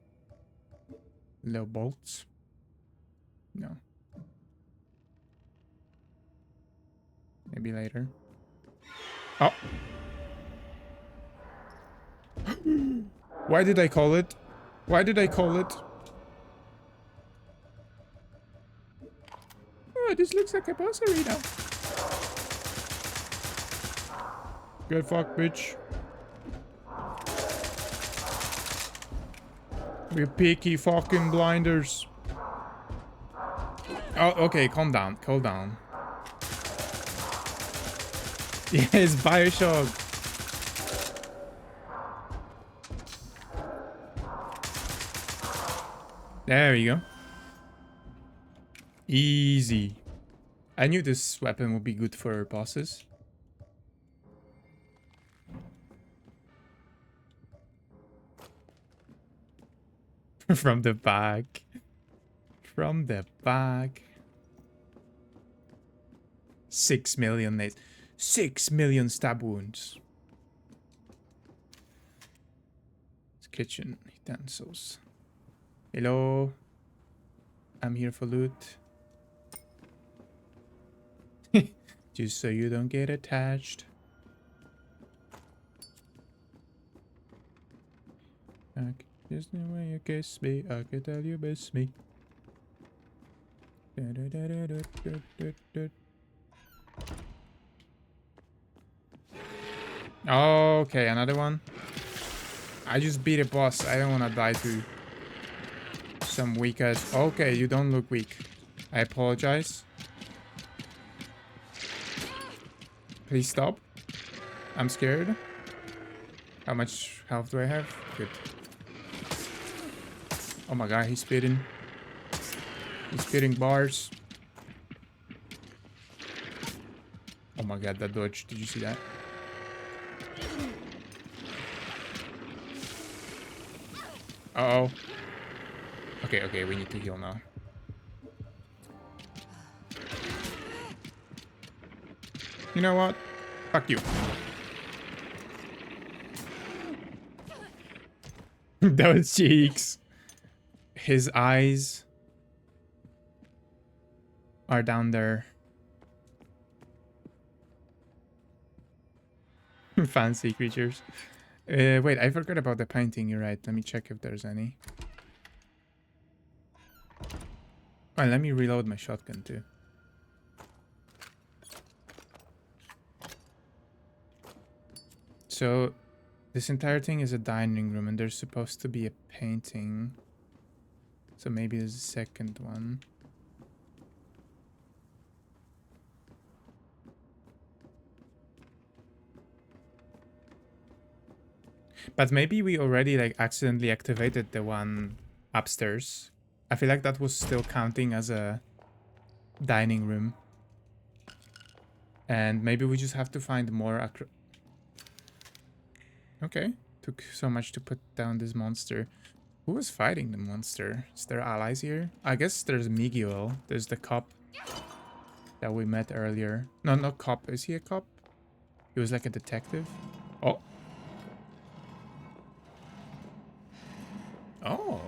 little bolts? No. Maybe later. Oh. Why did I call it? Why did I call it? Oh, this looks like a boss arena. Get fucked, bitch. We're picky fucking blinders. Oh, okay, calm down, calm down. Yeah, it's Bioshock. There you go. Easy. I knew this weapon would be good for bosses. From the back. From the back. 6 million nades. 6 million stab wounds. It's kitchen utensils. Hello. I'm here for loot. Just so you don't get attached. Just the way you kiss me, I can tell you miss me. Okay, another one. I just beat a boss. I don't want to die to some weak ass. Okay, you don't look weak. I apologize. Please stop. I'm scared. How much health do I have? Good. Oh my god, he's spitting. He's spitting bars. Oh my god, that dodge. Did you see that? Uh-oh. Okay, okay, we need to heal now. You know what? Fuck you. Those cheeks. His eyes are down there. Fancy creatures. Wait, I forgot about the painting. You're right. Let me check if there's any. Oh, let me reload my shotgun too. So, this entire thing is a dining room, and there's supposed to be a painting. So maybe there's a second one. But maybe we already like accidentally activated the one upstairs. I feel like that was still counting as a dining room. And maybe we just have to find more. Okay, took so much to put down this monster. Who was fighting the monster? Is there allies here? I guess there's Miguel. There's the cop that we met earlier. No, not cop. Is he a cop? He was like a detective. Oh. Oh.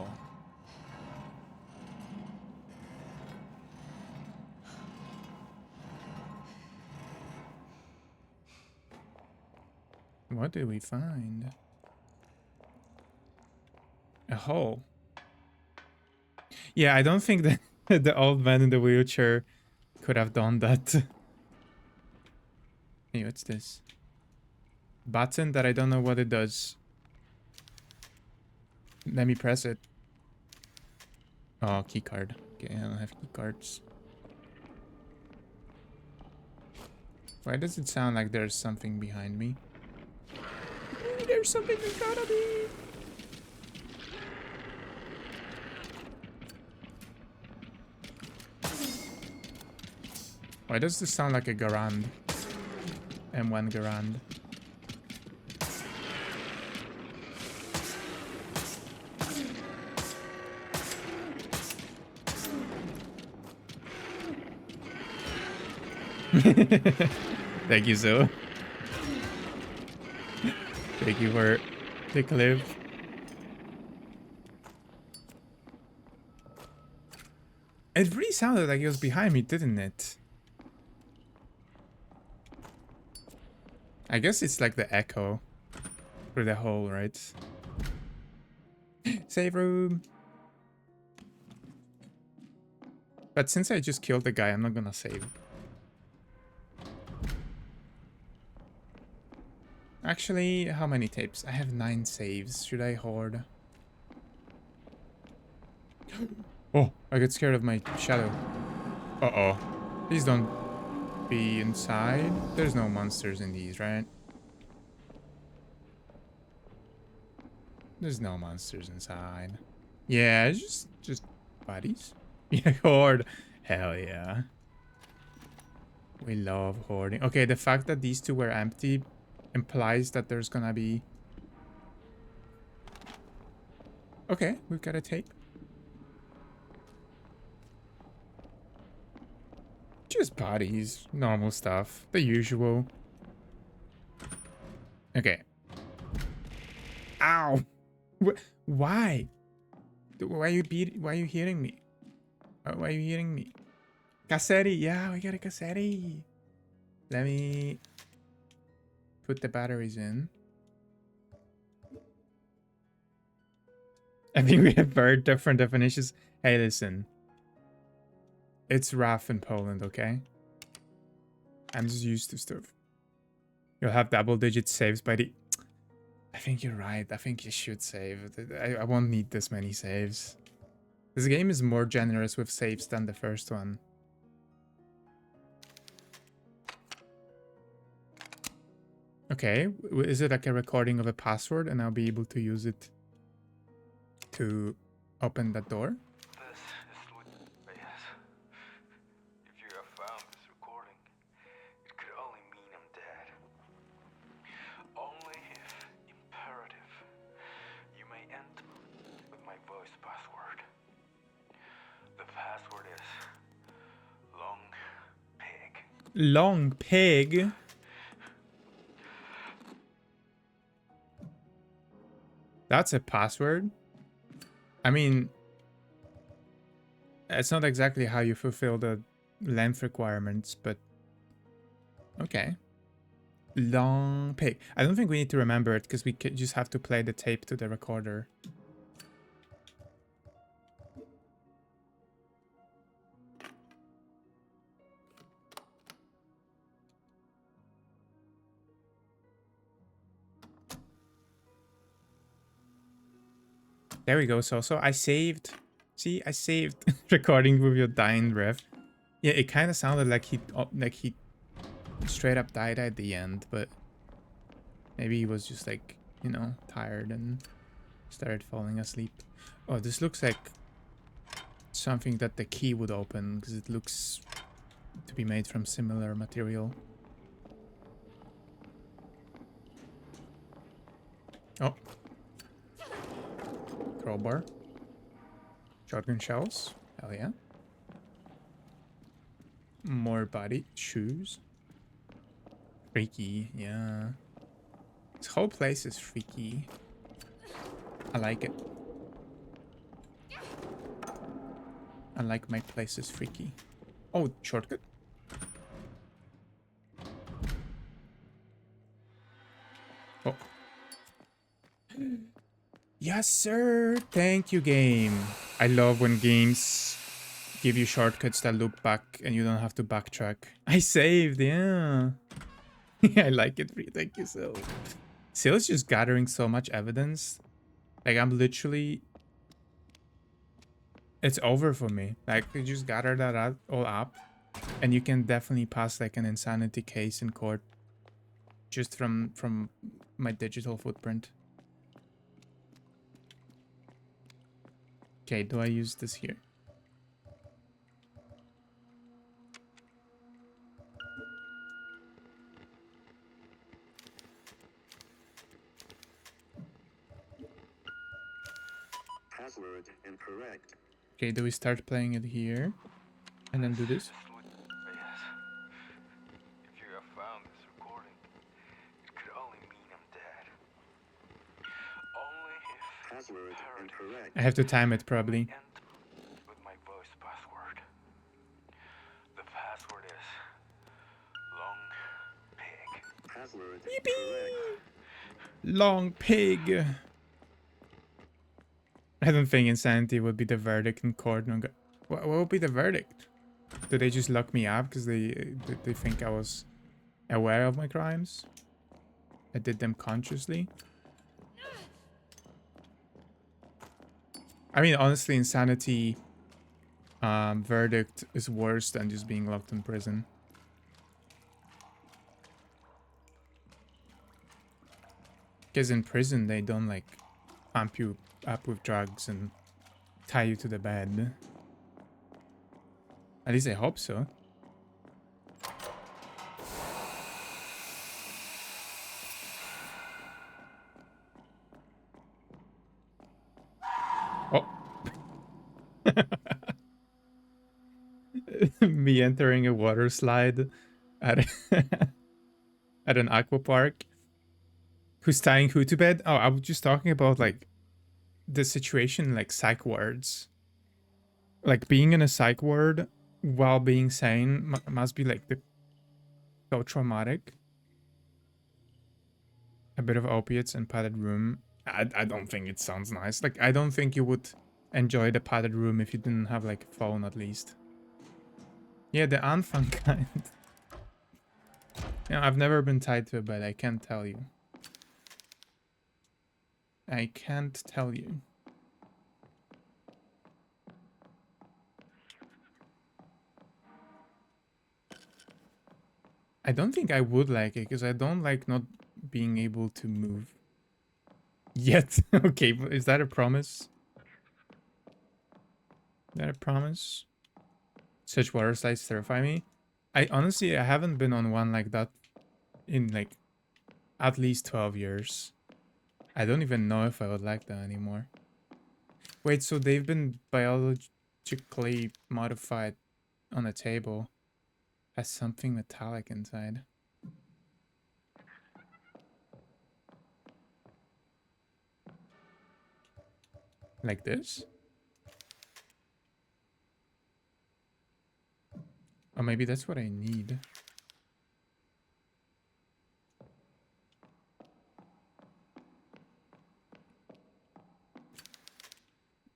What did we find? A hole. Yeah, I don't think that the old man in the wheelchair could have done that. Hey, what's this? Button that I don't know what it does. Let me press it. Oh, key card. Okay, I don't have key cards. Why does it sound like there's something behind me? There's something in front of me. Why does this sound like a Garand? M1 Garand. Thank you, Zoe. Thank you for the clip. It really sounded like it was behind me, didn't it? I guess it's like the echo through the hole, right? Save room. But since I just killed the guy, I'm not gonna save. Actually, how many tapes? I have 9 saves. Should I hoard? Oh, I get scared of my shadow. Uh-oh. Please don't be inside. There's no monsters in these, right? There's no monsters inside. Yeah, it's just bodies. Yeah, horde. Hell yeah. We love hoarding. Okay, the fact that these two were empty implies that there's gonna be... Okay, we've got a tape. Just bodies, normal stuff, the usual. Okay. Ow! Why? Why are you hitting me? Why are you hitting me? Cassetti! Yeah, we got a cassetti! Let me put the batteries in. I think we have very different definitions. Hey, listen. It's rough in Poland, okay? I'm just used to stuff. You'll have double-digit saves by the... I think you're right. I think you should save. I won't need this many saves. This game is more generous with saves than the first one. Okay, is it like a recording of a password and I'll be able to use it to open that door? If you have found this recording, it could only mean I'm dead. Only if imperative, you may enter with my voice password. The password is Long Pig. Long Pig? That's a password? I mean, it's not exactly how you fulfill the length requirements, but okay. Long Pig. I don't think we need to remember it because we just have to play the tape to the recorder. There we go. So I saved. See, I saved recording with your dying breath. Yeah, it kind of sounded like he straight up died at the end, but maybe he was just like, you know, tired and started falling asleep. Oh, this looks like something that the key would open because it looks to be made from similar material. Oh. Crowbar. Shotgun shells. Hell yeah. More body. Shoes. Freaky. Yeah. This whole place is freaky. I like it. I like my places freaky. Oh, shortcut. Oh. Yes, sir. Thank you, game. I love when games give you shortcuts that loop back and you don't have to backtrack. I saved, yeah. I like it. Thank you, Sil. Sil is just gathering so much evidence. Like, I'm literally... It's over for me. Like, you just gather that all up. And you can definitely pass, like, an insanity case in court. Just from my digital footprint. Okay, do I use this here? Password incorrect. Okay, do we start playing it here? And then do this? If you have found this recording, it could only mean I'm dead. Only if Password incorrect. I have to time it probably. with my voice password. The password is Long Pig. Password incorrect. Long Pig. I don't think insanity would be the verdict in court. No, what would be the verdict? Do they just lock me up because they think I was aware of my crimes? I did them consciously? I mean, honestly, insanity verdict is worse than just being locked in prison. Because in prison they don't like pump you up with drugs and tie you to the bed. At least I hope so. Oh. Me entering a water slide at at an aqua park. Who's tying who to bed? Oh, I was just talking about like the situation like psych wards. Like being in a psych ward while being sane must be like so traumatic. A bit of opiates and padded room. I don't think it sounds nice. Like I don't think you would enjoy the padded room if you didn't have like a phone at least. Yeah, the unfun kind. Yeah, I've never been tied to a bed, I can't tell you. I can't tell you. I don't think I would like it because I don't like not being able to move. Yet. Okay, but is that a promise? Is that a promise? Such water slides terrify me. I haven't been on one like that in like at least 12 years. I don't even know if I would like that anymore. Wait, so they've been biologically modified on a table. Has something metallic inside. Like this? Or maybe that's what I need.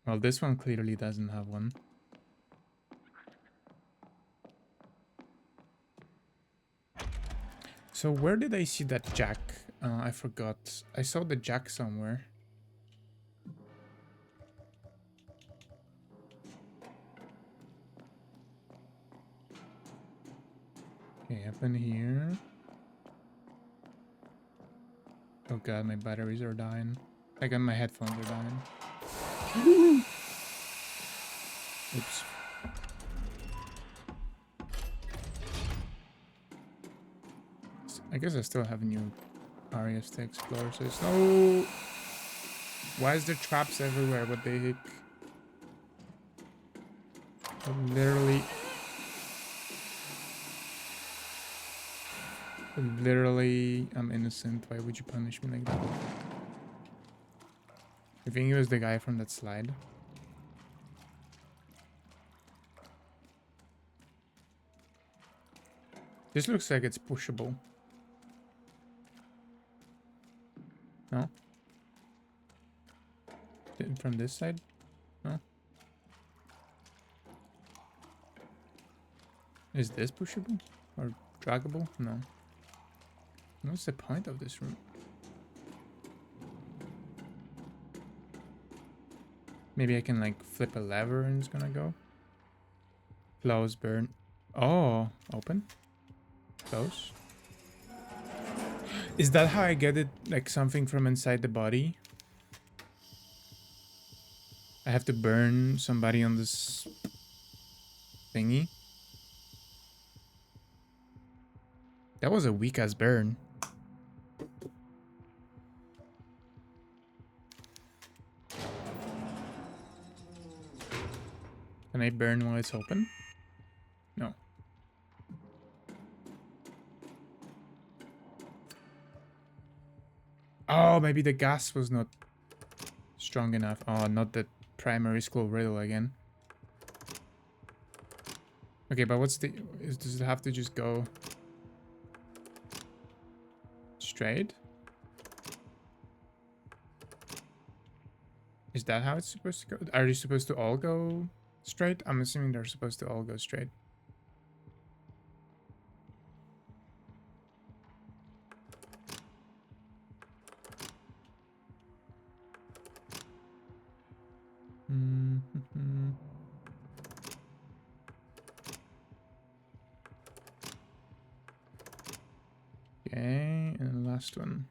Well, this one clearly doesn't have one. So where did I see that jack? I forgot. I saw the jack somewhere. Okay, up in here. Oh god, my batteries are dying. Like, my headphones are dying. Oops. I guess I still have new areas to explore, so it's no... Why is there traps everywhere? What the heck? Literally, I'm innocent. Why would you punish me like that? I think he was the guy from that slide. This looks like it's pushable. No? From this side? No? Is this pushable? Or draggable? No. What's the point of this room? Maybe I can like flip a lever and it's gonna go. Close, burn. Oh, open. Close. Is that how I get it? Like something from inside the body? I have to burn somebody on this thingy. That was a weak ass burn. Can I burn while it's open? No. Oh, maybe the gas was not strong enough. Oh, not the primary school riddle again. Okay, but what's the... does it have to just go straight? Is that how it's supposed to go? Are you supposed to all go straight? I'm assuming they're supposed to all go straight. Okay, and the last one.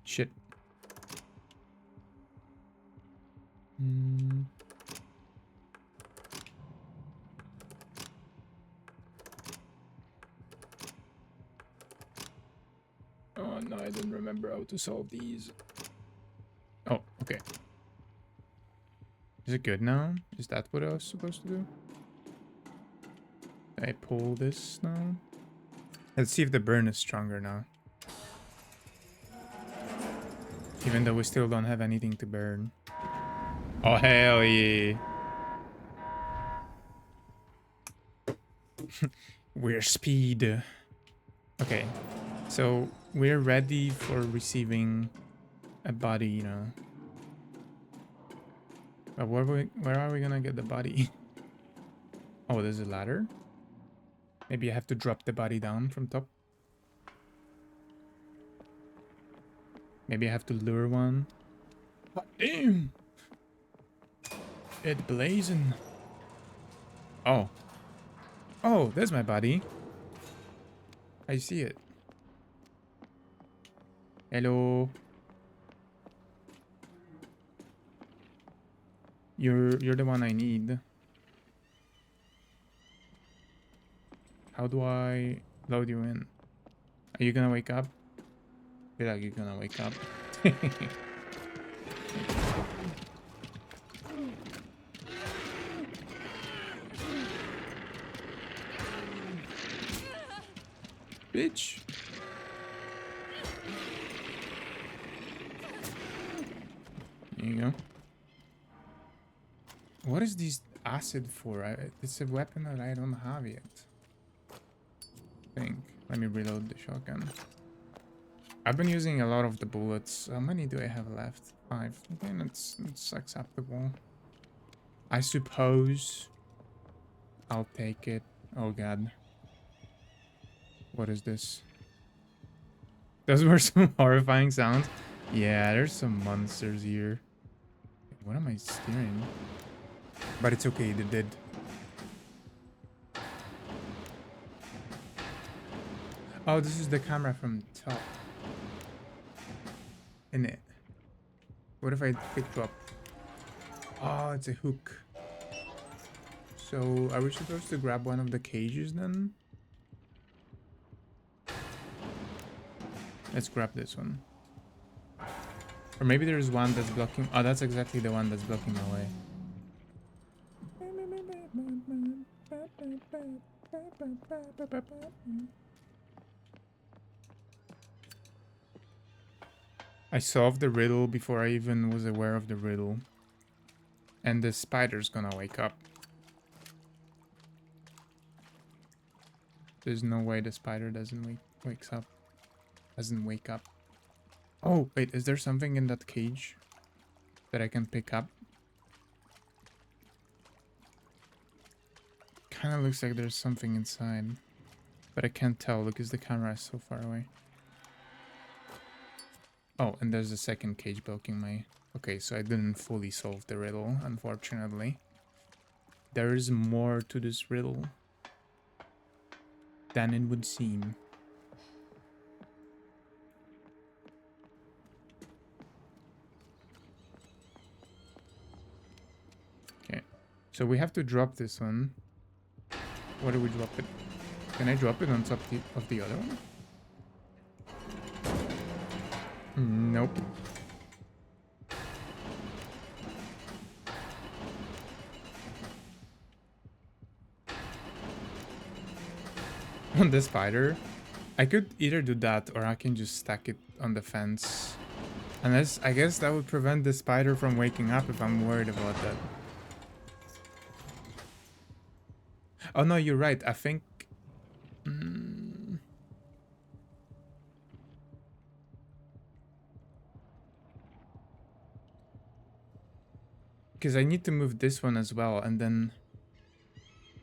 Shit. Hmm. Oh no, I don't remember how to solve these. Oh, okay. Is it good now? Is that what I was supposed to do? I pull this now? Let's see if the burn is stronger now. Even though we still don't have anything to burn. Oh, hell yeah. We're speed. Okay, so we're ready for receiving a body, you know. But where are we gonna get the body? Oh, there's a ladder? Maybe I have to drop the body down from top. Maybe I have to lure one. Oh, damn! It blazing. Oh. Oh, there's my body. I see it. Hello. You're the one I need. How do I load you in? Are you gonna wake up? I feel like you're gonna wake up. Bitch. There you go. What is this acid for? It's a weapon that I don't have yet. I think. Let me reload the shotgun. I've been using a lot of the bullets. How many do I have left? 5. Okay, that's acceptable. I suppose I'll take it. Oh god. What is this? Those were some horrifying sounds. Yeah, there's some monsters here. What am I steering? But it's okay, they did. Oh, this is the camera from top. In it. What if I pick up? Oh, it's a hook. So, are we supposed to grab one of the cages then? Let's grab this one. Or maybe there's one that's blocking. Oh, that's exactly the one that's blocking my way. I solved the riddle before I even was aware of the riddle. And the spider's gonna wake up. There's no way the spider doesn't wakes up. Doesn't wake up. Oh, wait, is there something in that cage that I can pick up? Kinda looks like there's something inside. But I can't tell because the camera is so far away. Oh, and there's a second cage blocking my... Okay, so I didn't fully solve the riddle, unfortunately. There is more to this riddle than it would seem. Okay, so we have to drop this one. Where do we drop it? Can I drop it on top of the other one? Nope. On the spider? I could either do that or I can just stack it on the fence. Unless, I guess that would prevent the spider from waking up if I'm worried about that. Oh no, you're right. I think... Because I need to move this one as well, and then...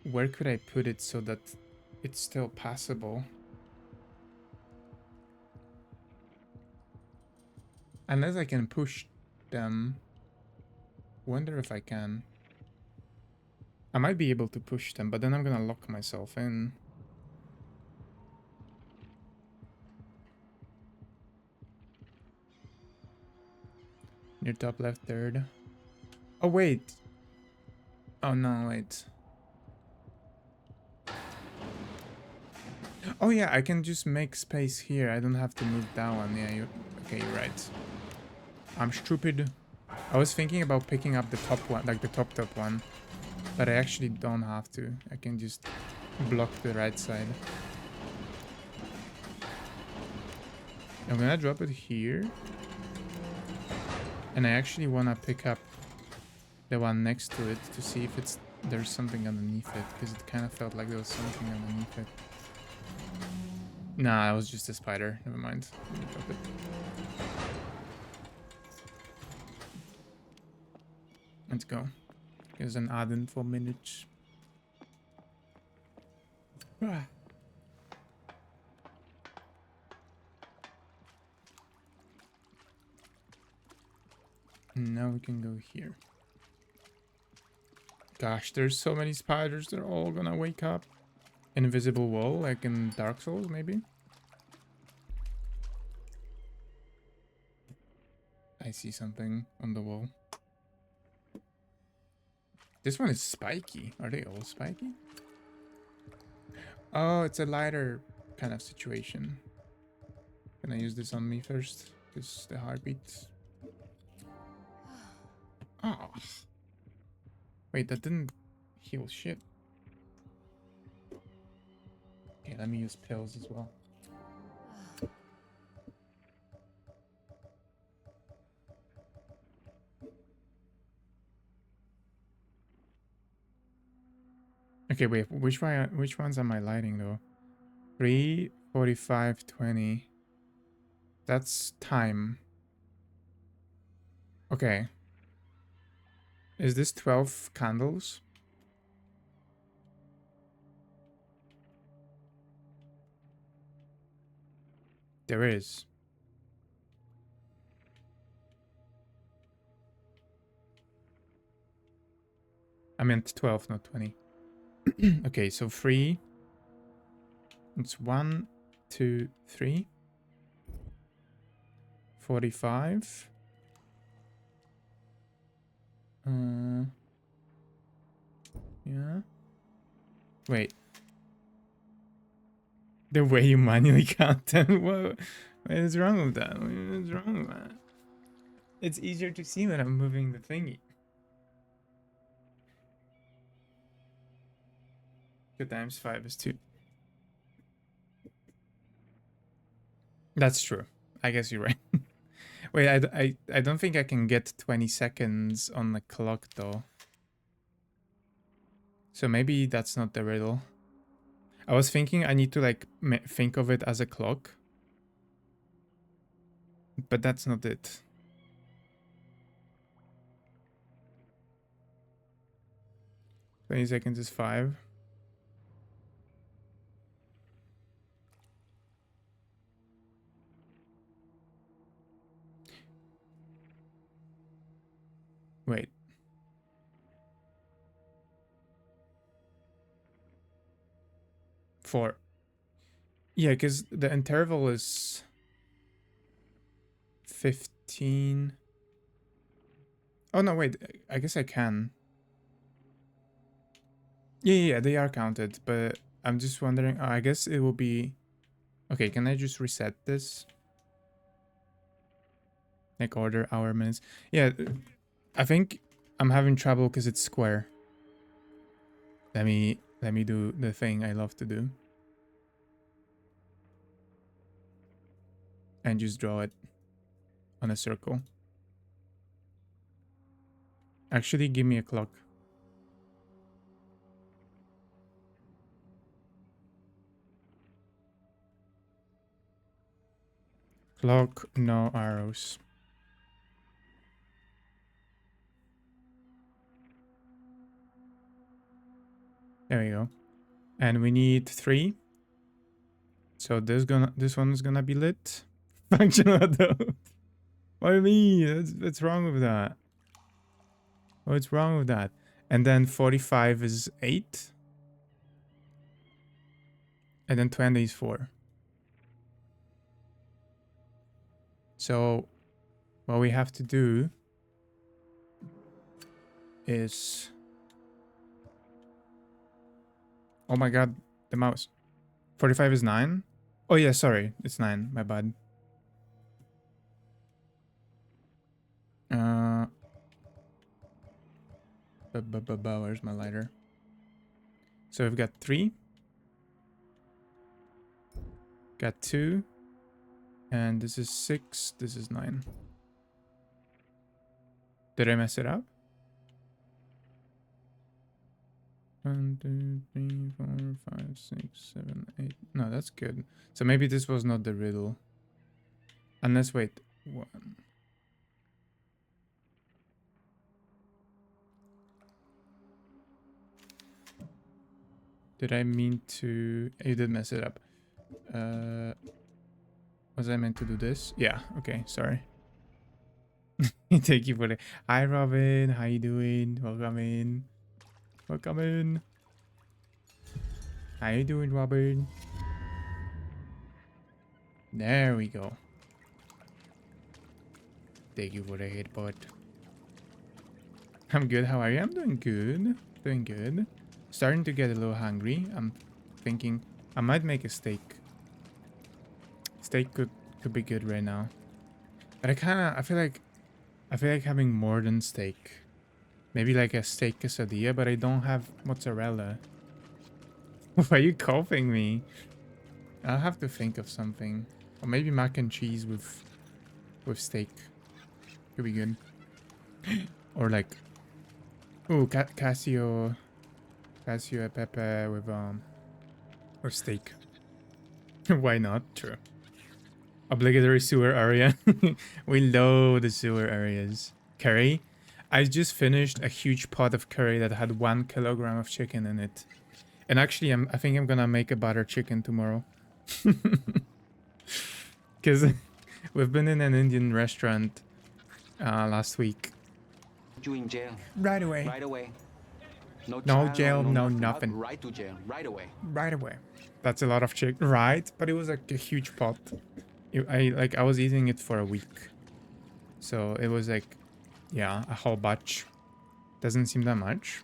Where could I put it so that it's still passable? Unless I can push them. Wonder if I can. I might be able to push them, but then I'm gonna lock myself in. Near top left third. Oh wait. Oh no, wait. Oh yeah, I can just make space here. I don't have to move that one. Yeah, okay, you're right. I'm stupid. I was thinking about picking up the top one, like the top one. But I actually don't have to. I can just block the right side. I'm gonna drop it here. And I actually wanna pick up the one next to it to see if there's something underneath it, because it kind of felt like there was something underneath it. Nah, it was just a spider. Never mind. Let me drop it. Let's go. Here's an add-in for minutes. Now we can go here. Gosh, there's so many spiders. They're all gonna wake up. Invisible wall, like in Dark Souls, maybe? I see something on the wall. This one is spiky. Are they all spiky? Oh, it's a lighter kind of situation. Can I use this on me first? Because the heartbeat. Oh. Wait, that didn't heal shit. Okay, let me use pills as well. Okay, wait, which ones am I lighting though? 3, 45, 20. That's time. Okay. Is this 12 candles? There is. I meant 12, not 20. Okay, so 3. It's 1, 2, 3. 45. Yeah. Wait. The way you manually count them. What is wrong with that? What is wrong with that? It's easier to see when I'm moving the thingy. 2 times 5 is 2. That's true. I guess you're right. Wait, I don't think I can get 20 seconds on the clock though. So maybe that's not the riddle. I was thinking I need to like think of it as a clock. But that's not it. Twenty seconds is 5. Wait. Four. Yeah, because the interval is 15. Oh no, wait. I guess I can. Yeah, they are counted, but I'm just wondering. Oh, I guess it will be. Okay, can I just reset this? Like order, hour, minutes. Yeah, I think I'm having trouble because it's square. Let me do the thing I love to do. And just draw it on a circle. Actually, give me a clock. Clock, no arrows. There we go. And we need 3. So this one is gonna be lit. Functional adult. What do you mean? What's wrong with that? What's wrong with that? And then 45 is 8. And then 20 is 4. So what we have to do is... Oh my god, the mouse. 45 is 9? Oh yeah, sorry. It's 9. My bad. Where's my lighter? So we've got 3. Got 2. And this is 6. This is 9. Did I mess it up? 1, 2, 3, 4, 5, 6, 7, 8. No, that's good. So maybe this was not the riddle. Unless, wait. 1. Did I mean to... You did mess it up. Was I meant to do this? Yeah, okay, sorry. Thank you for the... Hi, Robin. How you doing? Welcome in. Welcome in. How you doing, Robin? There we go. Thank you for the headbutt. I'm good. How are you? I'm doing good. Doing good. Starting to get a little hungry. I'm thinking I might make a steak. Steak could be good right now. But I feel like having more than steak. Maybe like a steak quesadilla, but I don't have mozzarella. Why are you coughing me? I'll have to think of something. Or maybe mac and cheese with steak. Could be good. Or like, ooh, Casio e pepe with or steak. Why not? True. Obligatory sewer area. We love the sewer areas. Curry. I just finished a huge pot of curry that had 1 kilogram of chicken in it. And actually, I think I'm gonna make a butter chicken tomorrow. Because we've been in an Indian restaurant last week. You in jail. Right away. Right away. No trial, jail, no nothing. Right to jail. Right away. Right away. That's a lot of chicken, right? But it was like a huge pot. I was eating it for a week, so it was like, yeah, a whole batch. Doesn't seem that much.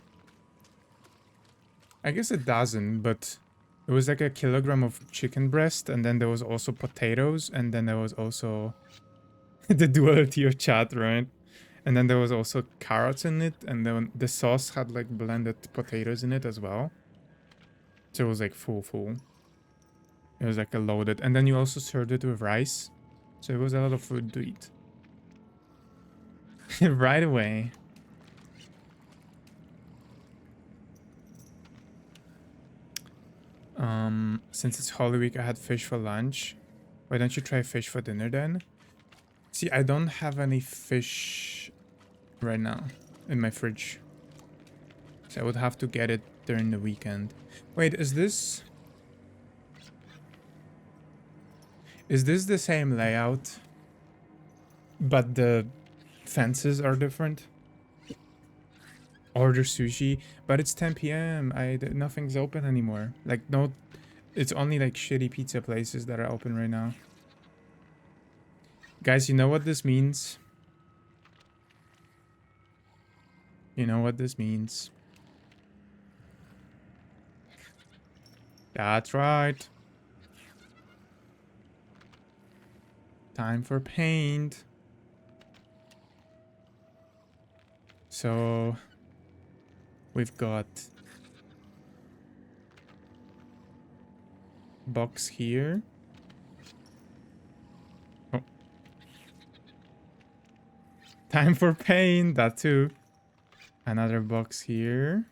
I guess it doesn't, but it was like a kilogram of chicken breast, and then there was also potatoes, and then there was also the duality of chat, right? And then there was also carrots in it, and then the sauce had like blended potatoes in it as well. So it was like full. It was like a loaded, and then you also served it with rice. So it was a lot of food to eat. Right away. Since it's Holy Week, I had fish for lunch. Why don't you try fish for dinner then? See, I don't have any fish right now in my fridge. So I would have to get it during the weekend. Wait, is this the same layout, but the fences are different? Order sushi, but it's 10 p.m. Nothing's open anymore. Like, no, it's only like shitty pizza places that are open right now. Guys, you know what this means? You know what this means. That's right. Time for paint. So we've got box here. Oh. Time for paint, that too. Another box here.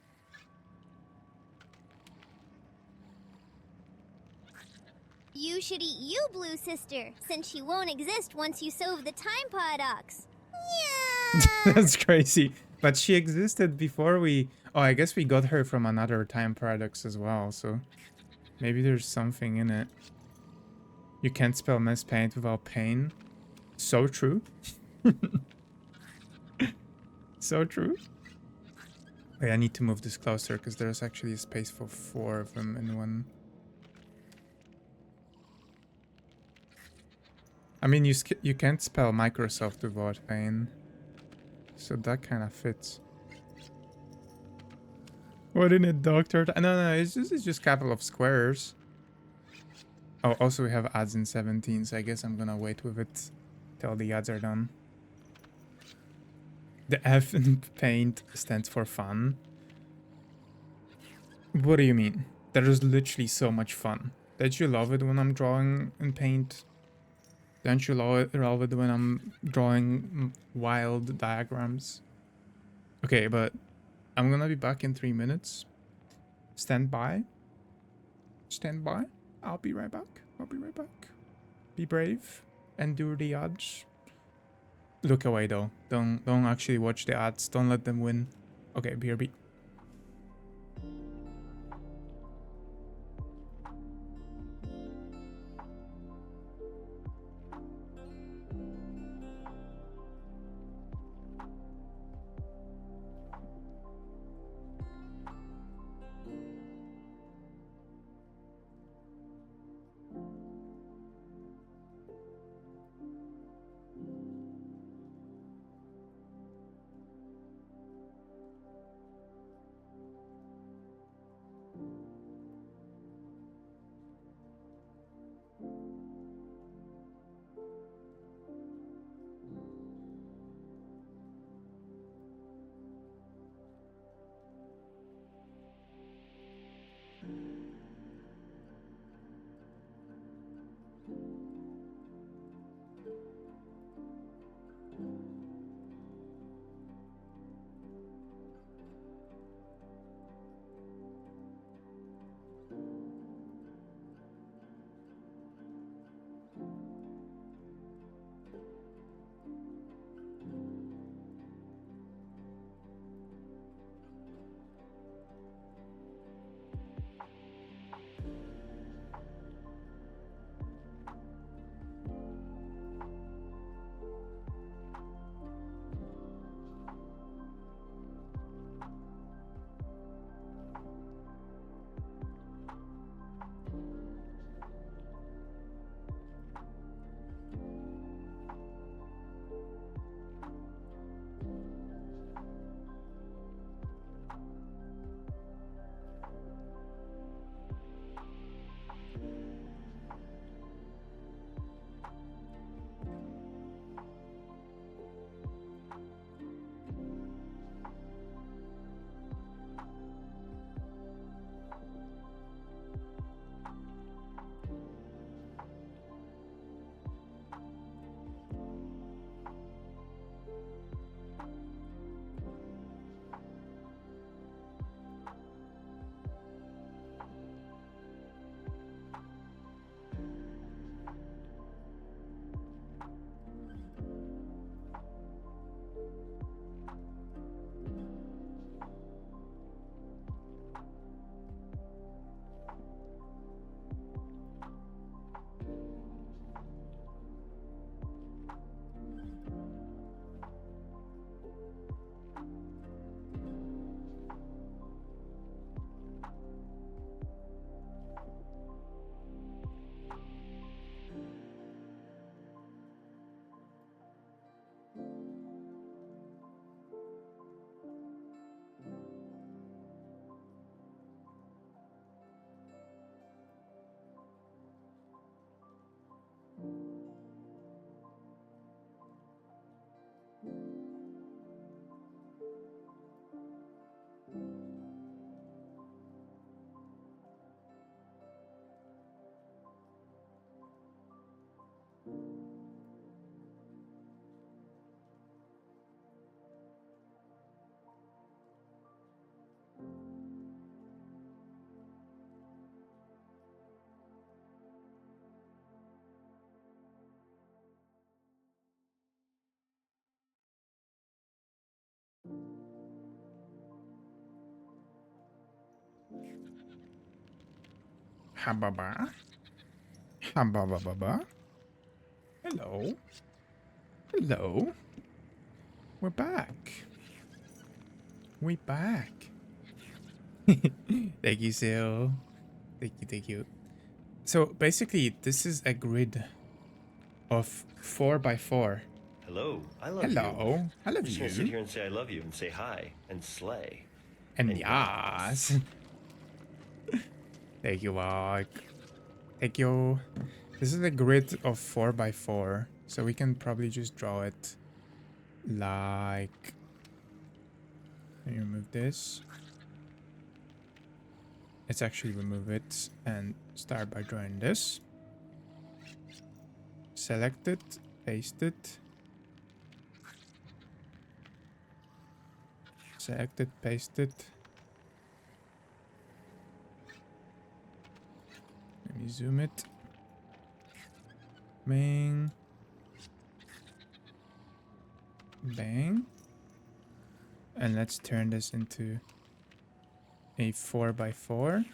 You should eat you, Blue Sister, since she won't exist once you solve the time paradox. Yeah. That's crazy. But she existed before we... Oh, I guess we got her from another time paradox as well, so... Maybe there's something in it. You can't spell miss paint without pain. So true. So true. Wait, I need to move this closer because there's actually a space for 4 of them in one. I mean, you can't spell Microsoft without pain, so that kind of fits. What in it, Doctor? No, it's just a couple of squares. Oh, also we have ads in 17, so I guess I'm gonna wait with it till the ads are done. The F in paint stands for fun. What do you mean? There is literally so much fun. Don't you love it when I'm drawing in paint? Don't you love it when I'm drawing wild diagrams? Okay, but I'm gonna be back in 3 minutes. Stand by. Stand by. I'll be right back. I'll be right back. Be brave. Endure the odds. Look away though. Don't actually watch the ads. Don't let them win. Okay, BRB. Hababa. Hababa. Hello. Hello. We're back. We back. Thank you, Sil. Thank you. So basically, this is a grid of 4x4. Hello, I love you. Hello, I I'm love just gonna sit you. here and say I love you and say hi and slay. And yas. yes. Thank you, Mark. Thank you. This is a grid of 4x4, so we can probably just draw it like. Let me remove this. Let's actually remove it and start by drawing this. Select it, paste it. Select it, paste it. Let me zoom it. Bang. Bang. And let's turn this into a 4x4.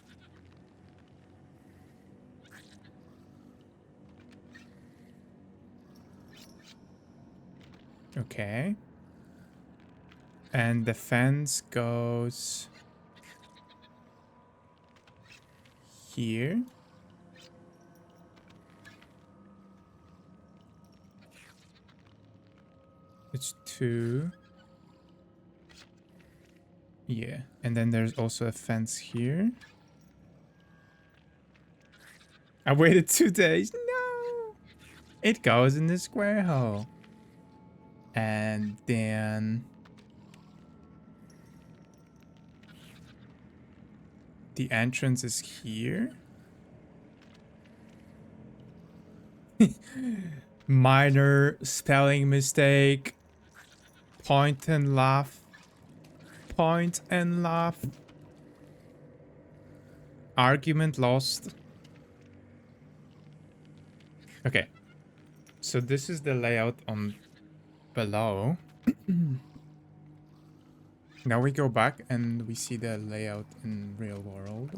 Okay. And the fence goes here. It's 2. Yeah. And then there's also a fence here. I waited 2 days. No! It goes in the square hole. And then the entrance is here. Minor spelling mistake. Point and laugh. Point and laugh. Argument lost. Okay. So this is the layout on below. Now we go back and we see the layout in real world.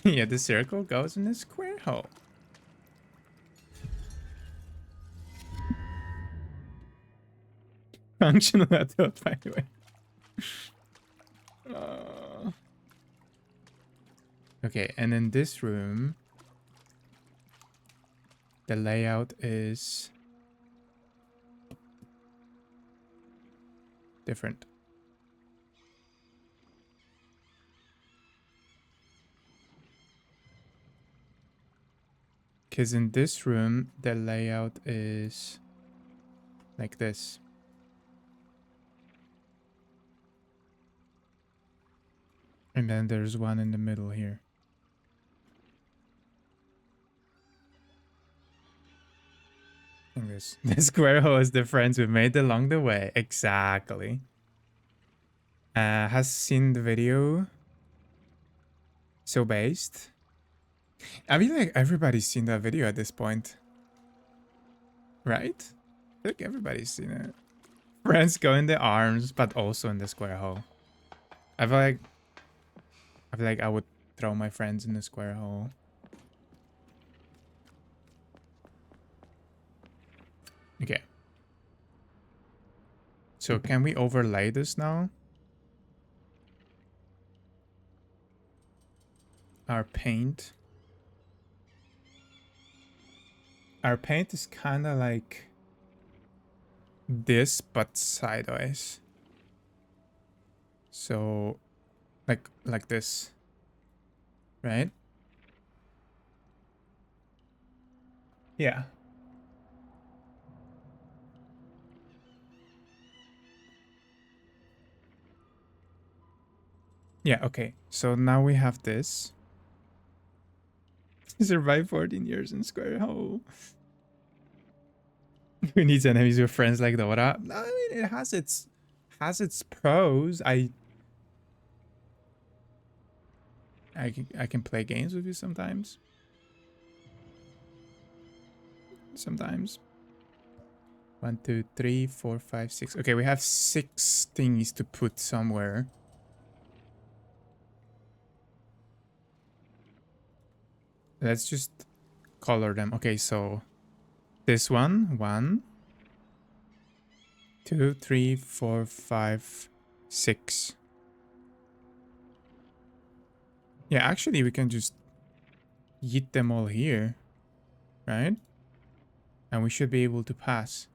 Yeah, the circle goes in a square hole. Functional adult, by the way. Okay, and in this room, the layout is different. Because in this room, the layout is like this. And then there's one in the middle here. And this the square hole is the friends we made along the way. Exactly. Has seen the video. So based. I feel like everybody's seen that video at this point. Right? I feel like everybody's seen it. Friends go in the arms, but also in the square hole. I feel like I would throw my friends in the square hole. Okay. So can we overlay this now? Our paint. Our paint is kind of like this, but sideways. So like this, right? Yeah. Yeah, okay. So now we have this. Survive 14 years in square hole. Who needs enemies with friends like Dora? I mean, it has its pros. I can play games with you sometimes. Sometimes. 1, 2, 3, 4, 5, 6. Okay, we have 6 things to put somewhere. Let's just color them. Okay, so This one. 1, 2, 3, 4, 5, 6. Yeah, actually, we can just yeet them all here, right? And we should be able to pass.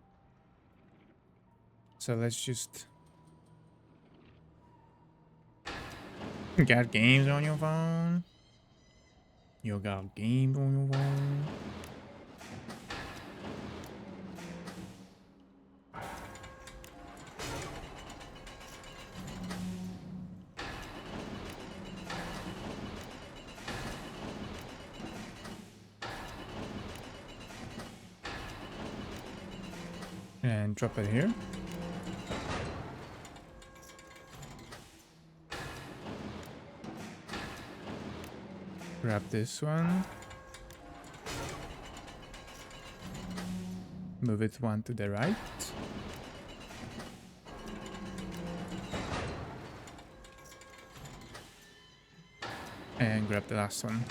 So let's just... Got games on your phone? You got games on your phone? And drop it here. Grab this one. Move it one to the right. And grab the last one.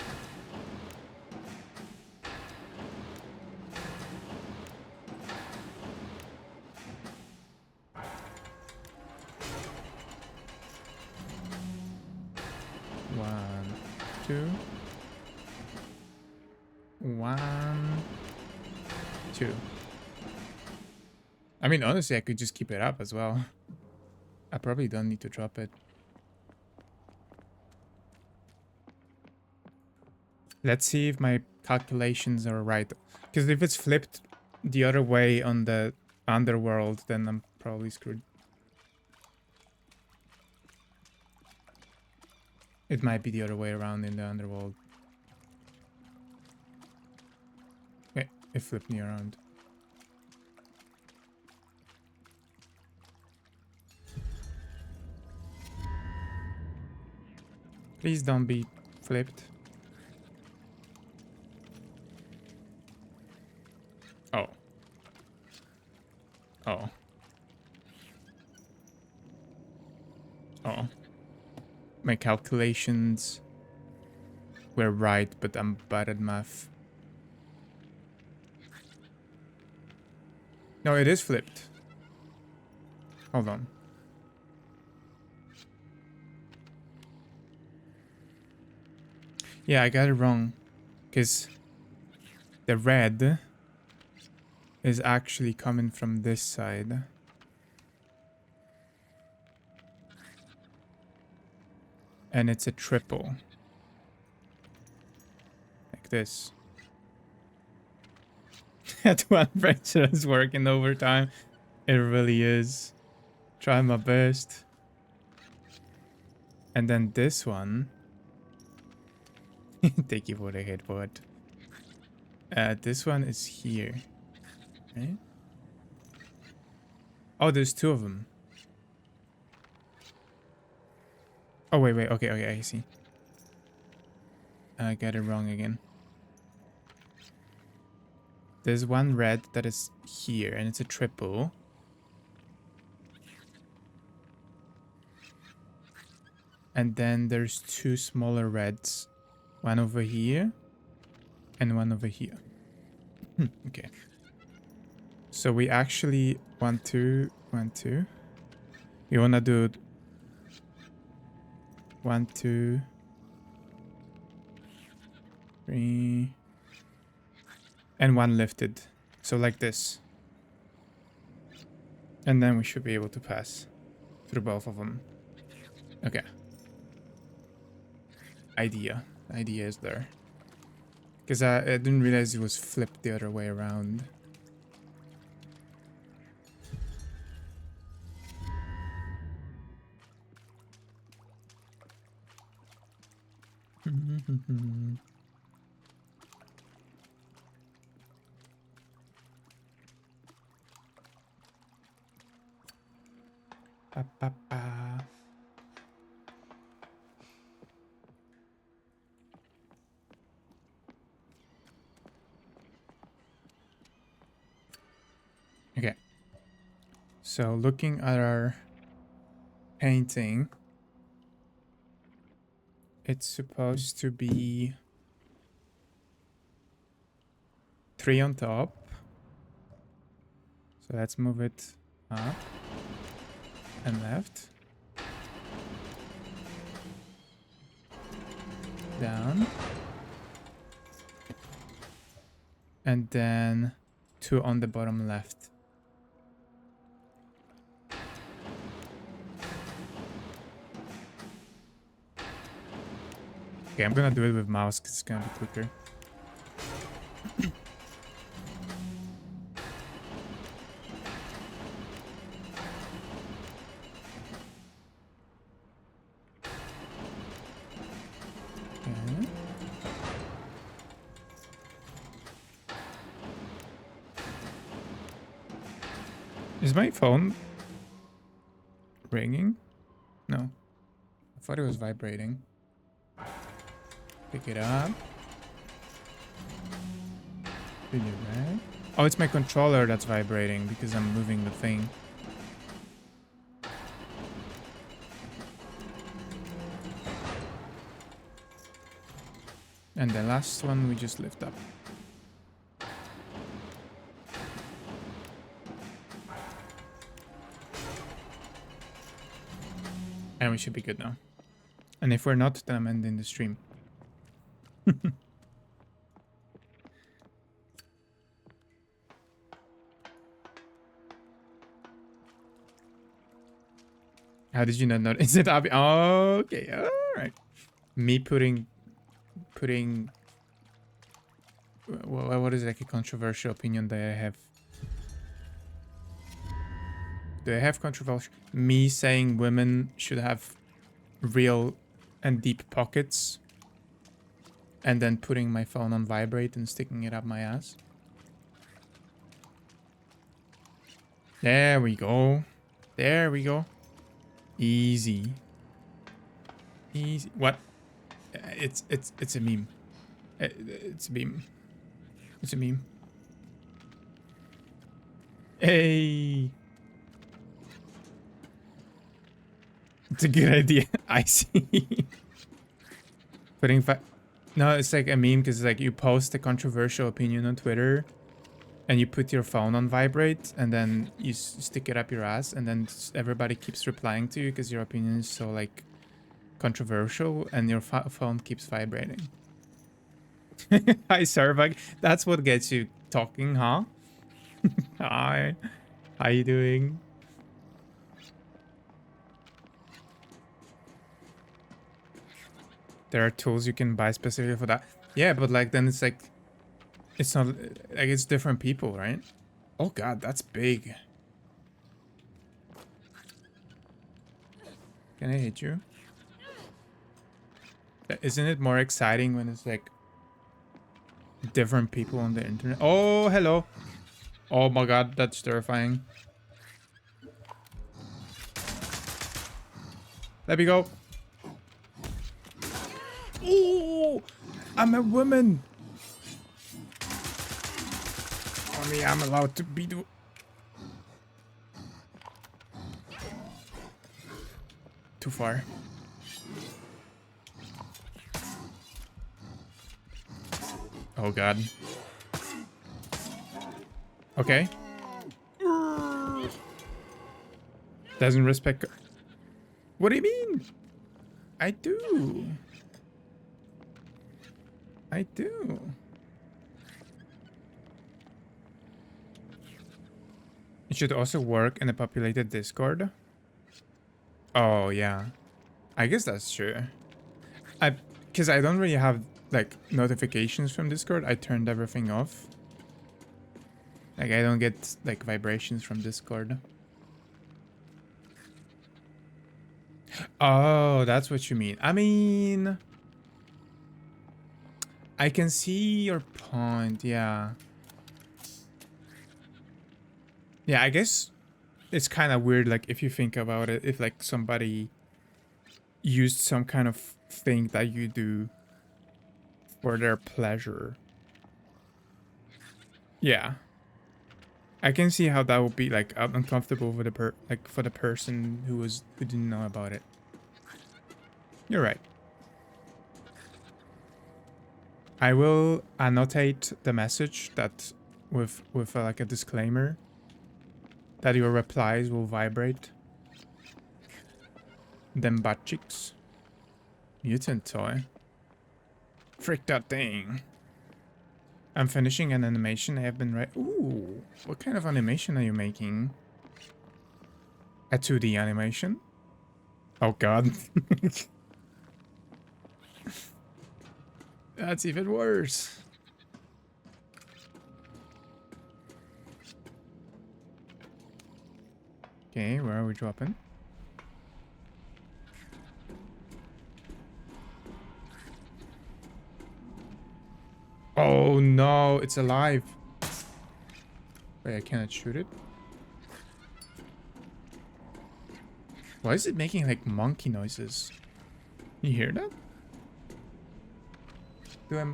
One, two. 1, 2. I mean, honestly, I could just keep it up as well. I probably don't need to drop it. Let's see if my calculations are right. Because if it's flipped the other way on the underworld, then I'm probably screwed. It might be the other way around in the underworld. Okay, it flipped me around. Please don't be flipped. Oh. Oh. Oh. My calculations were right, but I'm bad at math. No, it is flipped. Hold on. Yeah, I got it wrong. Because the red is actually coming from this side. And it's a triple. Like this. That one pressure is working overtime. It really is. Try my best. And then this one. Thank you for the headbutt. This one is here. Right? Oh, there's 2 of them. Oh, wait. Okay, I see. I got it wrong again. There's one red that is here, and it's a triple. And then there's 2 smaller reds. One over here, and one over here. Okay. So we actually 1, 2, 1, 2. We wanna do 1, 2, 3, and 1 lifted. So like this. And then we should be able to pass through both of them. Okay. Idea is there. Because I didn't realize it was flipped the other way around. Ba, ba, ba. Okay. So looking at our painting, it's supposed to be 3 on top, So let's move it up and left. Down. And then 2 on the bottom left. Okay, I'm gonna do it with mouse because it's gonna be quicker. Okay. Is my phone ringing? No. I thought it was vibrating. Pick it up. Did you right? Oh, it's my controller that's vibrating because I'm moving the thing. And the last one we just lift up. And we should be good now. And if we're not, then I'm ending the stream. How did you not know? Is it obvious? Oh, okay, all right. Me putting what is like a controversial opinion that I have? Do I have controversial? Me saying women should have real and deep pockets, and then putting my phone on vibrate and sticking it up my ass. There we go. There we go. Easy. Easy. What? It's a meme. It's a meme. It's a meme. Hey. It's a good idea. I see. Putting no, it's like a meme because like you post a controversial opinion on Twitter, and you put your phone on vibrate, and then you stick it up your ass, and then everybody keeps replying to you because your opinion is so like controversial, and your phone keeps vibrating. Hi, Sarvag. That's what gets you talking, huh? Hi. How you doing? There are tools you can buy specifically for that. Yeah, but like then it's like it's not like it's different people, right? Oh god, that's big. Can I hit you? Isn't it more exciting when it's like different people on the internet? Oh, hello. Oh my god, that's terrifying. Let me go. Oh, I'm a woman. Only I'm allowed to be the... Too far. Oh god. Okay. Doesn't respect... What do you mean? I do. I do. It should also work in a populated Discord. Oh, yeah. I guess that's true. Because I don't really have, like, notifications from Discord. I turned everything off. Like, I don't get, like, vibrations from Discord. Oh, that's what you mean. I mean... I can see your point, yeah. Yeah, I guess it's kind of weird, like, if you think about it, if, like, somebody used some kind of thing that you do for their pleasure. Yeah. I can see how that would be, like, uncomfortable for the person who didn't know about it. You're right. I will annotate the message that with like a disclaimer that your replies will vibrate. Them butt cheeks. Mutant toy. Frick that thing. I'm finishing an animation I have been Ooh, what kind of animation are you making? A 2D animation? Oh god. That's even worse. Okay, where are we dropping? Oh no, it's alive. Wait, I cannot shoot it? Why is it making like monkey noises? You hear that? Do I...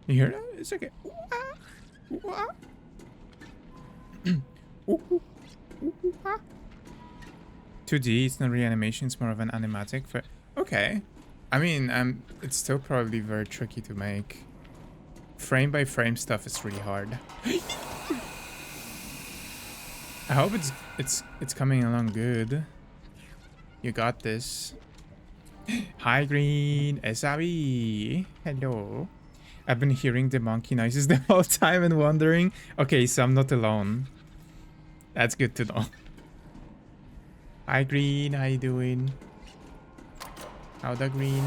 You hear that? It's okay. Ooh, ah. Ooh, ah. Ooh, ooh, ooh, ah. 2D, it's not reanimation, it's more of an animatic. For... Okay. I mean, it's still probably very tricky to make. Frame by frame stuff is really hard. I hope it's coming along good. You got this. Hi Green, SRE. Hello. I've been hearing the monkey noises the whole time and wondering. Okay, so I'm not alone. That's good to know. Hi Green, how you doing? Howda Green.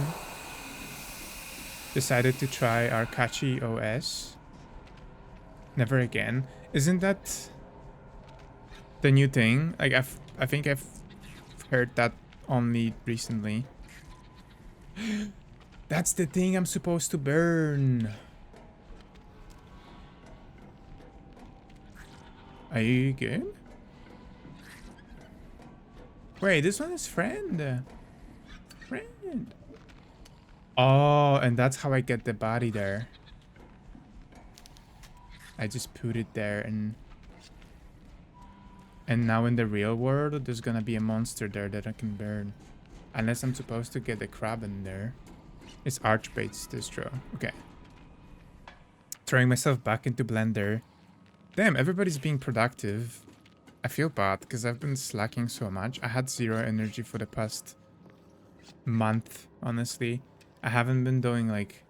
Decided to try Arkachi OS. Never again. Isn't that the new thing? Like I think I've heard that only recently. That's the thing I'm supposed to burn. Are you good? Wait, this one is friend. Friend. Oh, and that's how I get the body there. I just put it there and now in the real world there's gonna be a monster there that I can burn. Unless I'm supposed to get the crab in there. It's Archbait's distro. Okay. Throwing myself back into Blender. Damn, everybody's being productive. I feel bad because I've been slacking so much. I had 0 energy for the past month, honestly. I haven't been doing like...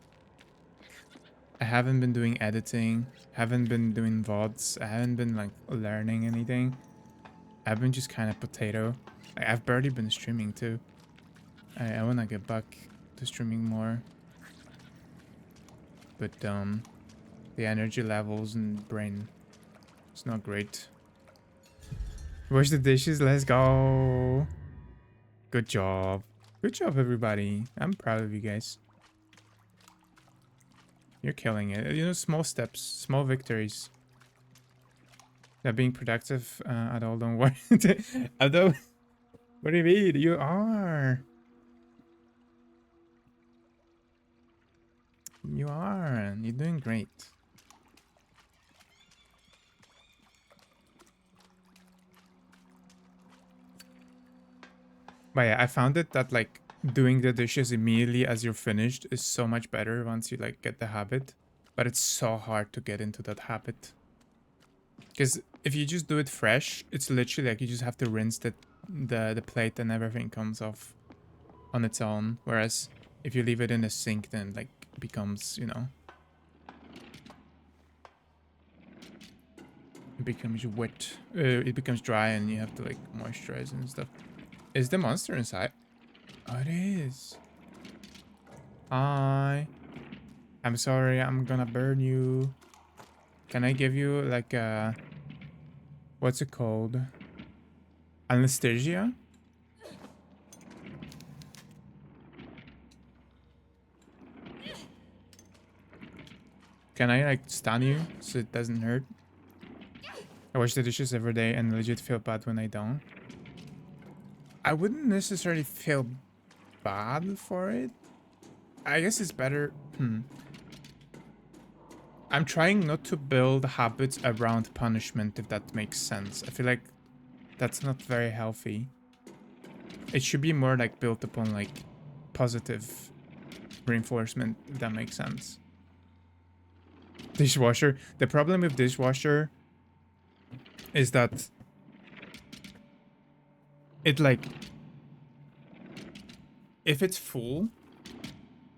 I haven't been doing editing. Haven't been doing VODs. I haven't been like learning anything. I've been just kind of potato. Like, I've barely been streaming too. I want to get back to streaming more. But the energy levels and brain, it's not great. Wash the dishes, let's go. Good job. Good job, everybody. I'm proud of you guys. You're killing it. You know, small steps, small victories. Not being productive at all, don't worry. I don't... What do you mean? You are. You are. You're doing great. But yeah, I found it that like doing the dishes immediately as you're finished is so much better once you like get the habit. But it's so hard to get into that habit. Because if you just do it fresh, it's literally like you just have to rinse the plate and everything comes off on its own. Whereas if you leave it in the sink, then like it becomes, you know, it becomes wet. It becomes dry and you have to like moisturize and stuff. Is the monster inside? Oh, it is. Hi. I'm sorry, I'm gonna burn you. Can I give you like a... What's it called? Anesthesia? Can I like stun you so it doesn't hurt? I wash the dishes every day and legit feel bad when I don't. I wouldn't necessarily feel bad for it. I guess it's better... I'm trying not to build habits around punishment, if that makes sense. I feel like that's not very healthy. It should be more like built upon like positive reinforcement, if that makes sense. Dishwasher. The problem with dishwasher is that it like if it's full,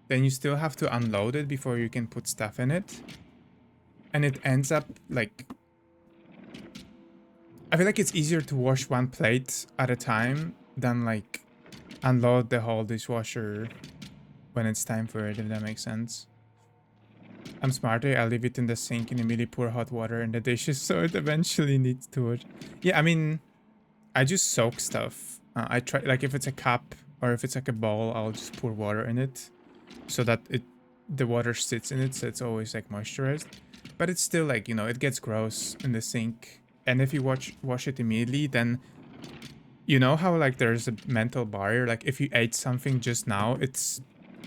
then you still have to unload it before you can put stuff in it. And it ends up like, I feel like it's easier to wash one plate at a time than like unload the whole dishwasher when it's time for it, if that makes sense. I'm smarter, I leave it in the sink and immediately pour hot water in the dishes so it eventually needs to wash. Yeah, I mean, I just soak stuff. I try, like if it's a cup or if it's like a bowl, I'll just pour water in it so that the water sits in it, so it's always like moisturized. But it's still like, you know, it gets gross in the sink. And if you wash it immediately, then you know how like there's a mental barrier, like if you ate something just now, it's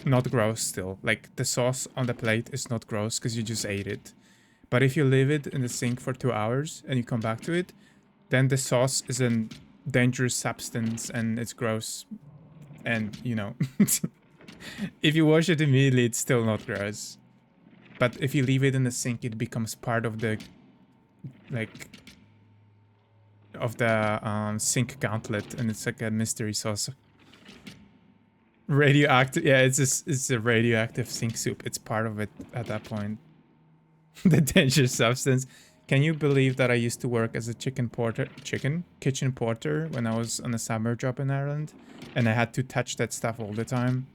not gross still. Like the sauce on the plate is not gross because you just ate it. But if you leave it in the sink for 2 hours and you come back to it, then the sauce is a dangerous substance and it's gross. And, you know, if you wash it immediately, it's still not gross. But if you leave it in the sink, it becomes part of the, like, of the sink gauntlet, and it's like a mystery sauce. Radioactive, yeah, it's a radioactive sink soup. It's part of it at that point. The dangerous substance. Can you believe that I used to work as a kitchen porter when I was on a summer job in Ireland, and I had to touch that stuff all the time?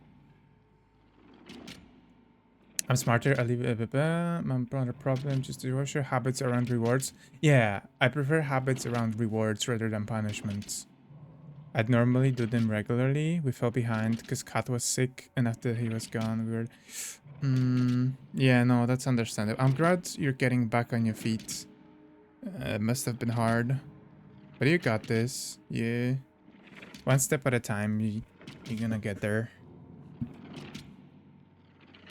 I'm smarter. I leave my brother problem. Just to wash your habits around rewards. Yeah, I prefer habits around rewards rather than punishments. I'd normally do them regularly. We fell behind because Kat was sick, and after he was gone, we were... yeah, no, that's understandable. I'm glad you're getting back on your feet. It must have been hard. But you got this. Yeah. One step at a time, you're gonna get there.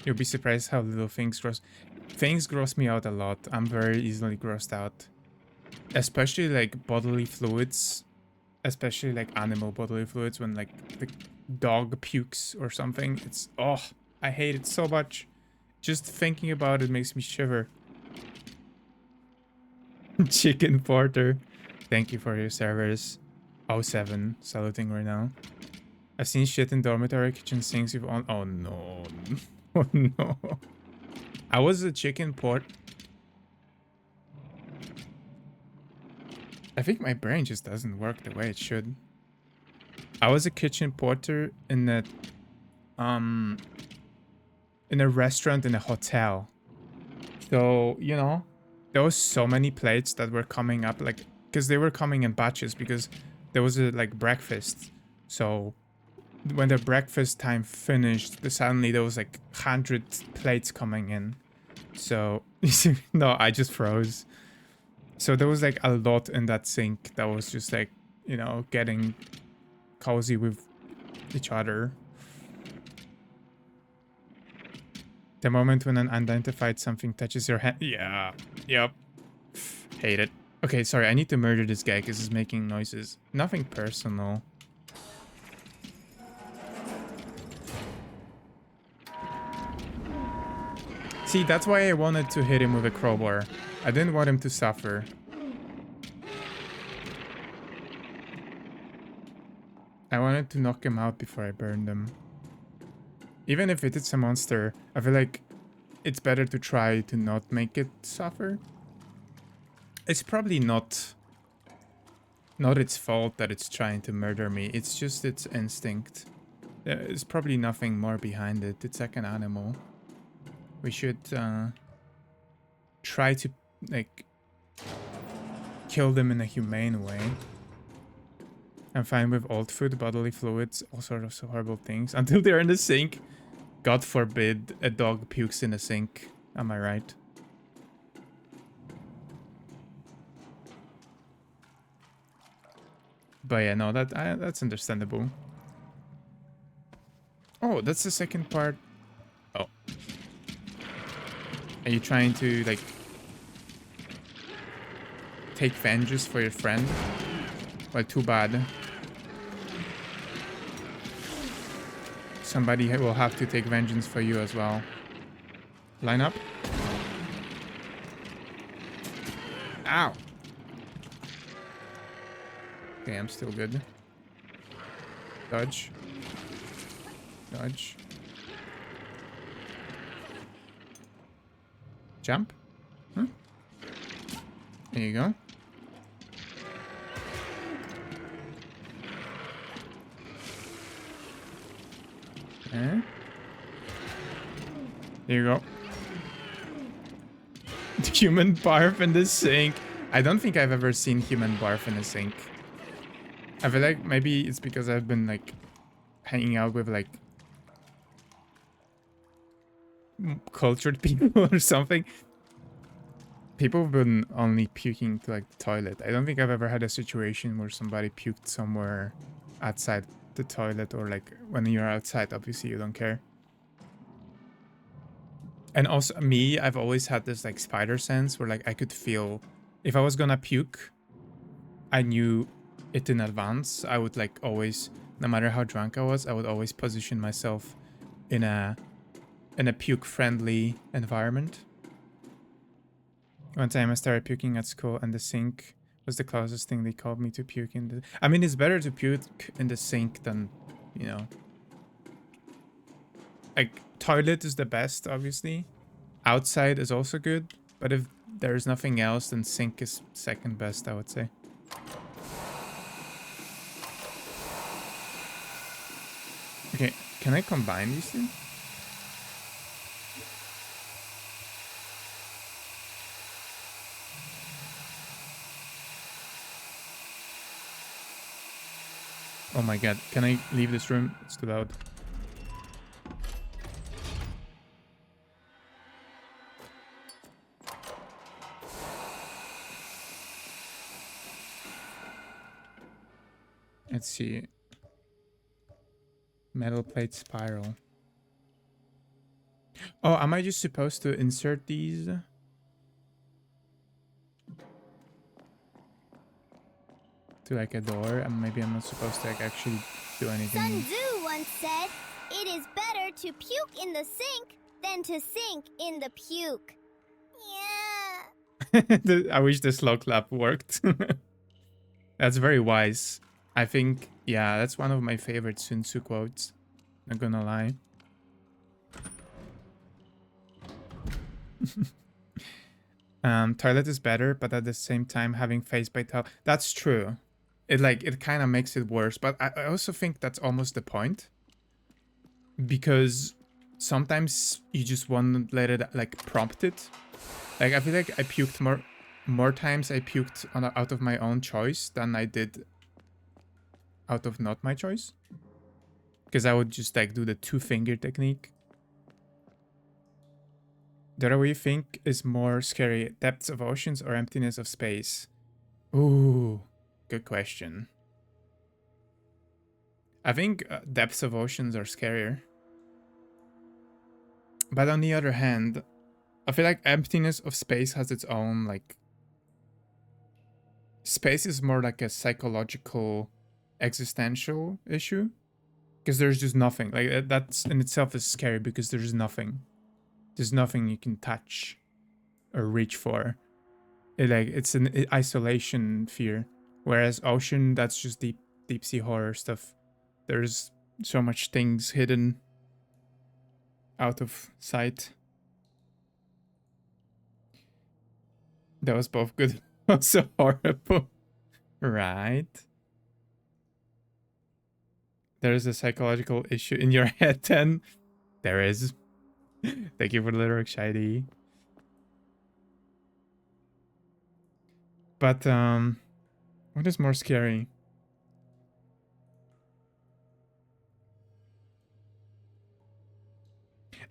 You'll be surprised how little things gross. Things gross me out a lot. I'm very easily grossed out. Especially like bodily fluids. Especially like animal bodily fluids, when like the dog pukes or something. It's, oh, I hate it so much. Just thinking about it makes me shiver. Chicken Porter. Thank you for your service. 07, saluting right now. I've seen shit in dormitory kitchen sinks with on. Oh no. Oh no. I was a chicken port. I think my brain just doesn't work the way it should. I was a kitchen porter in a restaurant in a hotel. So, you know, there was so many plates that were coming up, like, because they were coming in batches because there was a like breakfast. So when the breakfast time finished, suddenly there was like 100 plates coming in. So no, I just froze. So there was like a lot in that sink that was just like, you know, getting cozy with each other. The moment when an unidentified something touches your hand. Yeah. Yep. Hate it. Okay, sorry. I need to murder this guy because he's making noises. Nothing personal. See, that's why I wanted to hit him with a crowbar. I didn't want him to suffer. I wanted to knock him out before I burned him. Even if it's a monster, I feel like it's better to try to not make it suffer. It's probably not its fault that it's trying to murder me. It's just its instinct. There's probably nothing more behind it. It's like an animal. We should try to like kill them in a humane way. I'm fine with old food, bodily fluids, all sorts of horrible things until they're in the sink. God forbid a dog pukes in a sink. Am I right? But yeah, no, that's understandable. Oh, that's the second part. Oh. Are you trying to, like, take vengeance for your friend? Well, too bad. Somebody will have to take vengeance for you as well. Line up. Ow. Okay, I'm still good. Dodge. Dodge. Jump. Huh? There you go. Okay. There you go. Human barf in the sink. I don't think I've ever seen human barf in a sink. I feel like maybe it's because I've been like hanging out with like cultured people or something. People have been only puking to like the toilet. I don't think I've ever had a situation where somebody puked somewhere outside the toilet, or like when you're outside, obviously you don't care. And also me, I've always had this like spider sense where like I could feel if I was gonna puke, I knew it in advance. I would like always, no matter how drunk I was, I would always position myself in a puke friendly environment. One time I started puking at school and the sink was the closest thing they called me to puke in the... I mean, it's better to puke in the sink than, you know... Like, toilet is the best, obviously. Outside is also good, but if there's nothing else, then sink is second best, I would say. Okay, can I combine these two? Oh my god, can I leave this room? It's too loud. Let's see. Metal plate spiral. Oh, am I just supposed to insert these? To like a door, and maybe I'm not supposed to like actually do anything. Sun Tzu once said, "It is better to puke in the sink than to sink in the puke." Yeah. I wish the slow clap worked. That's very wise. I think, yeah, that's one of my favorite Sun Tzu quotes. Not gonna lie. Toilet is better, but at the same time having face by towel. That's true. It kind of makes it worse, but I also think that's almost the point. Because sometimes you just want to let it like prompt it. Like I feel like I puked more times I puked out of my own choice than I did out of not my choice. Because I would just like do the 2-finger technique. The way you think is more scary, depths of oceans or emptiness of space? Ooh, good question. I think depths of oceans are scarier. But on the other hand, I feel like emptiness of space has its own, like... Space is more like a psychological, existential issue. Because there's just nothing. Like, that's in itself is scary because there's nothing. There's nothing you can touch or reach for. It's an isolation fear. Whereas ocean, that's just deep sea horror stuff. There's so much things hidden out of sight. That was both good. Also horrible. Right. There's a psychological issue in your head, then. There is. Thank you for the lyric, Shady. But, what is more scary?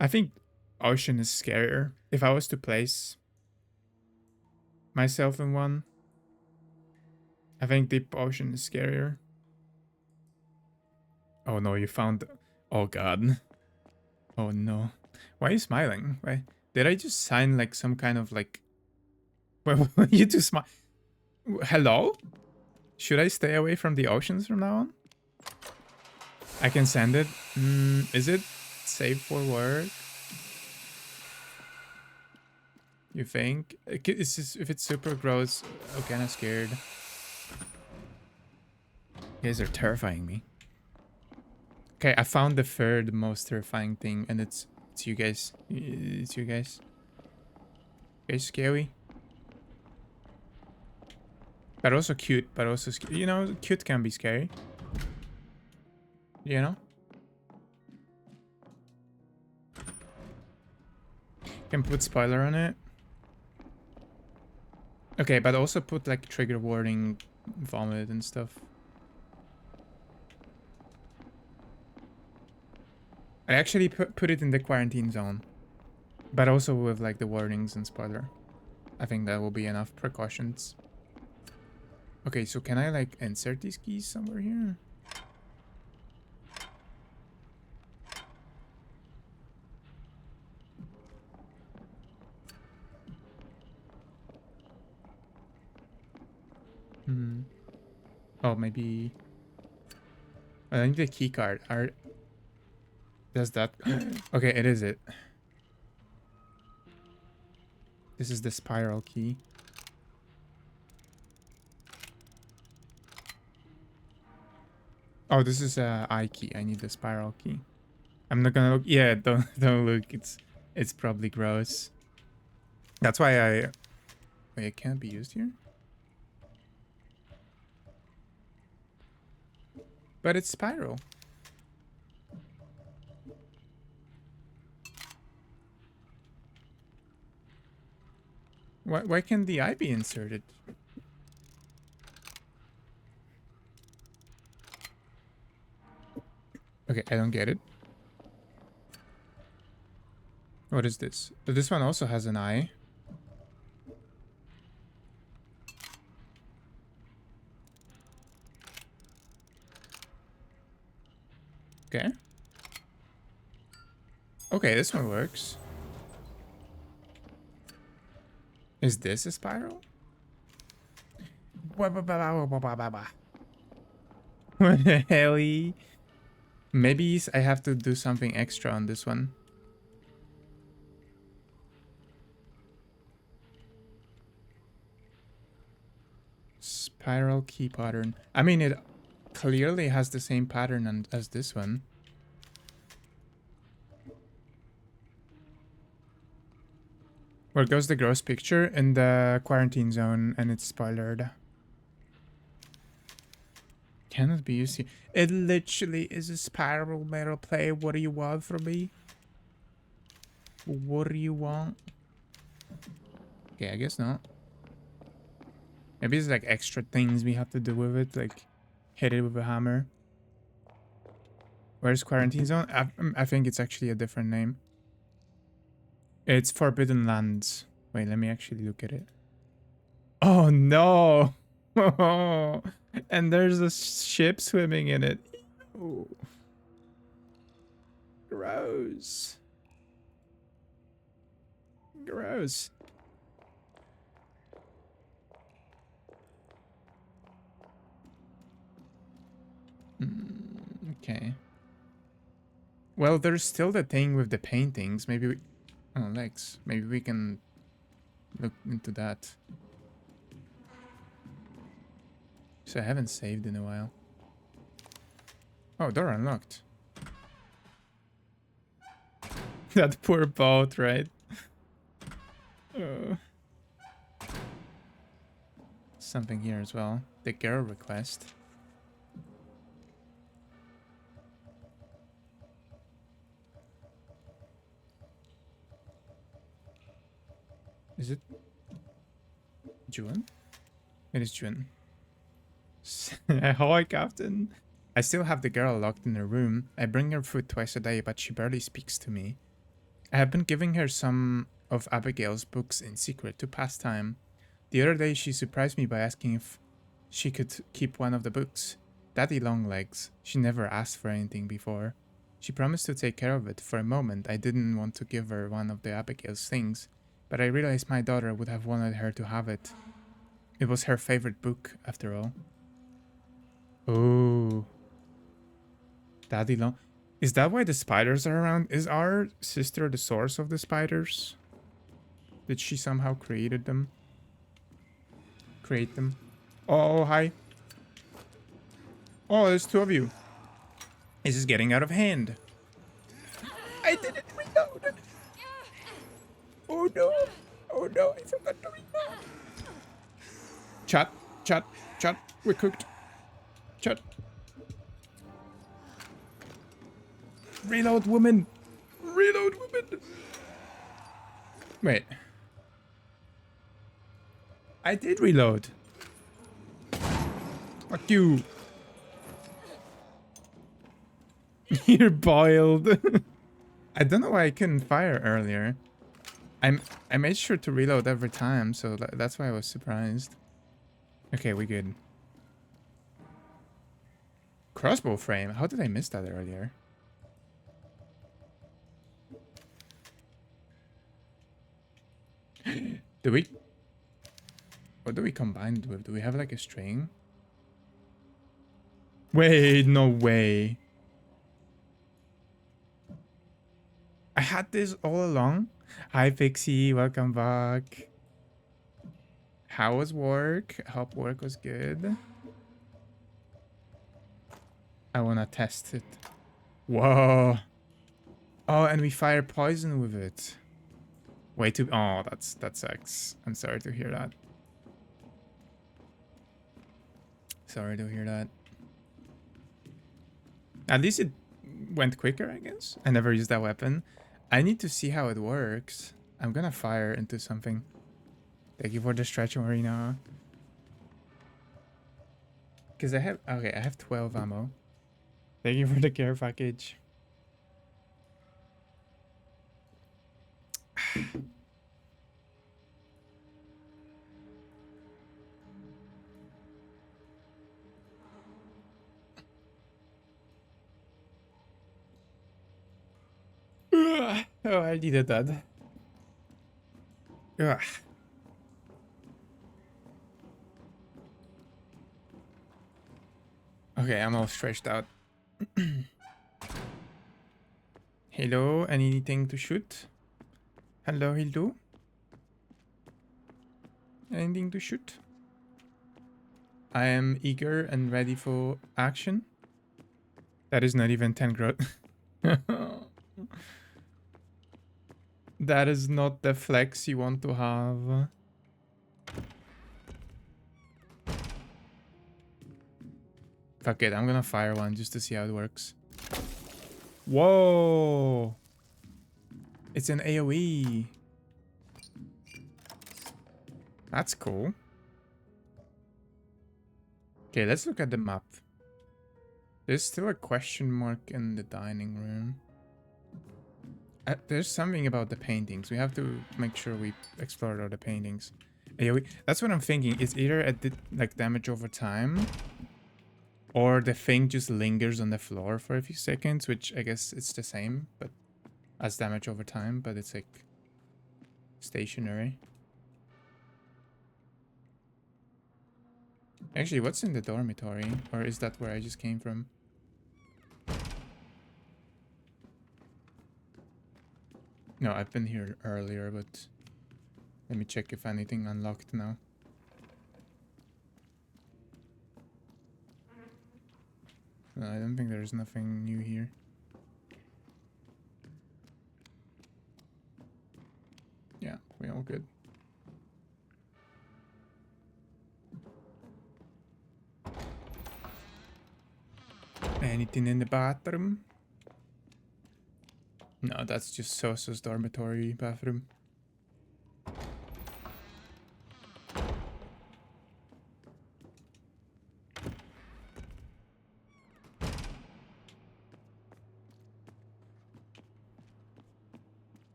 I think ocean is scarier. If I was to place myself in one, I think deep ocean is scarier. Oh no, you found... Oh god. Oh no. Why are you smiling? Why? Did I just sign like some kind of like... Well, you two smile... Hello? Should I stay away from the oceans from now on? I can send it. Is it safe for work? You think? It's just, if it's super gross, I'm kind of scared. guys are terrifying me. Okay, I found the third most terrifying thing, and it's you guys. It's you guys. Okay, scary. But also cute, but also you know, cute can be scary. You know? Can put spoiler on it. Okay, but also put like trigger warning, vomit and stuff. I actually put it in the quarantine zone, but also with like the warnings and spoiler. I think that will be enough precautions. Okay, so can I like insert these keys somewhere here? Hmm. Oh, maybe. I need the key card. Does that? Okay, it is it. This is the spiral key. Oh, this is a I key. I need the spiral key. I'm not gonna look. Yeah, don't look. It's probably gross. That's why I. Wait, it can't be used here. But it's spiral. Why can't the eye be inserted? Okay, I don't get it. What is this? But this one also has an eye. Okay. Okay, this one works. Is this a spiral? What the hell? Maybe I have to do something extra on this one. Spiral key pattern. I mean, it clearly has the same pattern as this one. Where goes the gross picture? In the quarantine zone, and it's spoilered. Cannot be used here. It literally is a spiral metal play. What do you want from me? What do you want? Okay, I guess not. Maybe it's like extra things we have to do with it, like hit it with a hammer. Where's quarantine zone? I think it's actually a different name. It's Forbidden Lands. Wait, let me actually look at it. Oh no! And there's a ship swimming in it. Ew. Gross. Gross. Okay. Well, there's still the thing with the paintings. Maybe we... Oh, legs. Maybe we can look into that. So I haven't saved in a while. Oh, door unlocked. That poor boat, right? Something here as well. The girl request. Is it June? It is June. Ahoy, Captain. I still have the girl locked in her room. I bring her food twice a day, but she barely speaks to me. I have been giving her some of Abigail's books in secret to pass time. The other day she surprised me by asking if she could keep one of the books. Daddy Longlegs. She never asked for anything before. She promised to take care of it. For a moment, I didn't want to give her one of the Abigail's things, but I realized my daughter would have wanted her to have it. It was her favorite book, after all. Oh. Daddy Long... Is that why the spiders are around? Is our sister the source of the spiders? Did she somehow create them? Oh, hi. Oh, there's two of you. This is getting out of hand. I didn't reload. Oh no. Oh no, I forgot to reload. Chat, chat, chat. We're cooked. Chat. Reload, woman. Reload, woman. Wait. I did reload. Fuck you. You're boiled. I don't know why I couldn't fire earlier. I made sure to reload every time, so that's why I was surprised. Okay, we good. Crossbow frame. How did I miss that earlier? Do we? What do we combine it with? Do we have like a string? Wait, no way. I had this all along. Hi Pixie, welcome back. How was work? Hope work was good. I wanna test it. Whoa. Oh, and we fire poison with it. Way too. Oh, that sucks. I'm sorry to hear that. Sorry to hear that. At least it went quicker, I guess. I never used that weapon. I need to see how it works. I'm gonna fire into something. Thank you for the stretch, Marina. Because I have... Okay, I have 12 ammo. Thank you for the care package. Oh, I needed that. Ugh. Okay, I'm all stretched out. Hello, anything to shoot? Hello, Hildo? Anything to shoot? I am eager and ready for action. That is not even 10 growth. That is not the flex you want to have. Fuck it, I'm gonna fire one just to see how it works. Whoa! It's an AoE. That's cool. Okay, let's look at the map. There's still a question mark in the dining room. There's something about the paintings. We have to make sure we explore all the paintings. AoE. That's what I'm thinking. It's either a like damage over time, or the thing just lingers on the floor for a few seconds, which I guess it's the same, but as damage over time, but it's like stationary. Actually, what's in the dormitory? Or is that where I just came from? No, I've been here earlier, but let me check if anything unlocked now. No, I don't think there's nothing new here. Yeah, we all good. Anything in the bathroom? No, that's just Sosa's dormitory bathroom.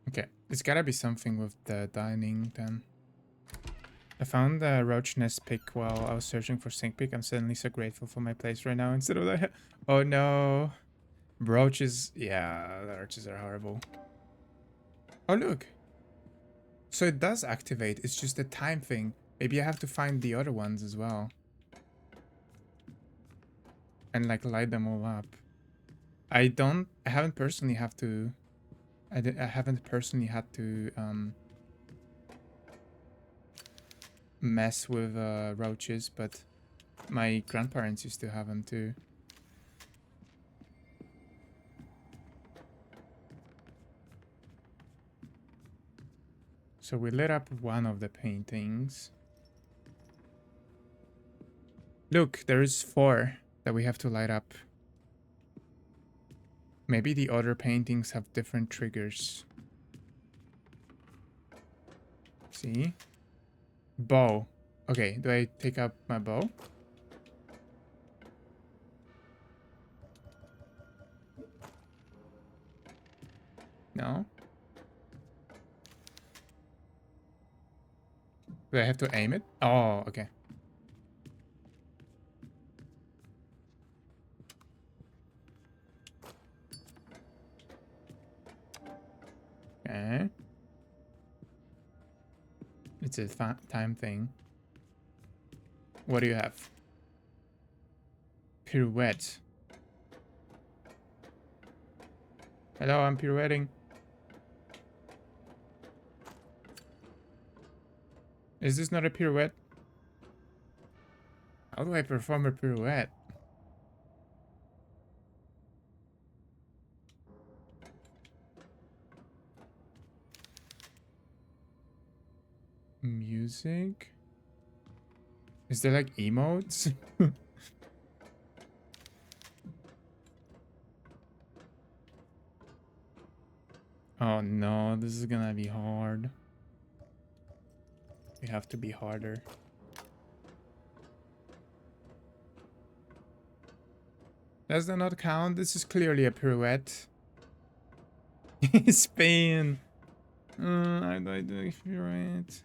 Okay, it's gotta be something with the dining then. I found the roach nest pick while I was searching for sink pick. I'm suddenly so grateful for my place right now instead of that. Oh no. Roaches, yeah, the roaches are horrible. Oh look. So it does activate, it's just a time thing. Maybe I have to find the other ones as well. And like light them all up. I haven't personally have to... I haven't personally had to mess with roaches, but my grandparents used to have them too. So we lit up one of the paintings. Look, there is 4 that we have to light up. Maybe the other paintings have different triggers. See? Bow. Okay, do I take up my bow? No? Do I have to aim it? Oh, okay. Okay. It's a time thing. What do you have? Pirouette. Hello, I'm pirouetting. Is this not a pirouette? How do I perform a pirouette? Music? Is there like emotes? Oh no, this is gonna be hard. We have to be harder. Does that not count? This is clearly a pirouette. Spain. I do a pirouette.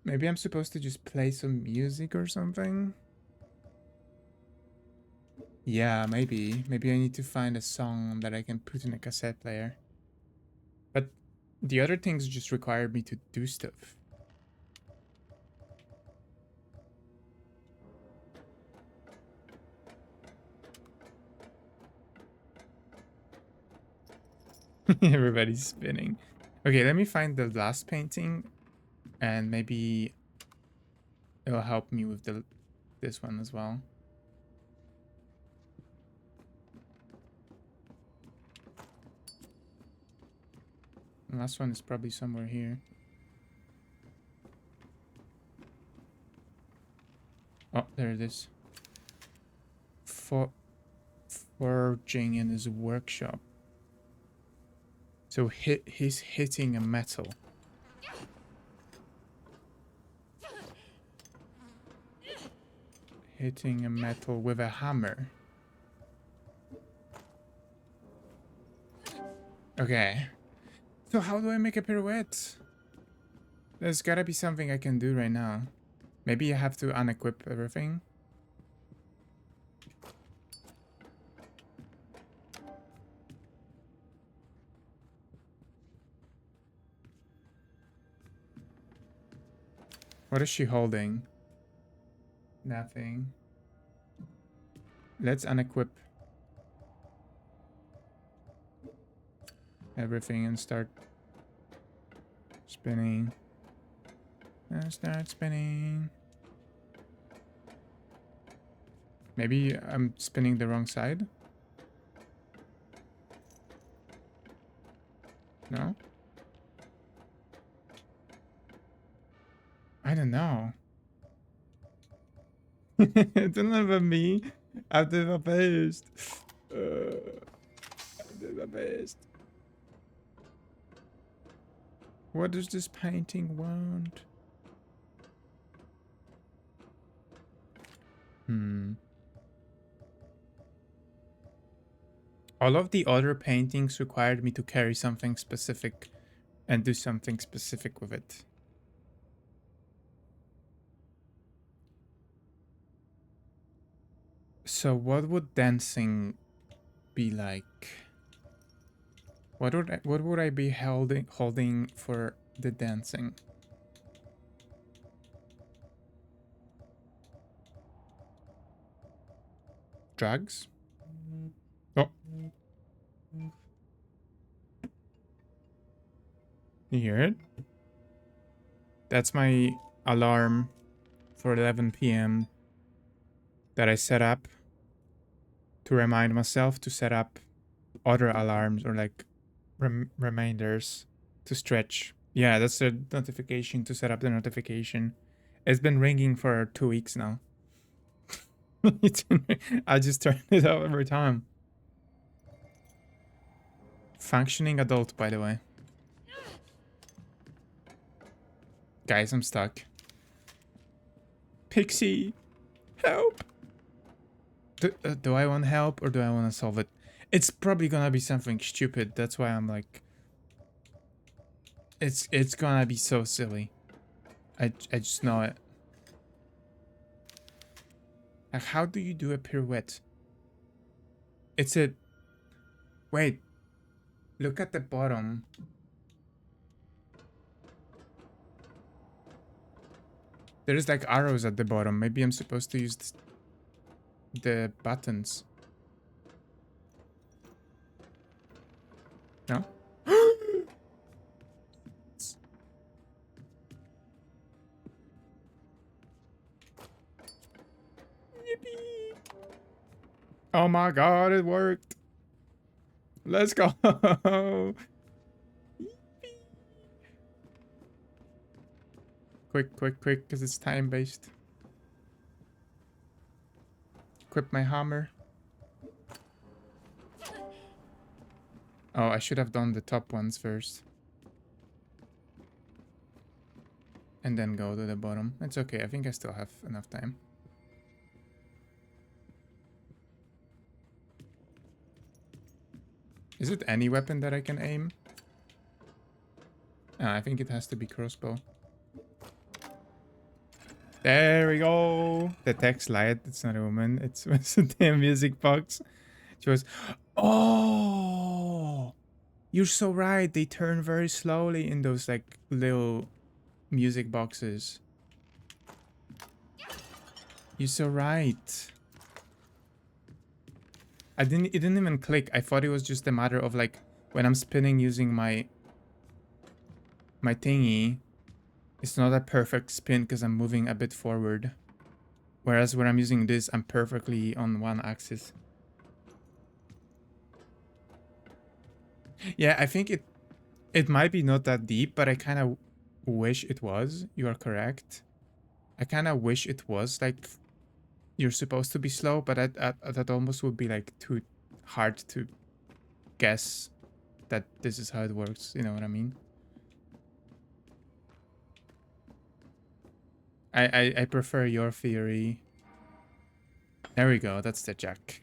Maybe I'm supposed to just play some music or something? Yeah, maybe. Maybe I need to find a song that I can put in a cassette player. But the other things just require me to do stuff. Everybody's spinning. Okay, let me find the last painting and maybe it'll help me with this one as well. The last one is probably somewhere here. Oh, there it is. Forging in his workshop. So he's hitting a metal. Hitting a metal with a hammer. Okay. So how do I make a pirouette? There's gotta be something I can do right now. Maybe I have to unequip everything. What is she holding? Nothing. Let's unequip everything and start spinning. And start spinning. Maybe I'm spinning the wrong side? No? I don't know. Don't look at me. I'm doing my best. I'm doing my best. What does this painting want? All of the other paintings required me to carry something specific and do something specific with it. So what would dancing be like? What would I be holding for the dancing? Drugs? Oh. You hear it? That's my alarm for 11 p.m. that I set up to remind myself to set up other alarms or like reminders to stretch. Yeah, that's the notification to set up the notification. It's been ringing for 2 weeks now. I just turn it off every time. Functioning adult, by the way. Guys, I'm stuck. Pixie, help! Do I want help or do I want to solve it? It's probably gonna be something stupid. That's why I'm like... It's gonna be so silly. I just know it. Like, how do you do a pirouette? It's a... Wait. Look at the bottom. There's like arrows at the bottom. Maybe I'm supposed to use the buttons. No? Yippee! Oh my god, it worked. Let's go. Quick, quick, quick, because it's time-based. Equip my hammer. Oh, I should have done the top ones first. And then go to the bottom. It's okay, I think I still have enough time. Is it any weapon that I can aim? I think it has to be crossbow. There we go. The text lied. It's not a woman. It's a damn music box. She was... Oh! You're so right. They turn very slowly in those like little music boxes. You're so right. It didn't even click. I thought it was just a matter of like when I'm spinning using my thingy, it's not a perfect spin because I'm moving a bit forward. Whereas when I'm using this, I'm perfectly on one axis. Yeah, I think it might be not that deep, but I kind of wish it was. You are correct. I kind of wish it was like you're supposed to be slow, but that almost would be like too hard to guess that this is how it works. You know what I mean? I prefer your theory. There we go. That's the jack.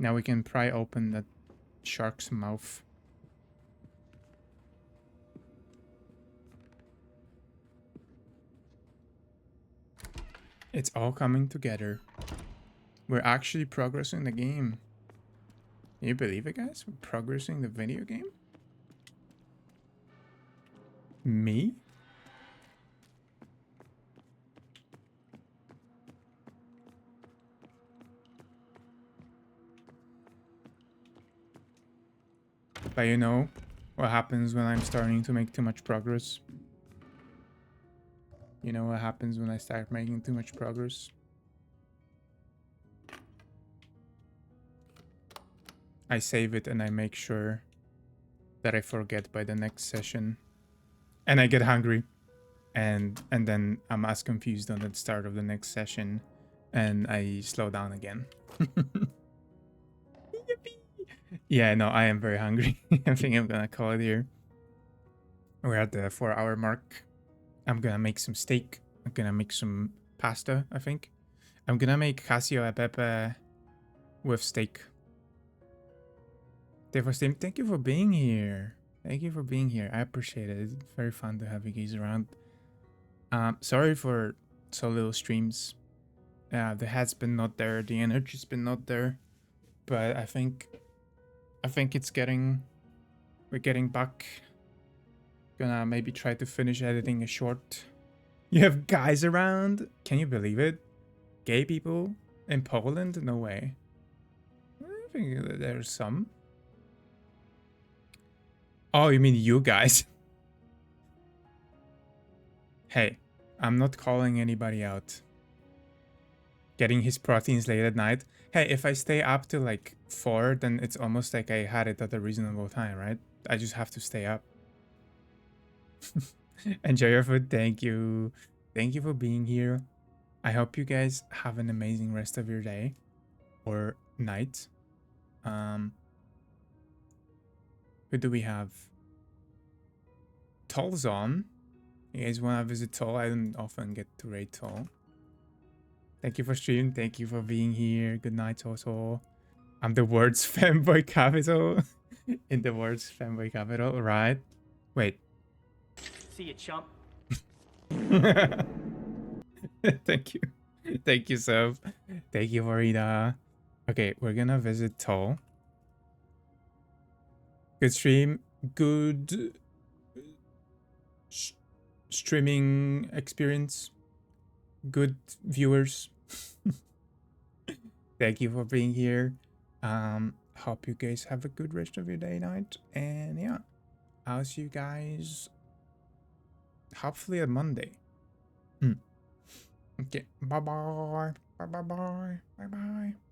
Now we can pry open that shark's mouth. It's all coming together. We're actually progressing the game. Can you believe it, guys? We're progressing the video game? Me? But you know what happens when I'm starting to make too much progress? You know what happens when I start making too much progress? I save it and I make sure that I forget by the next session. And I get hungry. And then I'm as confused on the start of the next session. And I slow down again. Yeah, no, I am very hungry. I think I'm gonna call it here. We're at the 4-hour mark. I'm gonna make some steak. I'm gonna make some pasta, I think. I'm gonna make cacio e pepe with steak. Thank you for being here. Thank you for being here. I appreciate it. It's very fun to have you guys around. Sorry for so little streams. The head's been not there. The energy's been not there. But I think it's getting... We're getting back. Gonna maybe try to finish editing a short. You have guys around? Can you believe it? Gay people in Poland? No way. I think that there's some. Oh, you mean you guys? Hey, I'm not calling anybody out. Getting his proteins late at night. Hey, if I stay up till like 4, then it's almost like I had it at a reasonable time, right? I just have to stay up. Enjoy your food. Thank you. Thank you for being here. I hope you guys have an amazing rest of your day or night. Who do we have? Toll's on. You guys want to visit Toll? I don't often get to raid Toll. Thank you for streaming. Thank you for being here. Good night, also. I'm the world's fanboy capital. In the world's fanboy capital, right? Wait. See you, chump. Thank you. Thank you, Sub. Thank you, Farida. Okay, we're gonna visit Toll. Good stream. Good streaming experience. Good viewers. Thank you for being here. Hope you guys have a good rest of your day, night. And yeah, I'll see you guys hopefully on Monday. Okay, bye-bye. Bye-bye-bye. Bye-bye.